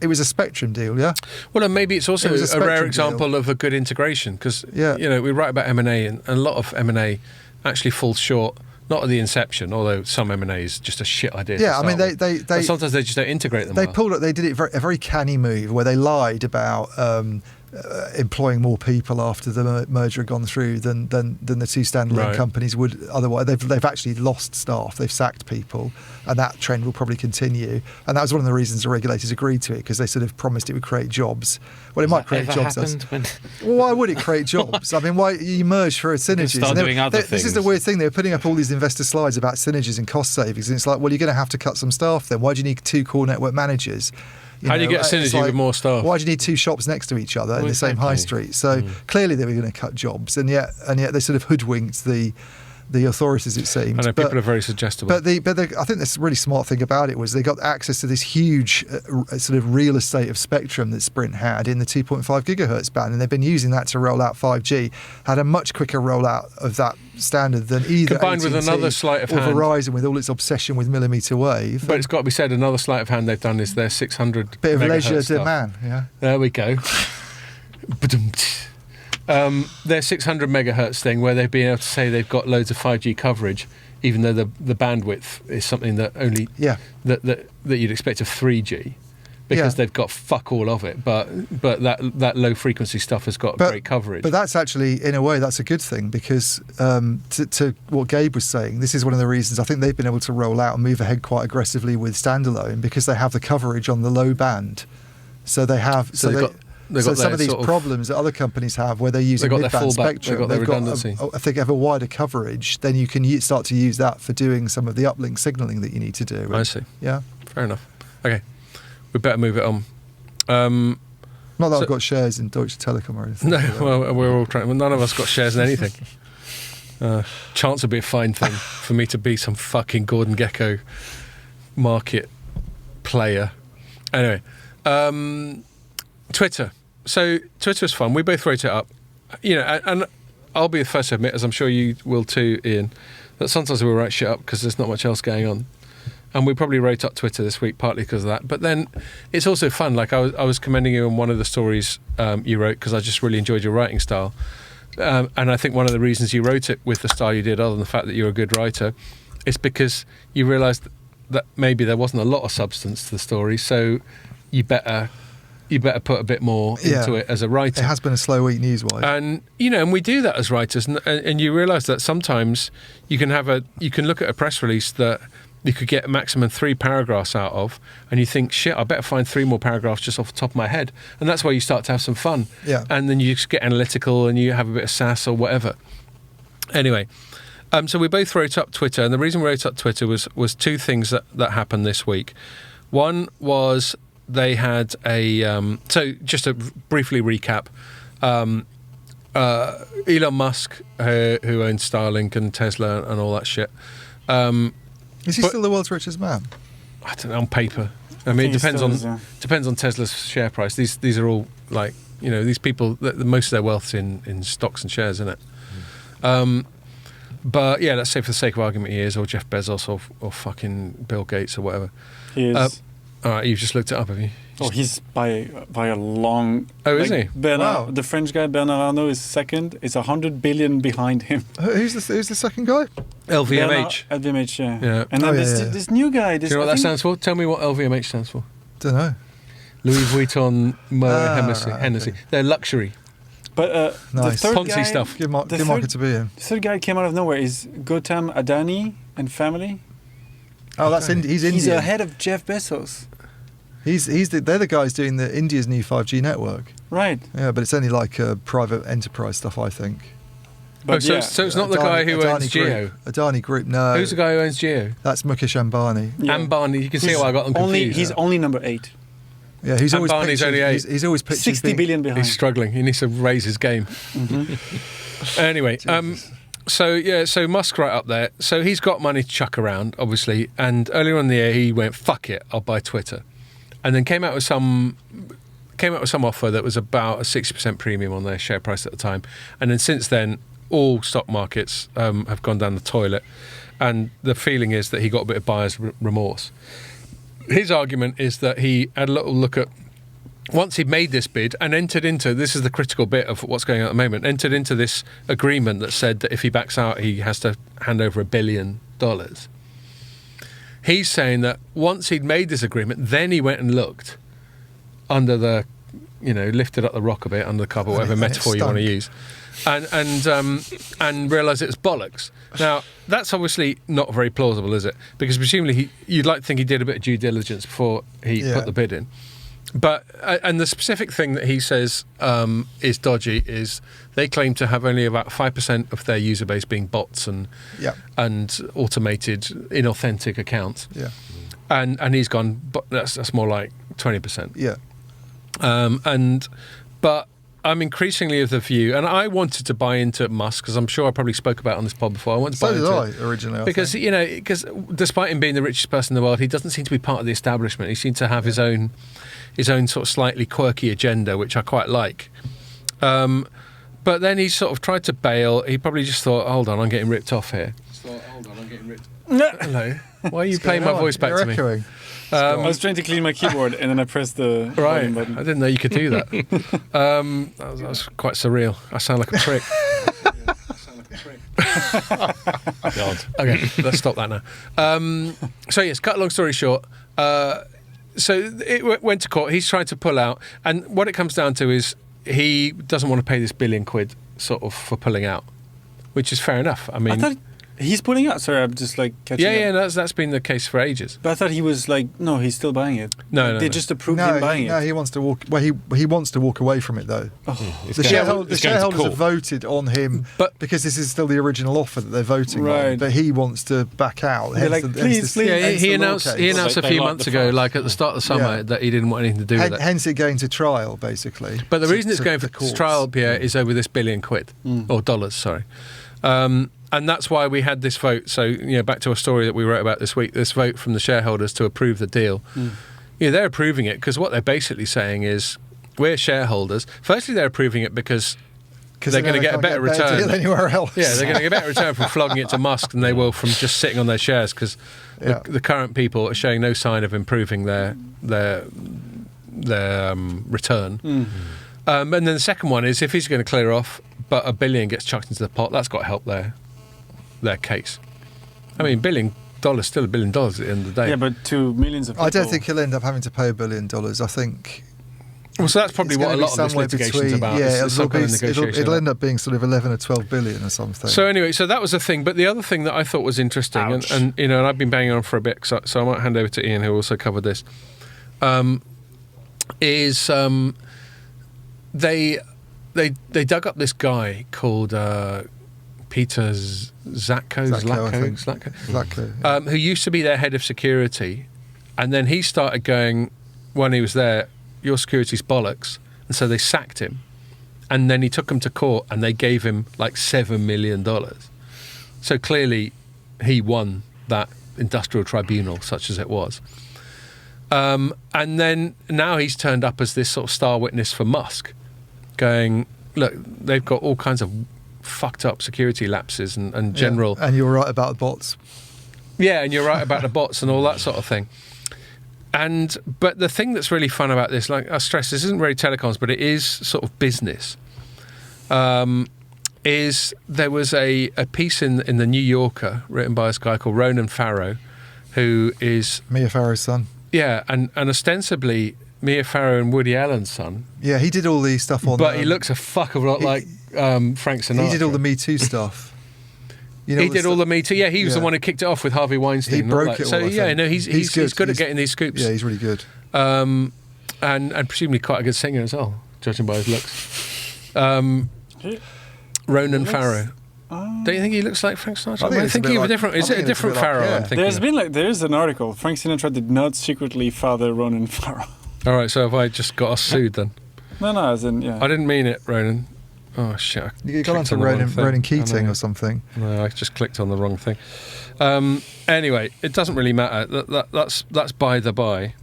it was a Spectrum deal, yeah? Well, and maybe it's also a rare example deal. of a good integration because, we write about M&A and a lot of M&A actually falls short, not at the inception, although some M&A is just a shit idea. Yeah, I mean, but sometimes they just don't integrate them They did it a very canny move where they lied about employing more people after the merger had gone through than the two standalone companies would otherwise. They've actually lost staff. They've sacked people, and that trend will probably continue. And that was one of the reasons the regulators agreed to it, because they sort of promised it would create jobs. Well, it might create jobs. Well, why would it create jobs? I mean, why you merge for synergies? Start doing other things. This is the weird thing. They were putting up all these investor slides about synergies and cost savings, and it's like, well, you're going to have to cut some staff then. Why do you need 2 core network managers? How do you get a synergy with more staff? Why do you need 2 shops next to each other in the same high street? So clearly they were going to cut jobs, and yet they sort of hoodwinked the authorities, it seems. I know, people are very suggestible. But I think this really smart thing about it was they got access to this huge sort of real estate of spectrum that Sprint had in the 2.5 gigahertz band, and they've been using that to roll out 5G. Had a much quicker rollout of that standard than either combined AT&T with another sleight of or hand. Verizon with all its obsession with millimetre wave. But it's got to be said, another sleight of hand they've done is their 600 bit of leisure stuff. demand. Yeah, there we go. Their 600 megahertz thing, where they've been able to say they've got loads of 5G coverage, even though the bandwidth is something that only that you'd expect of 3G, because they've got fuck all of it. But that low frequency stuff has got great coverage. But that's actually, in a way, that's a good thing, because to what Gabe was saying, this is one of the reasons I think they've been able to roll out and move ahead quite aggressively with standalone, because they have the coverage on the low band. So they have. They've got some of these problems that other companies have, where they're using mid-band spectrum, they've got redundancy. If they have a wider coverage, then you can start to use that for doing some of the uplink signalling that you need to do. I see. Yeah. Fair enough. Okay, we better move it on. Not that I've got shares in Deutsche Telekom or anything. No, well, we're all trying. Well, none of us got shares in anything. Chance would be a fine thing for me to be some fucking Gordon Gekko market player. Anyway, Twitter. So Twitter's fun. We both wrote it up, and I'll be the first to admit, as I'm sure you will too, Ian, that sometimes we write shit up because there's not much else going on. And we probably wrote up Twitter this week partly because of that. But then it's also fun. Like I was commending you on one of the stories you wrote, because I just really enjoyed your writing style. And I think one of the reasons you wrote it with the style you did, other than the fact that you're a good writer, is because you realised that maybe there wasn't a lot of substance to the story. So you better put a bit more into it as a writer. It has been a slow week news-wise. And, and we do that as writers. And you realise that sometimes you can look at a press release that you could get a maximum 3 paragraphs out of, and you think, shit, I better find 3 more paragraphs just off the top of my head. And that's where you start to have some fun. Yeah. And then you just get analytical and you have a bit of sass or whatever. Anyway, so we both wrote up Twitter. And the reason we wrote up Twitter was 2 things that happened this week. One was they had so just to briefly recap, Elon Musk, who owns Starlink and Tesla and all that shit. Is he still the world's richest man? I don't know, on paper. I mean, it depends on Tesla's share price. These are all like, these people, most of their wealth's in stocks and shares, isn't it? But yeah, let's say for the sake of argument he is, or Jeff Bezos, or fucking Bill Gates or whatever. He is. All right, you've just looked it up, have you? Oh, he's by a long. Oh, is he? Wow. The French guy Bernard Arnault is second. It's 100 billion behind him. Who's the second guy? LVMH. LVMH, yeah. Yeah. And then there's yeah. this new guy. Do you know what that stands for? Tell me what LVMH stands for. Don't know. Louis Vuitton, Moet Hennessy. Right, Hennessy. okay. They're luxury. But Nice. the third Ponzi guy, stuff. Good The market to be in. The third guy came out of nowhere. Is Gautam Adani and family. Oh, that's he's Indian. He's ahead of Jeff Bezos. They're the guys doing India's new 5G network. Right. Yeah, but it's only like private enterprise stuff, I think. But so it's not the guy who owns Geo. Adani Group, no. Who's the guy who owns Geo? That's Mukesh Ambani. Yeah. Ambani. You can see why I got them confused. He's only number 8. Yeah, he's always Ambani's pictured, only 8. he's always pictured 60 being, billion behind. He's struggling. He needs to raise his game. Mm-hmm. Anyway, so Musk right up there. So he's got money to chuck around, obviously. And earlier on in the year, he went, "Fuck it, I'll buy Twitter," and then came out with some offer that was about a 60% premium on their share price at the time. And then since then, all stock markets have gone down the toilet. And the feeling is that he got a bit of buyer's remorse. His argument is that he had a little look at, once he'd made this bid and entered into, this is the critical bit of what's going on at the moment, entered into this agreement that said that if he backs out, he has to hand over $1 billion. He's saying that once he'd made this agreement, then he went and looked under the, lifted up the rock a bit under the cover, whatever metaphor you want to use, and realised it was bollocks. Now, that's obviously not very plausible, is it? Because presumably you'd like to think he did a bit of due diligence before he put the bid in. But and the specific thing that he says is dodgy is they claim to have only about 5% of their user base being bots and automated, inauthentic accounts. Yeah. And he's gone, but that's more like 20%. Yeah. But I'm increasingly of the view, and I wanted to buy into Musk, because I'm sure I probably spoke about it on this pod before. I wanted to buy into it. Originally. Because, because despite him being the richest person in the world, he doesn't seem to be part of the establishment. He seems to have his own sort of slightly quirky agenda, which I quite like. But then he sort of tried to bail. He probably just thought, hold on, I'm getting ripped off here. Hello. Why are you playing my voice back to me? Echoing. I was trying to clean my keyboard and then I pressed the Right, volume button. I didn't know you could do that. That was quite surreal. I sound like a prick. God. Okay, let's stop that now. So yes, cut a long story short. So it went to court. He's trying to pull out, and what it comes down to is he doesn't want to pay this £1 billion sort of for pulling out, which is fair enough. I mean, I thought he's pulling out. Sorry, I'm just like catching up. yeah, that's been the case for ages. But I thought he was like, no, he's still buying it. No, They no. just approved him buying No, it. he wants to walk. Well, he wants to walk away from it though. It's The going to shareholders court. have voted on him, But- because this is still the original offer that they're voting on. Right. But he wants to back out. They're like, please, please. Yeah, Hence he the announced law case. he announced a They few like months the ago, price. like at the start of the summer, Yeah. that he didn't want anything to do with it. Hence it going to trial, basically. But the reason it's To going the for courts. trial, Pierre, is over this £1 billion or dollars, sorry. And that's why we had this vote. So, back to a story that we wrote about this week, this vote from the shareholders to approve the deal. They're approving it because what they're basically saying is, we're shareholders. Firstly, they're approving it because they're going to get a better return. Deal anywhere else. Yeah, they're going to get a better return from flogging it to Musk than they will from just sitting on their shares, because the current people are showing no sign of improving their return. And then the second one is, if he's going to clear off, but $1 billion gets chucked into the pot, that's got to help their case. I mean, $1 billion still $1 billion at the end of the day. Yeah, but to millions of people. I don't think he'll end up having to pay $1 billion. I think. Well, so that's probably it's what a gonna be lot of this somewhere litigation is between- about. Yeah, It's some kind of negotiation. it'll end up being sort of 11 or 12 billion or something. So anyway, so that was the thing. But the other thing that I thought was interesting, and I've been banging on for a bit, so I might hand over to Ian, who also covered this, is they dug up this guy called Peter Zlatko, who used to be their head of security, and then he started going, when he was there, your security's bollocks, and so they sacked him, and then he took him to court and they gave him like $7 million. So clearly he won that industrial tribunal, such as it was. And then now he's turned up as this sort of star witness for Musk, going, look, they've got all kinds of fucked up security lapses and general... And you're right about bots. Yeah, and you're right about the bots and all that sort of thing. But the thing that's really fun about this, like I stress, this isn't really telecoms, but it is sort of business. Is there was a piece in the New Yorker written by this guy called Ronan Farrow, who is Mia Farrow's son. Yeah, and ostensibly Mia Farrow and Woody Allen's son. Yeah, he did all the stuff on. But he looks a fuck of a lot like Frank Sinatra. He did all the Me Too stuff. He did all the Me Too. Yeah, he was the one who kicked it off with Harvey Weinstein. He broke like it all, So I yeah, think. no, he's good at getting these scoops. Yeah, he's really good. And presumably quite a good singer as well, judging by his looks. Ronan Farrow. Don't you think he looks like Frank Sinatra? I think he was different. Is it a different Farrow? I'm thinking. There's an article. Frank Sinatra did not secretly father Ronan Farrow. All right, so have I just got us sued then? No, as in, yeah. I didn't mean it, Ronan. Oh shit! You got onto Ronan Keating or something. No, I just clicked on the wrong thing. Anyway, it doesn't really matter. That's by the by.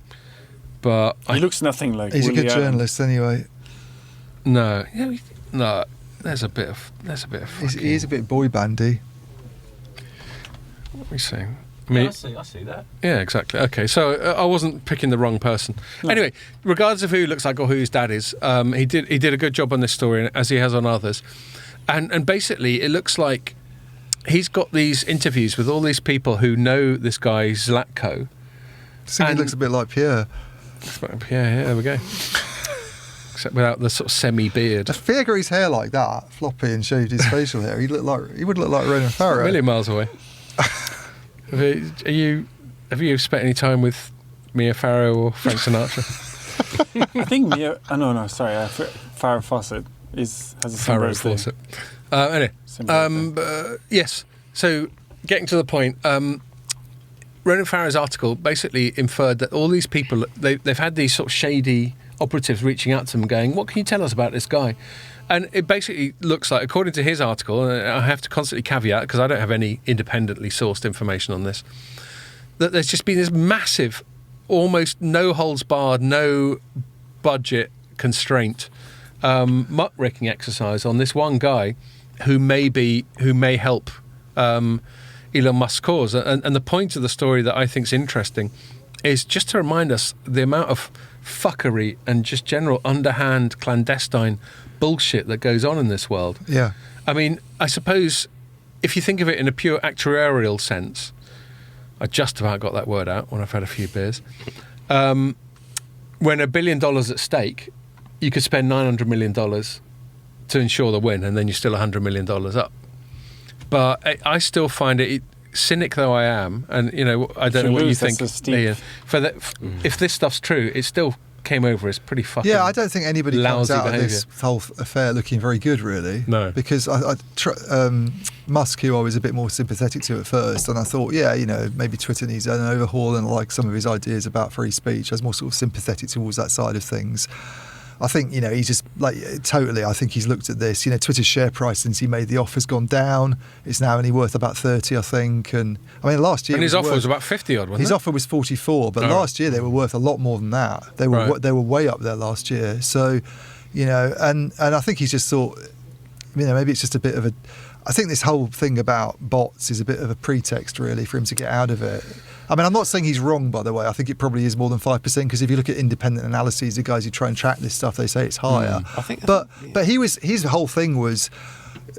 But he looks nothing like. He's Woody a good Allen. journalist anyway. No, no. There's a bit of. He is a bit boy bandy. What are we saying? I see that. Yeah, exactly. Okay, so I wasn't picking the wrong person. No. Anyway, regardless of who he looks like or who his dad is, he did a good job on this story, as he has on others. And basically, it looks like he's got these interviews with all these people who know this guy Zlatko. I think he looks a bit like Pierre. Yeah, there we go. Except without the sort of semi-beard. If Pierre grew his hair like that, floppy, and shaved his facial hair, he would look like Ronan Farrow. A million miles away. Have you spent any time with Mia Farrow or Frank Sinatra? I think Mia. Farrah Fawcett has a Farrah Fawcett. Anyway, yes. So getting to the point, Ronan Farrow's article basically inferred that all these people they've had these sort of shady operatives reaching out to them, going, "What can you tell us about this guy?" And it basically looks like, according to his article, and I have to constantly caveat because I don't have any independently sourced information on this, that there's just been this massive, almost no holds barred, no budget constraint muckraking exercise on this one guy who may help Elon Musk's cause. And the point of the story that I think is interesting is just to remind us the amount of fuckery and just general underhand clandestine bullshit that goes on in this world. Yeah. I mean, I suppose if you think of it in a pure actuarial sense, I just about got that word out when I've had a few beers. When $1 billion at stake, you could spend $900 million to ensure the win, and then you're still $100 million up. But I still find it, cynic though I am, and I don't know what you think, Ian. If this stuff's true, it still came over as pretty fucking I don't think anybody comes out behaviour. of this whole affair looking very good, really. No. Because Musk, who I was a bit more sympathetic to at first, and I thought, maybe Twitter needs an overhaul, and I like some of his ideas about free speech. I was more sort of sympathetic towards that side of things. I think, he's just totally, I think he's looked at this, Twitter's share price since he made the offer has gone down. It's now only worth about 30, I think. And I mean, last year. And his offer was about 50 odd, wasn't it? His offer was 44, but last year they were worth a lot more than that. They were way up there last year. So, and I think he's just thought, maybe it's just a bit of I think this whole thing about bots is a bit of a pretext, really, for him to get out of it. I mean, I'm not saying he's wrong, by the way. I think it probably is more than 5%, because if you look at independent analyses, the guys who try and track this stuff, they say it's higher. But his whole thing was,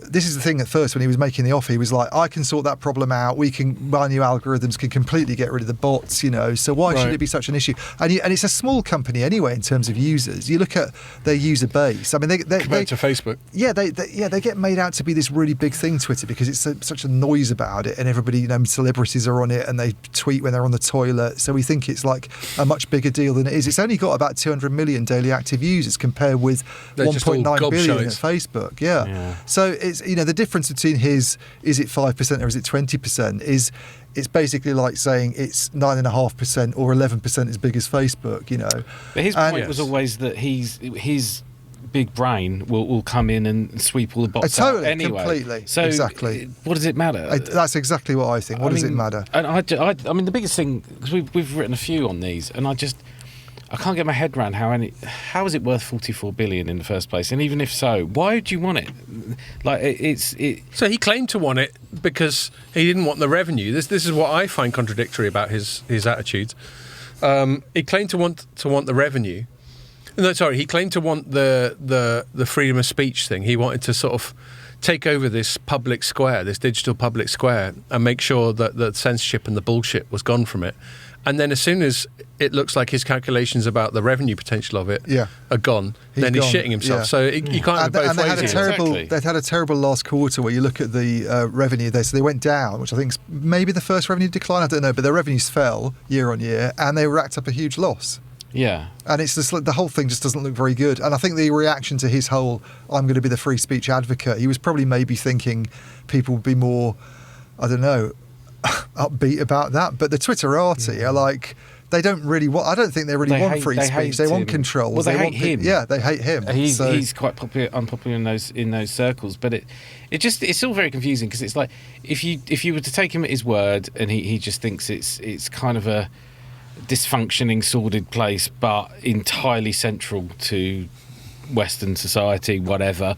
this is the thing at first when he was making the offer, he was like, I can sort that problem out. My new algorithms can completely get rid of the bots, so why should it be such an issue? And it's a small company anyway in terms of users. You look at their user base. I mean, they compared to Facebook. Yeah, they get made out to be this really big thing, Twitter, because it's such a noise about it, and everybody, celebrities are on it, and they tweet when they're on the toilet. So we think it's like a much bigger deal than it is. It's only got about 200 million daily active users compared with 1.9 billion at Facebook. Yeah. So it's the difference between is it 5% or is it 20% is it's basically like saying it's 9.5% or 11% as big as Facebook. But his point was always that his big brain will come in and sweep all the bots out anyway. Completely. So exactly. What does it matter? That's exactly what I think. What does it matter? And I mean, the biggest thing, because we've written a few on these, and I can't get my head around how is it worth 44 billion in the first place? And even if so, why would you want it? So he claimed to want it because he didn't want the revenue. This is what I find contradictory about his attitudes. He claimed to want the revenue. No, sorry, he claimed to want the freedom of speech thing. He wanted to sort of take over this public square, this digital public square, and make sure that the censorship and the bullshit was gone from it. And then as soon as it looks like his calculations about the revenue potential of it are gone, then he's shitting himself. Yeah. So you can't have both and they ways. had they'd had a terrible last quarter where you look at the revenue. They went down, which I think is maybe the first revenue decline. I don't know, but their revenues fell year on year, and they racked up a huge loss. Yeah. And it's just like the whole thing just doesn't look very good. And I think the reaction to his whole "I'm going to be the free speech advocate," he was probably maybe thinking people would be more, I don't know, upbeat about that. But the Twitterati are like, they don't really want. I don't think they really want free speech. They want control. Well, they hate him. They hate him. He's quite unpopular in those circles. But it's all very confusing because it's like if you were to take him at his word and he just thinks it's kind of a dysfunctioning, sordid place, but entirely central to Western society, whatever.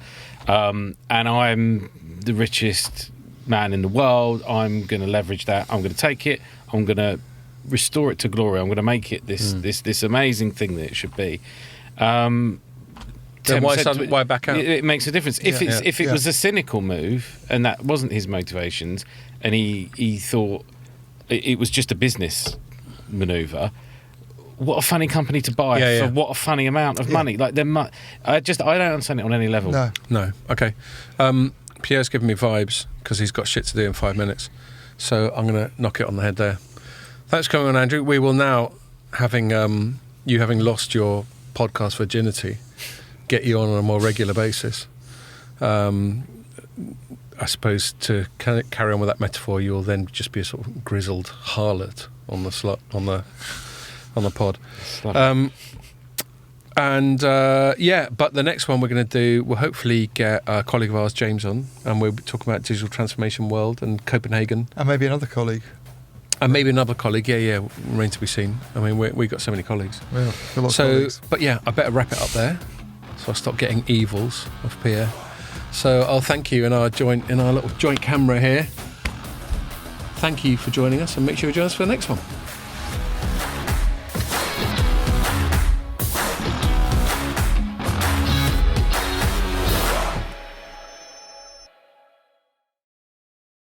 And I'm the richest man in the world. I'm going to leverage that. I'm going to take it. I'm going to restore it to glory. I'm going to make it this amazing thing that it should be. Then why back out? It makes a difference. If it was a cynical move and that wasn't his motivations, and he thought it was just a business maneuver, what a funny company to buy for what a funny amount of money. Like I don't understand it on any level. No. Okay. Pierre's giving me vibes because he's got shit to do in 5 minutes, so I'm going to knock it on the head there. Thanks for coming on, Andrew. We will now, having lost your podcast virginity, get you on a more regular basis. I suppose to carry on with that metaphor, you'll then just be a sort of grizzled harlot on the pod. But the next one we're going to do, we'll hopefully get a colleague of ours, James, on, and we'll be talking about digital transformation world and Copenhagen. And maybe another colleague. Remains to be seen. I mean, we got so many colleagues. Yeah, a lot of colleagues. But yeah, I better wrap it up there, so I'll stop getting evils of Pierre. So I'll thank you in our little joint camera here. Thank you for joining us, and make sure you join us for the next one.